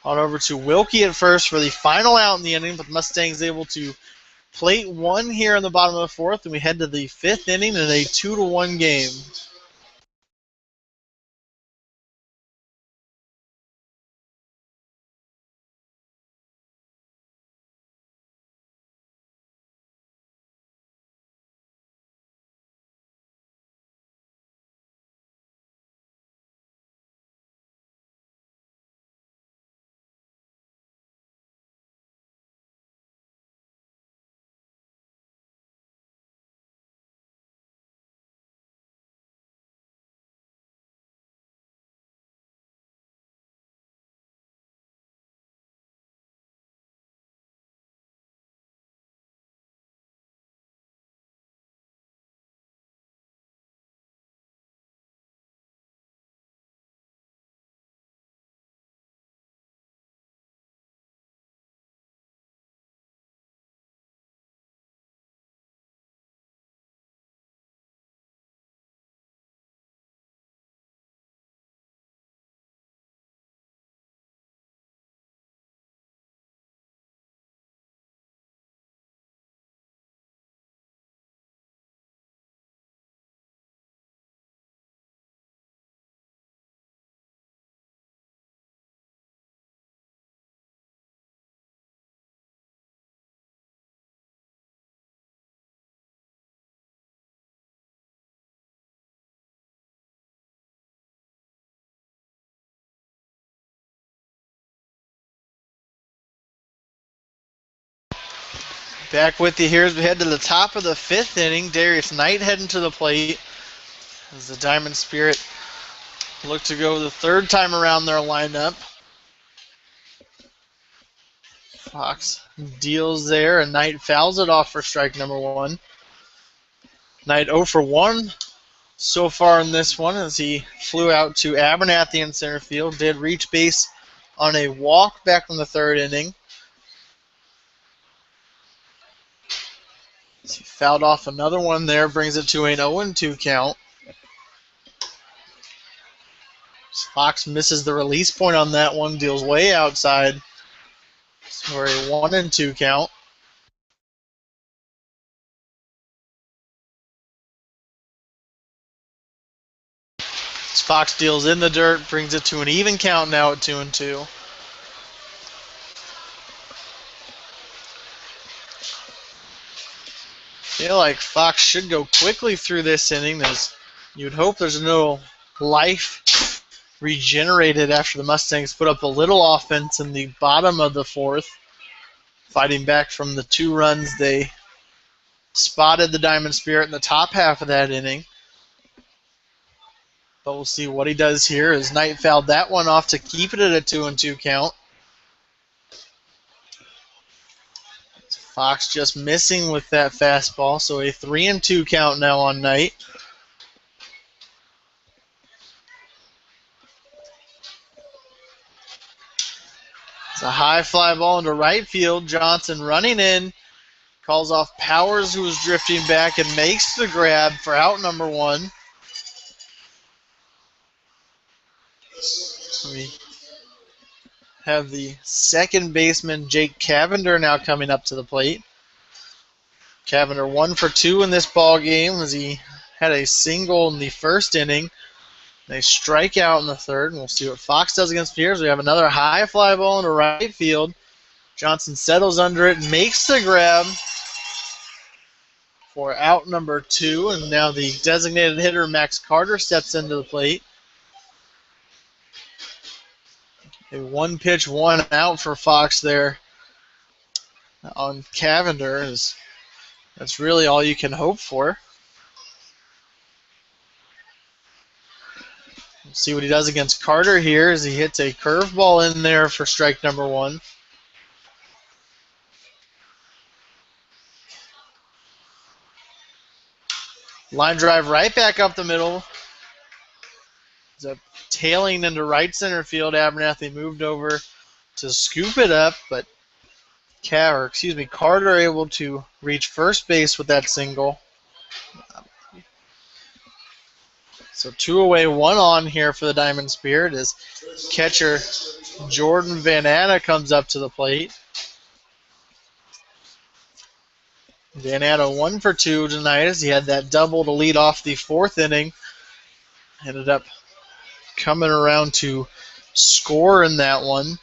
on over to Wilkie at first for the final out in the inning, but Mustangs able to plate 1 here in the bottom of the fourth, and we head to the 5th inning in a 2-1 game. Back with you here as we head to the top of the 5th inning. Darius Knight heading to the plate as the Diamond Spirit look to go the 3rd time around their lineup. Fox deals there, and Knight fouls it off for strike number 1. Knight 0 for 1 so far in this one as he flew out to Abernathy in center field. Did reach base on a walk back from the 3rd inning. He fouled off another one there, brings it to an 0-2 count. Fox misses the release point on that one, deals way outside for a 1-2 count. Fox deals in the dirt, brings it to an even count now at 2-2. Feel like Fox should go quickly through this inning, as you'd hope there's no life regenerated after the Mustangs put up a little offense in the bottom of the 4th, fighting back from the 2 runs they spotted the Diamond Spirit in the top half of that inning. But we'll see what he does here as Knight fouled that one off to keep it at a 2-2 count. Fox just missing with that fastball, so a 3-2 count now on Knight. It's a high fly ball into right field. Johnson running in, calls off Powers, who was drifting back, and makes the grab for out number 1. We have the second baseman, Jake Cavender, now coming up to the plate. Cavender 1 for 2 in this ball game as he had a single in the 1st inning. They strike out in the 3rd, and we'll see what Fox does against Pierce. We have another high fly ball into right field. Johnson settles under it, makes the grab for out number 2, and now the designated hitter, Max Carter, steps into the plate. A 1-pitch, 1 out for Fox there on Cavender. That's really all you can hope for. We'll see what he does against Carter here as he hits a curveball in there for strike number 1. Line drive right back up the middle. It's a tailing into right center field. Abernathy moved over to scoop it up, but Carter able to reach first base with that single. So 2 away, 1 on here for the Diamond Spirit as catcher Jordan Van Atta comes up to the plate. Van Atta 1 for 2 tonight as he had that double to lead off the 4th inning. Ended up coming around to score in that one.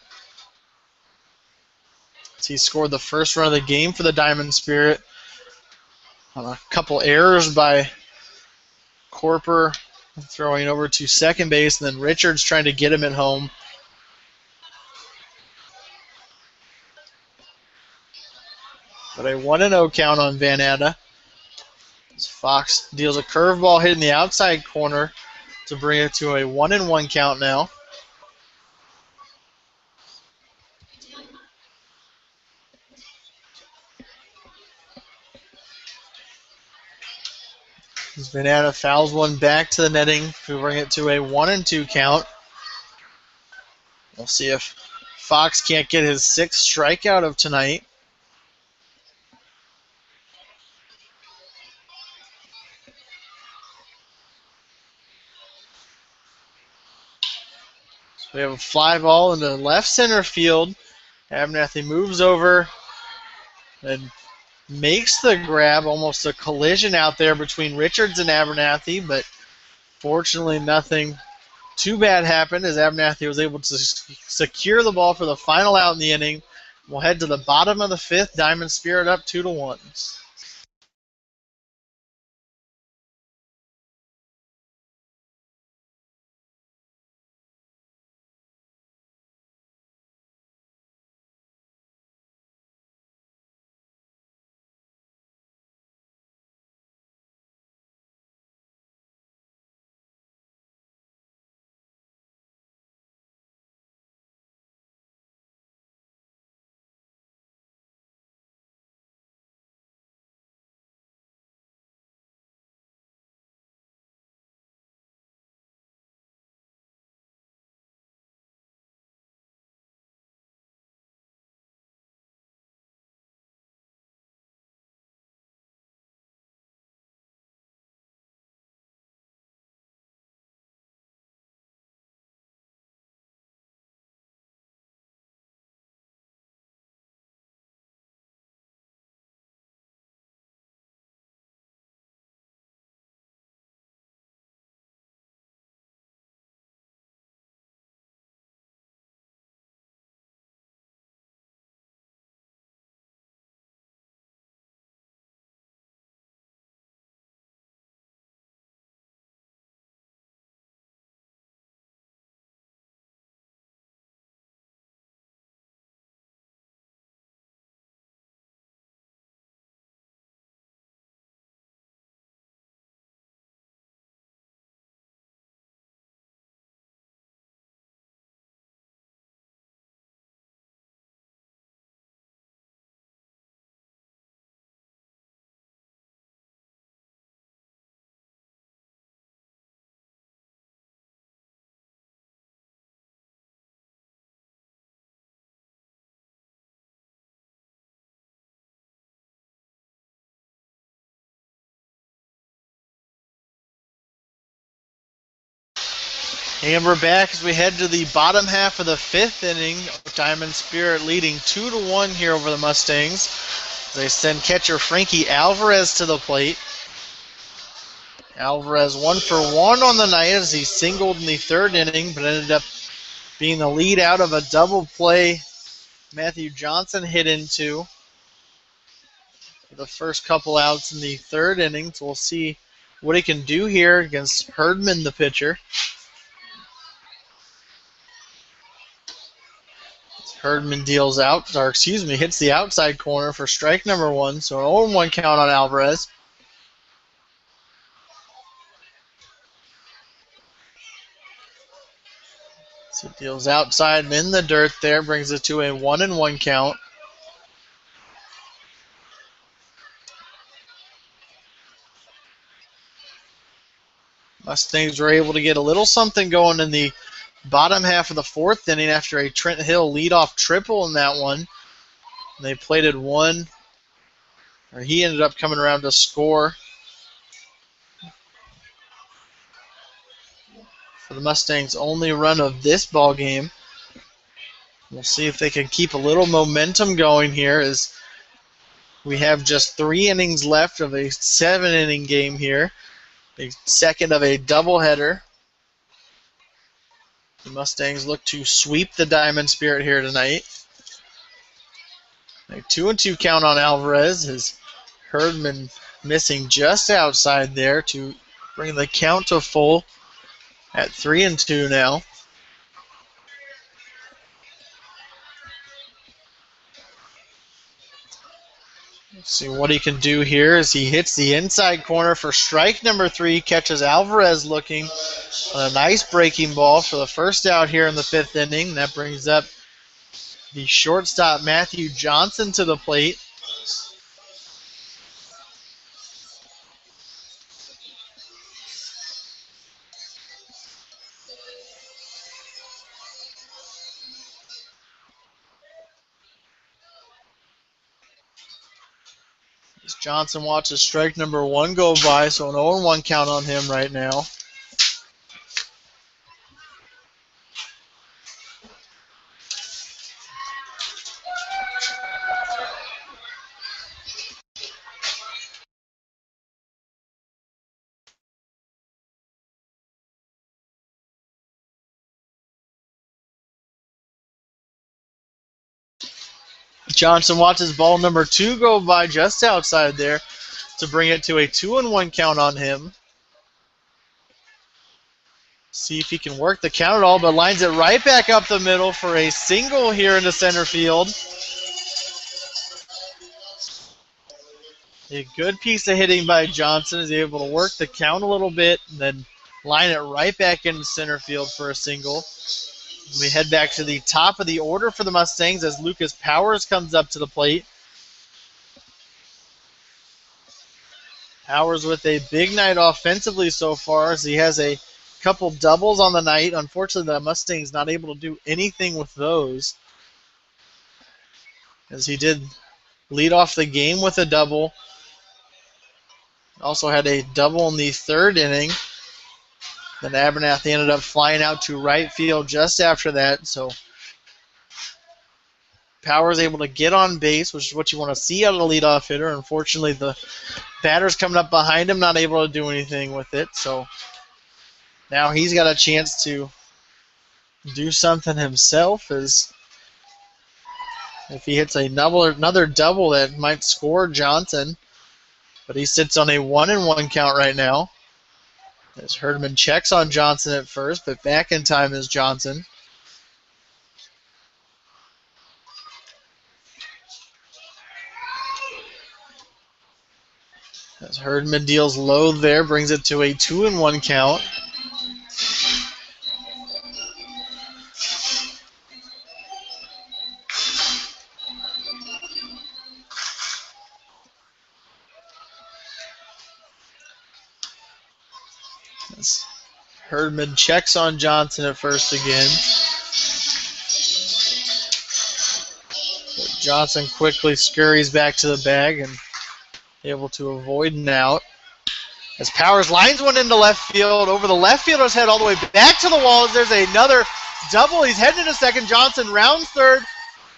He scored the first run of the game for the Diamond Spirit on a couple errors by Corper throwing over to second base, and then Richards trying to get him at home. But a 1-0 count on Van Atta. Fox deals a curveball hitting the outside corner to bring it to a 1-1 count now. Van Atta fouls one back to the netting to bring it to a 1-2 count. We'll see if Fox can't get his 6th strikeout of tonight. So we have a fly ball into left center field. Abernathy moves over and makes the grab, almost a collision out there between Richards and Abernathy, but fortunately nothing too bad happened as Abernathy was able to secure the ball for the final out in the inning. We'll head to the bottom of the 5th. Diamond Spirit up 2-1. And we're back as we head to the bottom half of the 5th inning. Diamond Spirit leading 2-1 here over the Mustangs. They send catcher Frankie Alvarez to the plate. Alvarez 1 for 1 on the night as he singled in the 3rd inning, but ended up being the lead out of a double play Matthew Johnson hit into for the first couple outs in the 3rd inning. So we'll see what he can do here against Herdman, the pitcher. Herdman deals out, or excuse me, hits the outside corner for strike number 1. So an 0-1 count on Alvarez. So deals outside and in the dirt there, brings it to a 1-1 count. Mustangs were able to get a little something going in the bottom half of the 4th inning after a Trent Hill leadoff triple in that one. They plated one, or he ended up coming around to score for the Mustangs' only run of this ball game. We'll see if they can keep a little momentum going here as we have just 3 innings left of a 7-inning game here. A second of a doubleheader. The Mustangs look to sweep the Diamond Spirit here tonight. A 2-2 count on Alvarez as Herdman missing just outside there to bring the count to full at 3-2 now. Let's see what he can do here as he hits the inside corner for strike number 3, catches Alvarez looking on a nice breaking ball for the first out here in the 5th inning. That brings up the shortstop Matthew Johnson to the plate. As Johnson watches strike number 1 go by, so an 0-1 count on him right now. Johnson watches ball number 2 go by just outside there to bring it to a 2-1 count on him. See if he can work the count at all, but lines it right back up the middle for a single here into center field. A good piece of hitting by Johnson. Is able to work the count a little bit and then line it right back into center field for a single. We head back to the top of the order for the Mustangs as Lucas Powers comes up to the plate. Powers with a big night offensively so far as he has a couple doubles on the night. Unfortunately, the Mustangs not able to do anything with those, as he did lead off the game with a double. Also had a double in the 3rd inning. Then Abernathy ended up flying out to right field just after that. So Powers able to get on base, which is what you want to see out of a leadoff hitter. Unfortunately, the batter's coming up behind him, not able to do anything with it. So now he's got a chance to do something himself, as if he hits another double that might score Johnson. But he sits on a 1-1 count right now. As Herdman checks on Johnson at first, but back in time is Johnson. As Herdman deals low there, brings it to a 2-1 count. As Herdman checks on Johnson at first again. But Johnson quickly scurries back to the bag and able to avoid an out. As Powers lines one into left field, over the left fielder's head all the way back to the walls. There's another double. He's heading into second. Johnson rounds third,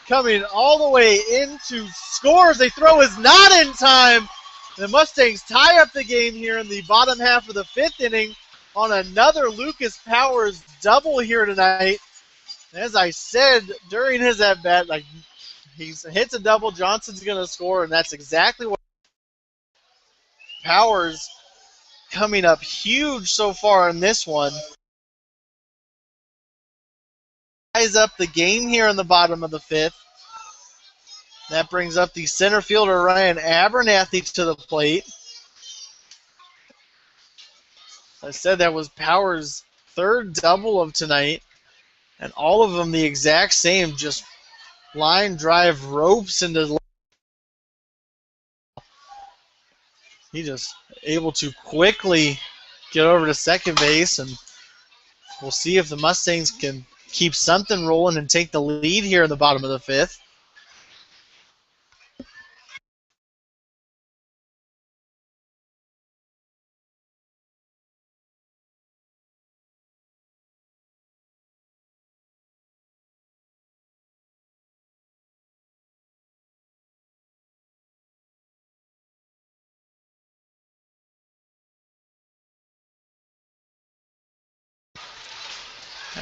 coming all the way into scores. They throw is not in time. The Mustangs tie up the game here in the bottom half of the fifth inning on another Lucas Powers double here tonight. As I said during his at-bat, like he hits a double, Johnson's going to score, and that's exactly what Powers coming up huge so far in this one. Ties up the game here in the bottom of the fifth. That brings up the center fielder Ryan Abernathy to the plate. I said that was Powers' third double of tonight, and all of them the exact same, just line drive ropes into. He just able to quickly get over to second base, and we'll see if the Mustangs can keep something rolling and take the lead here in the bottom of the fifth.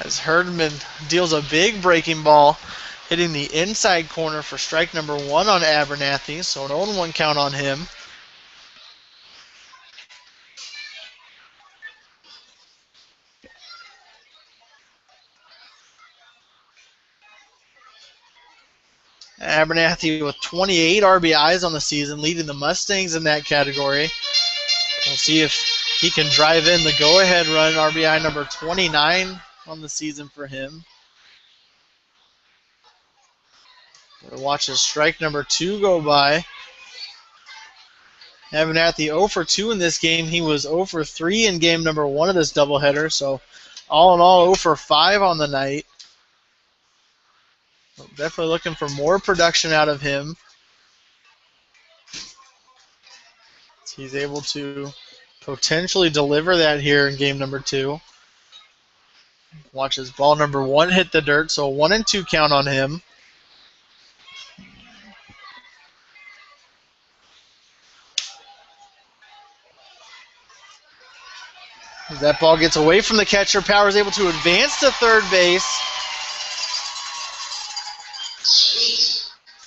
As Herdman deals a big breaking ball, hitting the inside corner for strike number one on Abernathy, so an 0-1 count on him. Abernathy with 28 RBIs on the season, leading the Mustangs in that category. We'll see if he can drive in the go-ahead run, RBI number 29 on the season for him. We'll watch his strike number two go by. Abernathy 0 for 2 in this game. He was 0 for 3 in game number one of this doubleheader. So all in all, 0 for 5 on the night. Definitely looking for more production out of him. He's able to potentially deliver that here in game number two. Watch his ball number one hit the dirt, so a 1-2 count on him. As that ball gets away from the catcher, Powers able to advance to third base.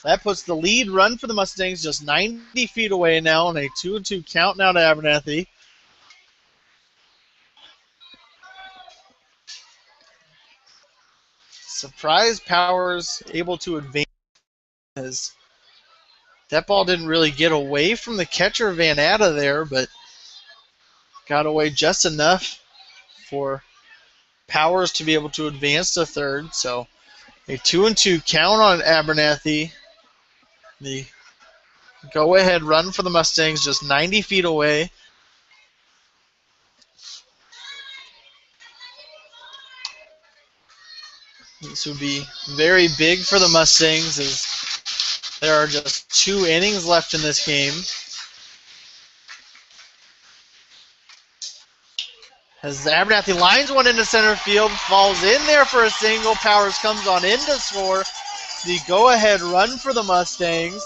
That puts the lead run for the Mustangs just 90 feet away now, and a 2-2 count now to Abernathy. Surprise Powers able to advance. That ball didn't really get away from the catcher Van Atta there, but got away just enough for Powers to be able to advance to third. So a 2-2 count on Abernathy. The go-ahead run for the Mustangs just 90 feet away. This would be very big for the Mustangs as there are just 2 innings left in this game. As Abernathy lines one into center field, falls in there for a single. Powers comes on in to score. The go-ahead run for the Mustangs.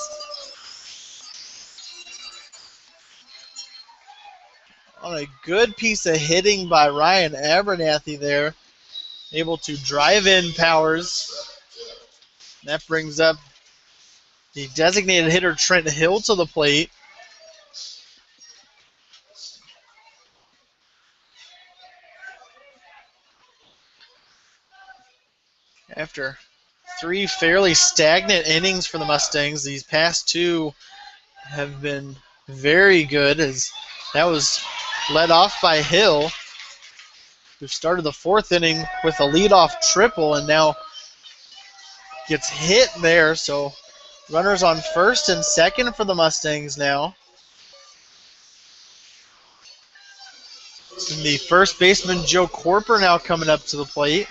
On a good piece of hitting by Ryan Abernathy there. Able to drive in Powers. That brings up the designated hitter Trent Hill to the plate. After 3 fairly stagnant innings for the Mustangs, these past 2 have been very good, as that was led off by Hill, who started the 4th inning with a leadoff triple and now gets hit there. So runners on first and second for the Mustangs now. And the first baseman Joe Corper now coming up to the plate.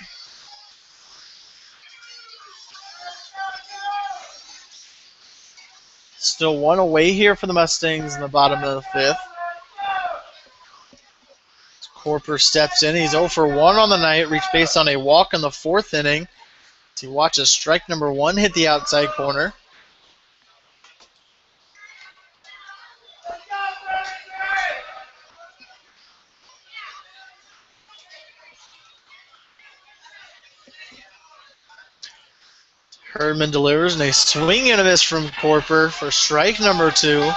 Still 1 away here for the Mustangs in the bottom of the 5th. Corper steps in. He's 0 for 1 on the night. Reached base on a walk in the 4th inning. He watches strike number 1 hit the outside corner. Herdman delivers, and a swing and a miss from Corper for strike number 2.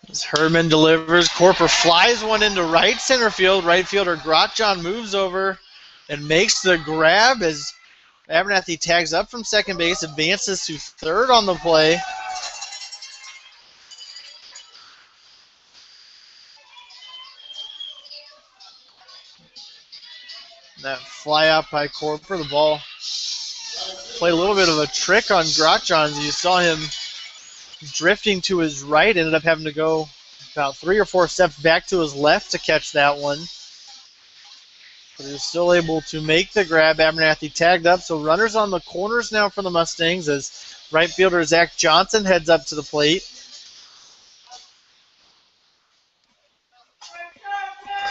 As Herdman delivers, Corper flies one into right center field. Right fielder Grotjohn moves over and makes the grab as Abernathy tags up from second base, advances to third on the play. That fly out by Corper, the ball played a little bit of a trick on Grotjohn. You saw him drifting to his right, ended up having to go about 3 or 4 steps back to his left to catch that one. But he was still able to make the grab. Abernathy tagged up, so runners on the corners now for the Mustangs as right fielder Zach Johnson heads up to the plate.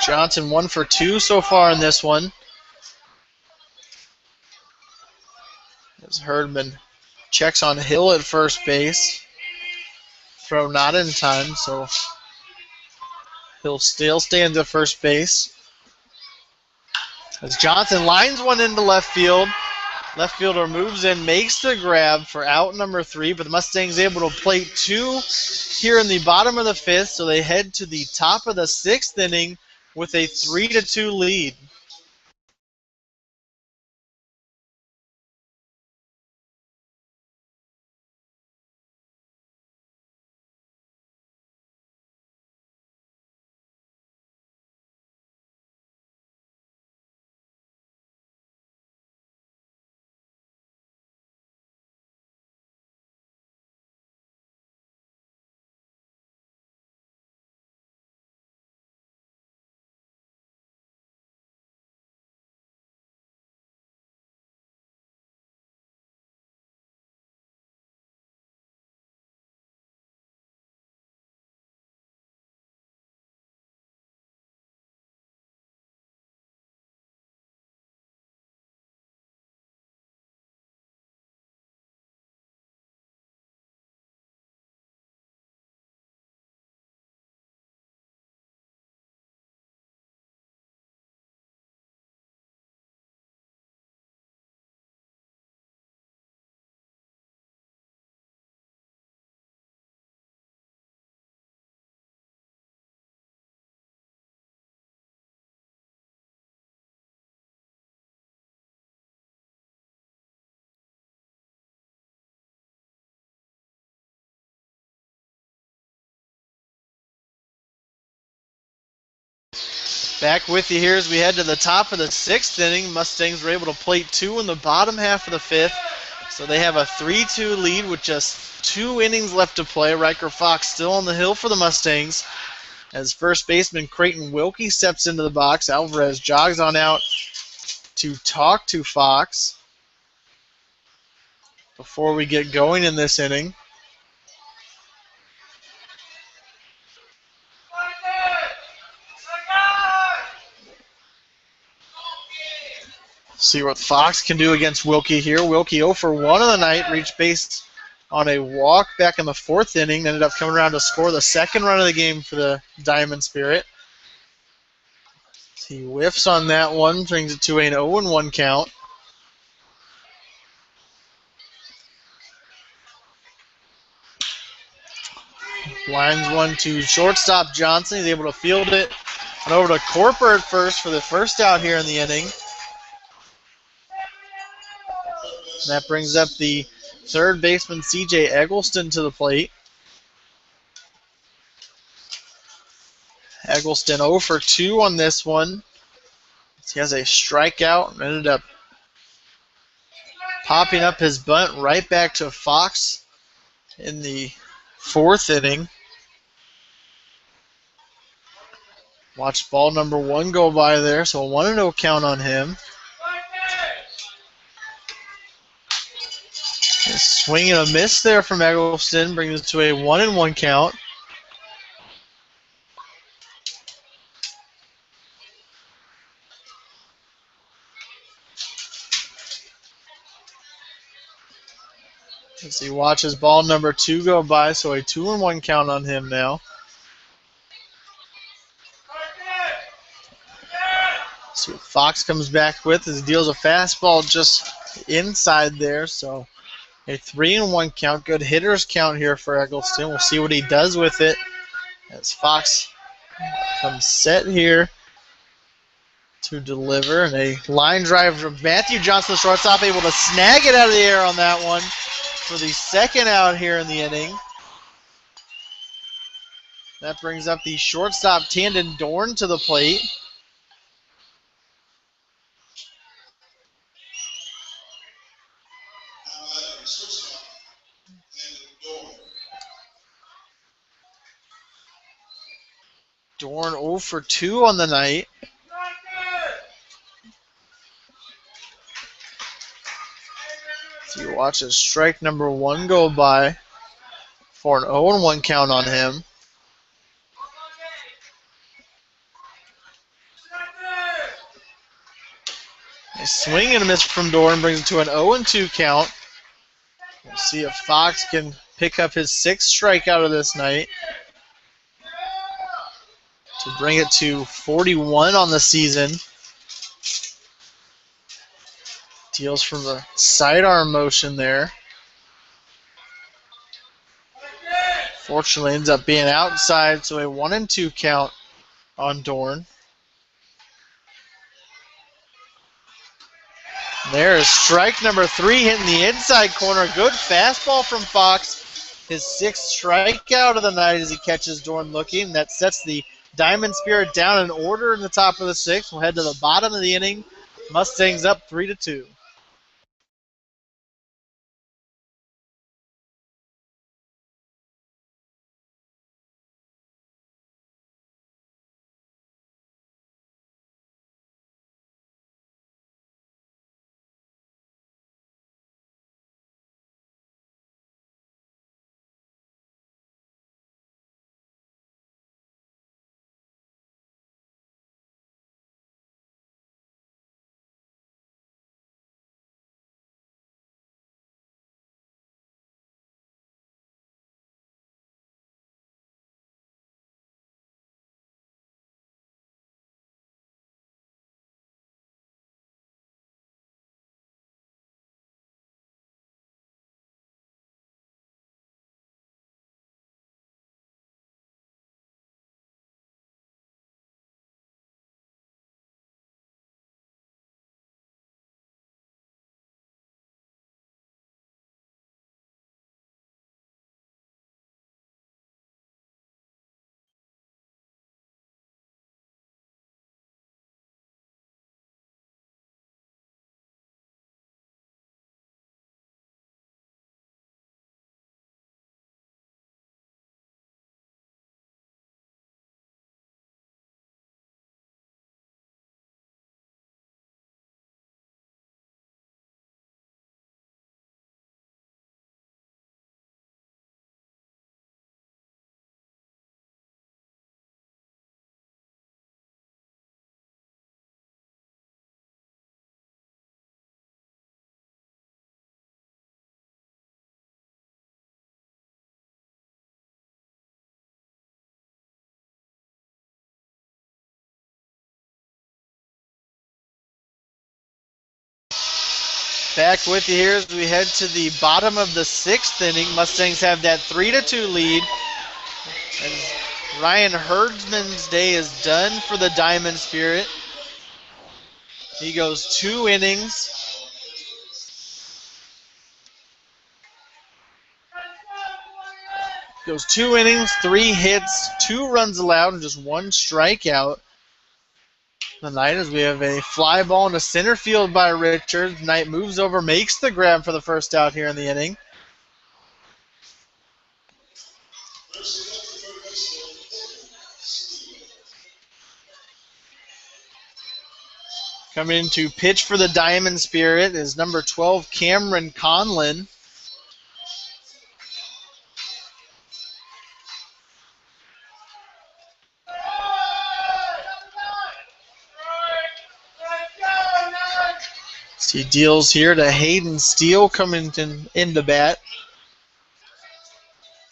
Johnson 1 for 2 so far in this one. As Herdman checks on Hill at first base. Throw not in time, so Hill still stands at first base. As Johnson lines one into left field. Left fielder moves in, makes the grab for out number 3, but the Mustangs able to plate 2 here in the bottom of the 5th, so they head to the top of the 6th inning with a 3-2 lead. Back with you here as we head to the top of the 6th inning. Mustangs were able to plate 2 in the bottom half of the 5th. So they have a 3-2 lead with just 2 innings left to play. Riker Fox still on the hill for the Mustangs. As first baseman Creighton Wilkie steps into the box, Alvarez jogs on out to talk to Fox before we get going in this inning. See what Fox can do against Wilkie here. Wilkie 0 for 1 on the night, reached base on a walk back in the 4th inning. Ended up coming around to score the 2nd run of the game for the Diamond Spirit. He whiffs on that one, brings it to an 0-1 count. Lines one to shortstop Johnson. He's able to field it. And over to Corper at first for the first out here in the inning. That brings up the third baseman, C.J. Eggleston, to the plate. Eggleston 0 for 2 on this one. He has a strikeout and ended up popping up his bunt right back to Fox in the 4th inning. Watch ball number 1 go by there, so a 1-0 count on him. Swing and a miss there from Eggleston brings it to a 1-1 count. As he watches ball number 2 go by, so a 2-1 count on him now. See what Fox comes back with as he deals a fastball just inside there, so a 3-1 count. Good hitters count here for Eggleston. We'll see what he does with it as Fox comes set here to deliver. And a line drive from Matthew Johnson, the shortstop, able to snag it out of the air on that one for the second out here in the inning. That brings up the shortstop, Tandon Dorn, to the plate. Dorn 0 for 2 on the night. So you watch as strike number 1 go by for an 0-1 count on him. A swing and a miss from Dorn brings it to an 0-2 count. We'll see if Fox can pick up his 6th strikeout of this night to bring it to 41 on the season. Deals from the sidearm motion there. Fortunately ends up being outside, so a 1-2 count on Dorn. There is strike number 3 hitting the inside corner. Good fastball from Fox. His 6th strikeout of the night as he catches Dorn looking. That sets the Diamond Spirit down in order in the top of the 6th. We'll head to the bottom of the inning. Mustangs up 3-2. Back with you here as we head to the bottom of the 6th inning. Mustangs have that 3-2 lead. As Ryan Herdsman's day is done for the Diamond Spirit. He goes 2 innings. Goes 2 innings, 3 hits, 2 runs allowed, and just 1 strikeout. Tonight as we have a fly ball into center field by Richards. Knight moves over, makes the grab for the first out here in the inning. Coming in to pitch for the Diamond Spirit is number 12, Cameron Conlon. He deals here to Hayden Steele coming into bat.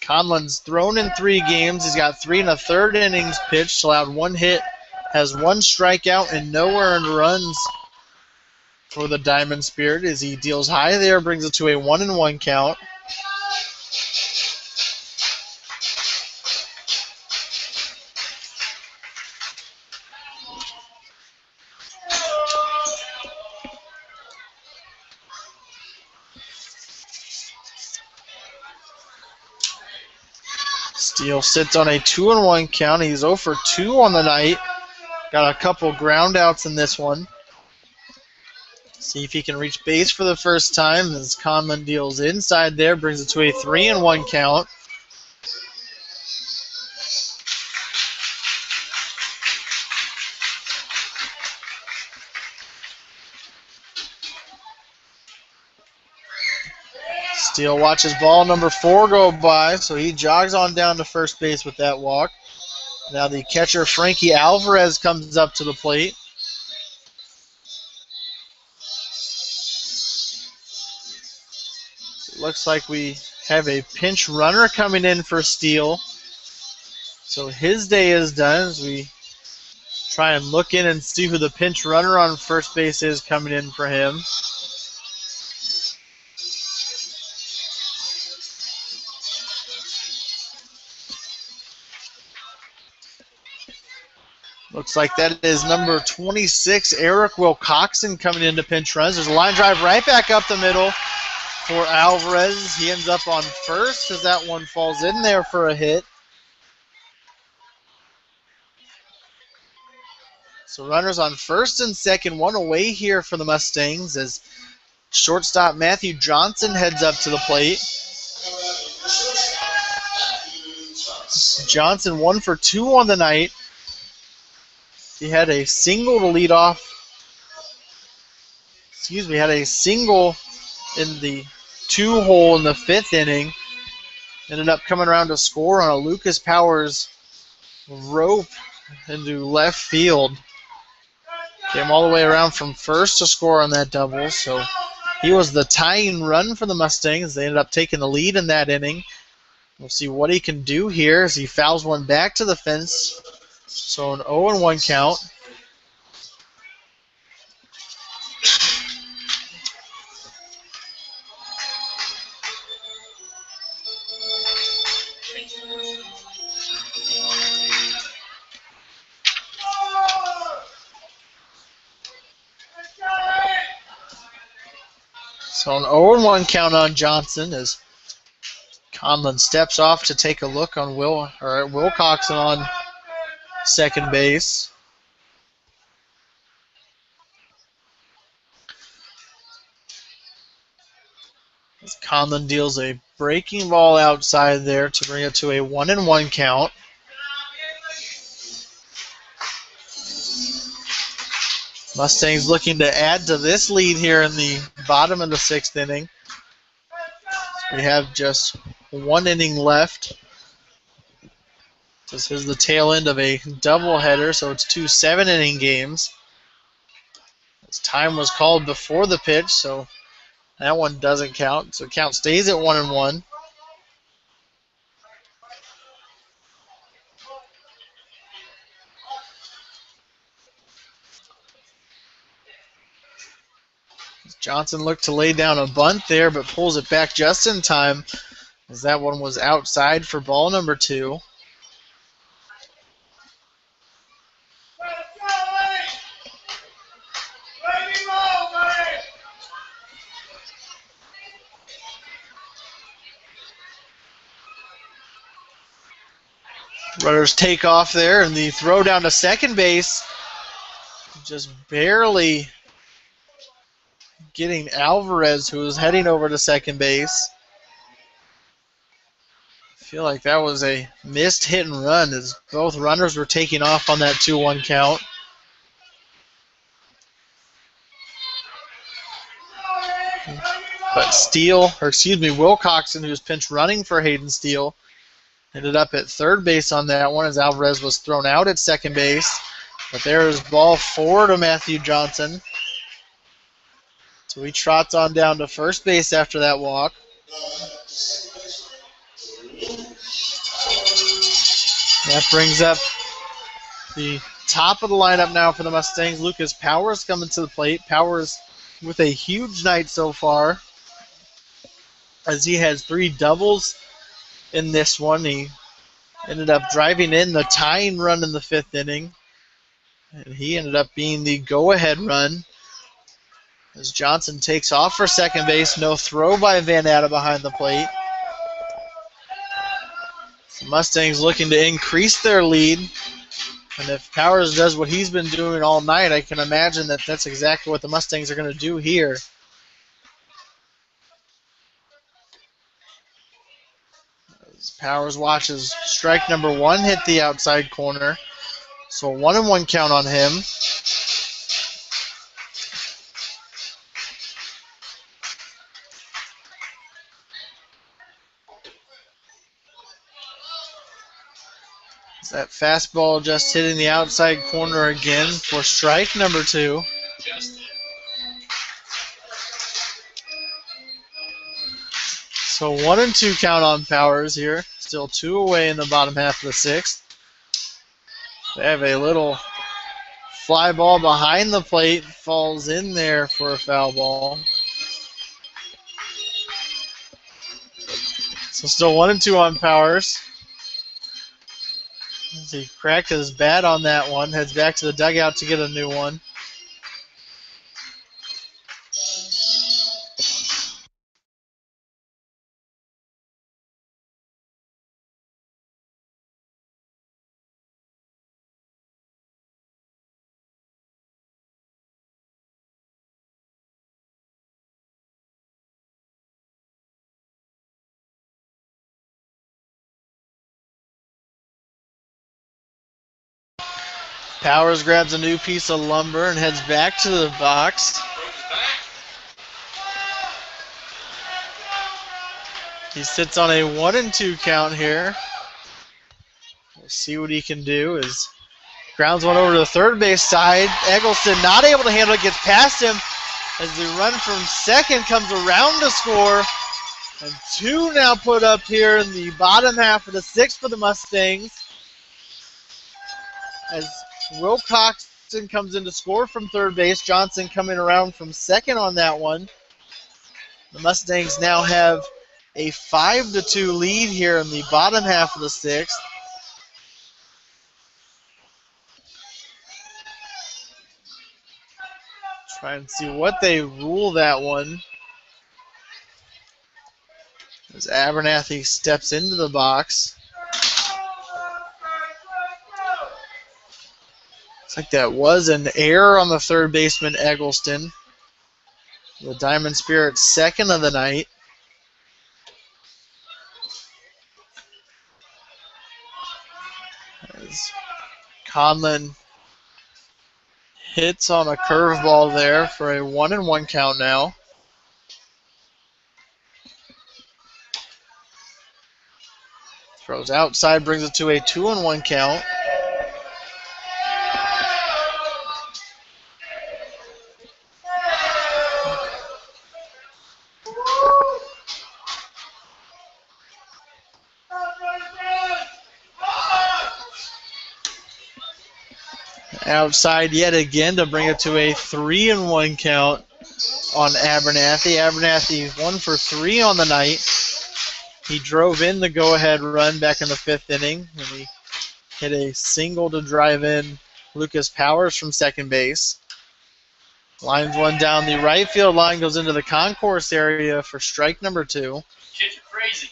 Conlon's thrown in 3 games. He's got 3 1/3 innings pitched, allowed 1 hit, has 1 strikeout, and no earned runs for the Diamond Spirit as he deals high there, brings it to a 1-1 count. Steele sits on a 2-1 count. He's 0 for 2 on the night. Got a couple ground outs in this one. See if he can reach base for the first time as Conlon deals inside there, brings it to a 3-1 count. Steele watches ball number 4 go by, so he jogs on down to first base with that walk. Now the catcher, Frankie Alvarez, comes up to the plate. It looks like we have a pinch runner coming in for Steele. So his day is done as we try and look in and see who the pinch runner on first base is coming in for him. Looks like that is number 26, Eric Wilcoxon, coming into pinch runs. There's a line drive right back up the middle for Alvarez. He ends up on first as that one falls in there for a hit. So runners on first and second, 1 away here for the Mustangs as shortstop Matthew Johnson heads up to the plate. Johnson 1 for 2 on the night. He had a single to lead off. Had a single in the 2-hole in the 5th inning. Ended up coming around to score on a Lucas Powers rope into left field. Came all the way around from first to score on that double. So he was the tying run for the Mustangs. They ended up taking the lead in that inning. We'll see what he can do here as he fouls one back to the fence. So an 0-1 count. So an 0-1 count on Johnson as Conlon steps off to take a look on Wilcoxon on second base. As Conlon deals a breaking ball outside there to bring it to a 1-1 count. Mustangs looking to add to this lead here in the bottom of the 6th inning. We have just 1 inning left. This is the tail end of a doubleheader, so it's 2 7-inning games. This time was called before the pitch, so that one doesn't count. So count stays at 1-1. Johnson looked to lay down a bunt there, but pulls it back just in time as that one was outside for ball number 2. Runners take off there, and the throw down to second base just barely getting Alvarez, who was heading over to second base. I feel like that was a missed hit and run as both runners were taking off on that 2-1 count. But Wilcoxon, who's pinch running for Hayden Steele, ended up at third base on that one as Alvarez was thrown out at second base. But there is ball 4 to Matthew Johnson. So he trots on down to first base after that walk. That brings up the top of the lineup now for the Mustangs. Lucas Powers coming to the plate. Powers with a huge night so far, as he has 3 doubles in this one. He ended up driving in the tying run in the 5th inning, and he ended up being the go-ahead run as Johnson takes off for second base. No throw by Van Atta behind the plate. The Mustangs looking to increase their lead, and if Powers does what he's been doing all night, I can imagine that that's exactly what the Mustangs are going to do here. As Powers watches strike number 1 hit the outside corner, so 1-1 count on him. That fastball just hitting the outside corner again for strike number 2. So 1-2 count on Powers here. Still 2 away in the bottom half of the 6th. They have a little fly ball behind the plate. Falls in there for a foul ball. So still 1-2 on Powers. As he cracked his bat on that one, heads back to the dugout to get a new one. Powers grabs a new piece of lumber and heads back to the box. He sits on a 1-2 count here. We'll see what he can do as grounds one over to the third base side. Eggleston not able to handle it, gets past him as the run from second comes around to score. And 2 now put up here in the bottom half of the 6th for the Mustangs, as Will Coxon comes in to score from third base. Johnson coming around from second on that one. The Mustangs now have a 5-2 lead here in the bottom half of the 6th. Try and see what they rule that one. As Abernathy steps into the box. Looks like that was an error on the third baseman, Eggleston. The Diamond Spirit second of the night. As Conlon hits on a curveball there for a 1-1 count now. Throws outside, brings it to a 2-1 count. Outside yet again to bring it to a 3-1 count on Abernathy. Abernathy 1 for 3 on the night. He drove in the go-ahead run back in the 5th inning, and he hit a single to drive in Lucas Powers from second base. Lines one down the right field line, goes into the concourse area for strike number 2. Kids are crazy.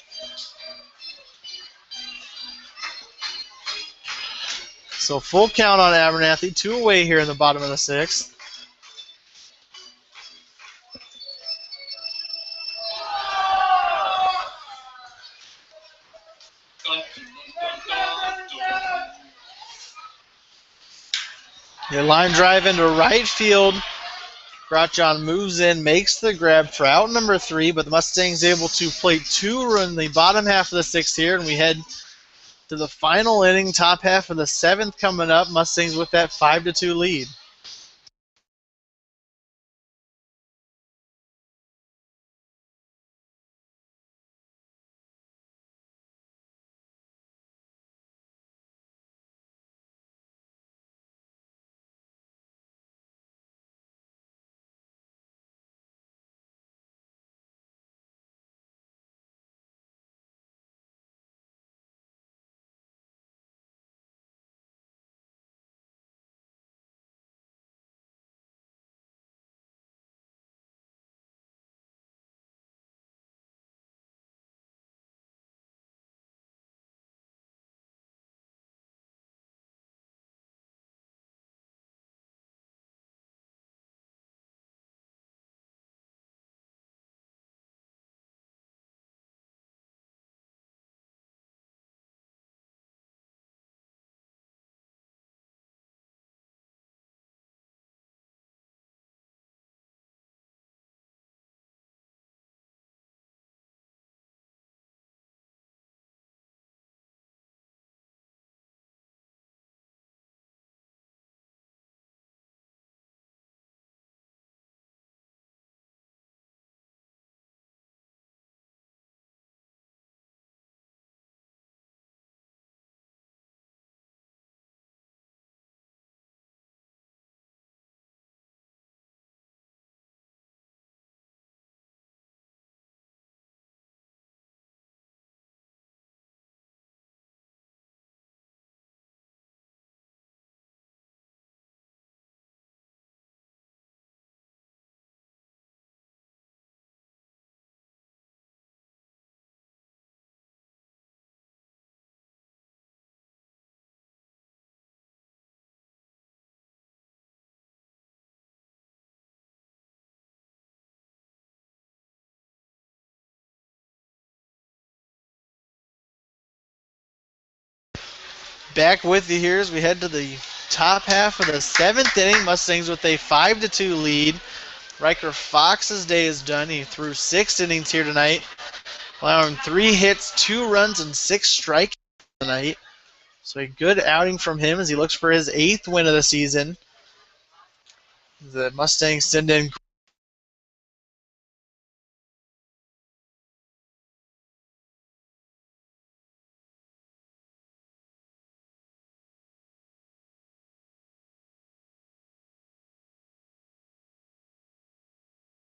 So full count on Abernathy, 2 away here in the bottom of the 6th. Your line drive into right field. Grotjohn moves in, makes the grab for out number 3, but the Mustangs able to plate 2 in the bottom half of the 6th here, and we head to the final inning, top half of the 7th coming up. Mustangs with that 5-2 lead. Back with you here as we head to the top half of the 7th inning. Mustangs with a 5-2 lead. Riker Fox's day is done. He threw 6 innings here tonight, allowing 3 hits, 2 runs, and 6 strikeouts tonight. So a good outing from him as he looks for his 8th win of the season. The Mustangs send in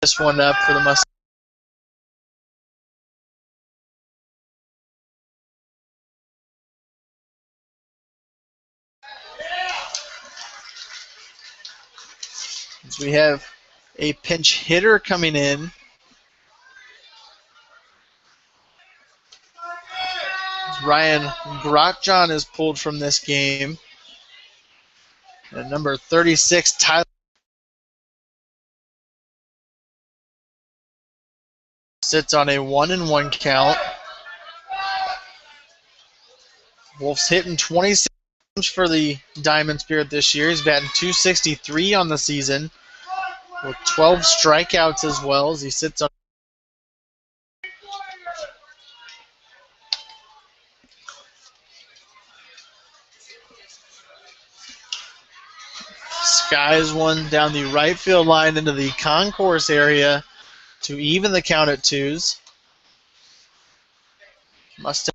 this one up for the Mustangs. As we have a pinch hitter coming in. Ryan Grotjohn is pulled from this game. And number 36, Tyler, sits on a 1-1 count. Wolf's hitting 26 for the Diamond Spirit this year. He's batting .263 on the season with 12 strikeouts as well as he sits on. Skies one down the right field line into the concourse area to even the count at 2s. Mustang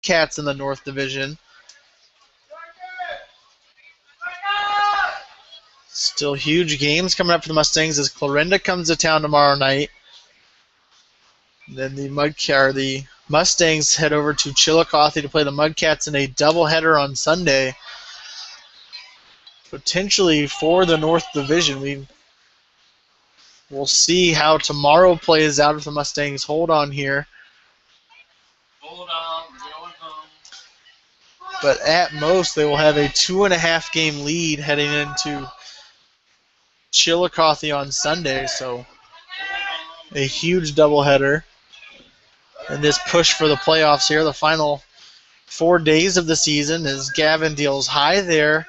Cats in the North Division. Still huge games coming up for the Mustangs as Clarinda comes to town tomorrow night. Then the Mustangs head over to Chillicothe to play the Mudcats in a doubleheader on Sunday. Potentially for the North Division. We'll see how tomorrow plays out if the Mustangs hold on here. Hold on, we're going home. But at most, they will have a 2.5 game lead heading into Chillicothe on Sunday. So a huge doubleheader. And this push for the playoffs here, the final 4 days of the season, as Gavin deals high there.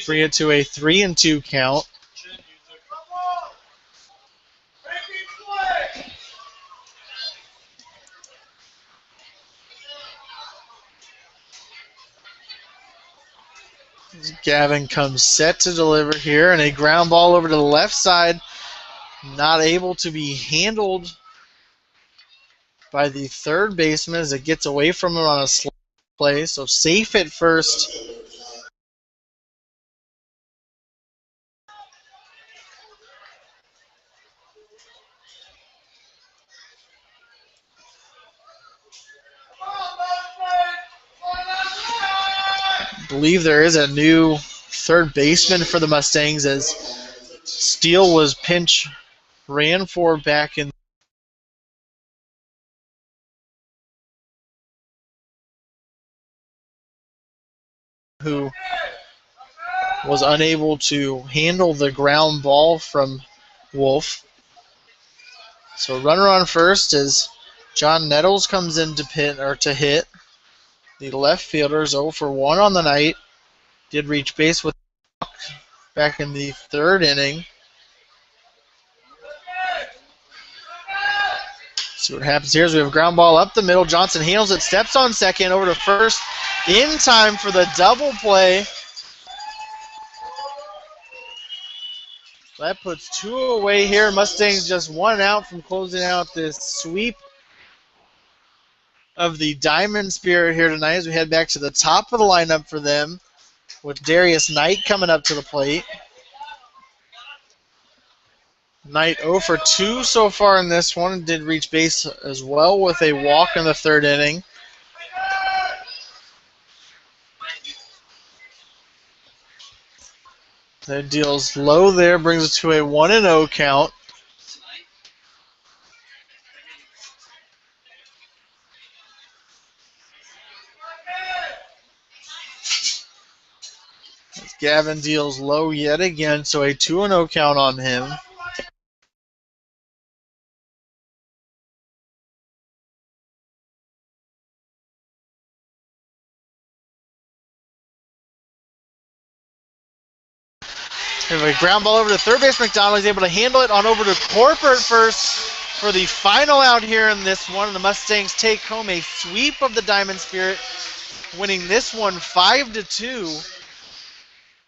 Bring it to a 3-2 count. Gavin comes set to deliver here, and a ground ball over to the left side. Not able to be handled by the third baseman as it gets away from him on a slow play. So safe at first. I believe there is a new third baseman for the Mustangs as Steele was pinch ran for back in who was unable to handle the ground ball from Wolf. So runner on first as John Nettles comes in to hit. The left fielder's 0 for 1 on the night. Did reach base with back in the 3rd inning. See what happens here as we have a ground ball up the middle. Johnson handles it, steps on second, over to first in time for the double play. That puts 2 away here. Mustangs just 1 out from closing out this sweep of the Diamond Spirit here tonight as we head back to the top of the lineup for them with Darius Knight coming up to the plate. Knight 0 for 2 so far in this one. Did reach base as well with a walk in the 3rd inning. That deals low there, brings it to a 1-0 count. Gavin deals low yet again, so a 2-0 count on him. There's a ground ball over to third base. McDonald is able to handle it on over to Corporate first for the final out here in this one. The Mustangs take home a sweep of the Diamond Spirit, winning this one 5-2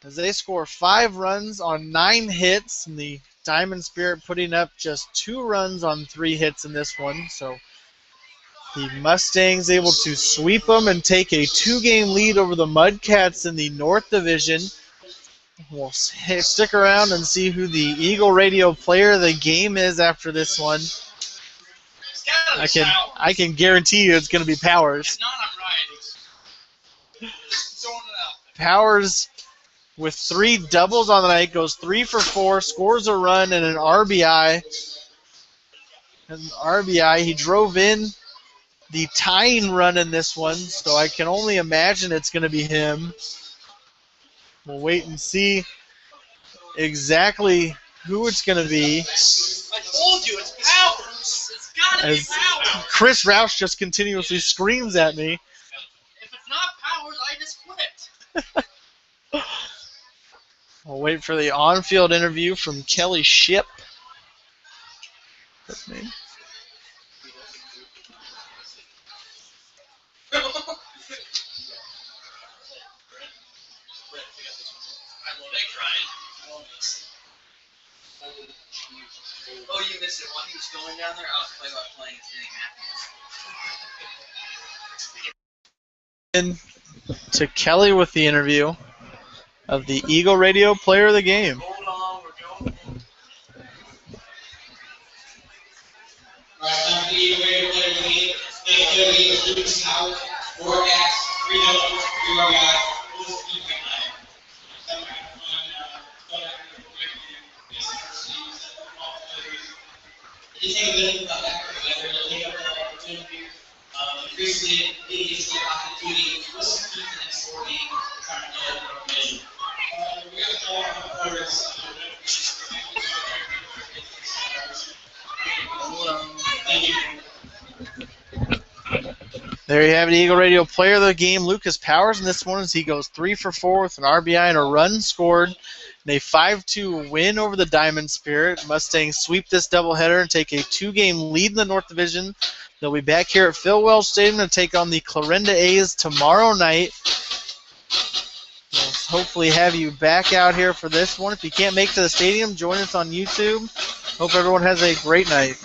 as they score 5 runs on 9 hits, and the Diamond Spirit putting up just 2 runs on 3 hits in this one. So the Mustangs able to sweep them and take a 2-game lead over the Mudcats in the North Division. We'll stick around and see who the Eagle Radio Player of the Game is after this one. I can guarantee you it's going to be Powers. If not, I'm right. Throwing it out. Powers with 3 doubles on the night goes 3 for 4, scores a run and an RBI. He drove in the tying run in this one, so I can only imagine it's going to be him. We'll wait and see exactly who it's going to be. I told you, it's Powers. It's gotta be As Powers. Chris Roush just continuously screams at me. If it's not Powers, I just quit. We'll wait for the on-field interview from Kelly Shipp. That's me. Oh, you missed it while he was going down there? I was playing St. Matthews. To Kelly with the interview of the Eagle Radio Player of the Game. Hold on, we're going. Alright, time for the Eagle Radio Player of the Game. Next player of the game is Lucas Howard. 4 hats, 3 doubles, 3 RBIs. Most key point nine. Some kind of fun, It didn't take a minute about that, but it'll take up the opportunity. Increasingly, it is the opportunity to listen to the next 4 games, trying to build a mission. We got a lot of players. Thank you. There you have it, Eagle Radio Player of the Game, Lucas Powers. In this one, as he goes 3 for 4 with an RBI and a run scored in a 5-2 win over the Diamond Spirit. Mustangs sweep this doubleheader and take a 2-game lead in the North Division. They'll be back here at Phil Welch Stadium to take on the Clarinda A's tomorrow night. We'll hopefully have you back out here for this one. If you can't make it to the stadium, join us on YouTube. Hope everyone has a great night.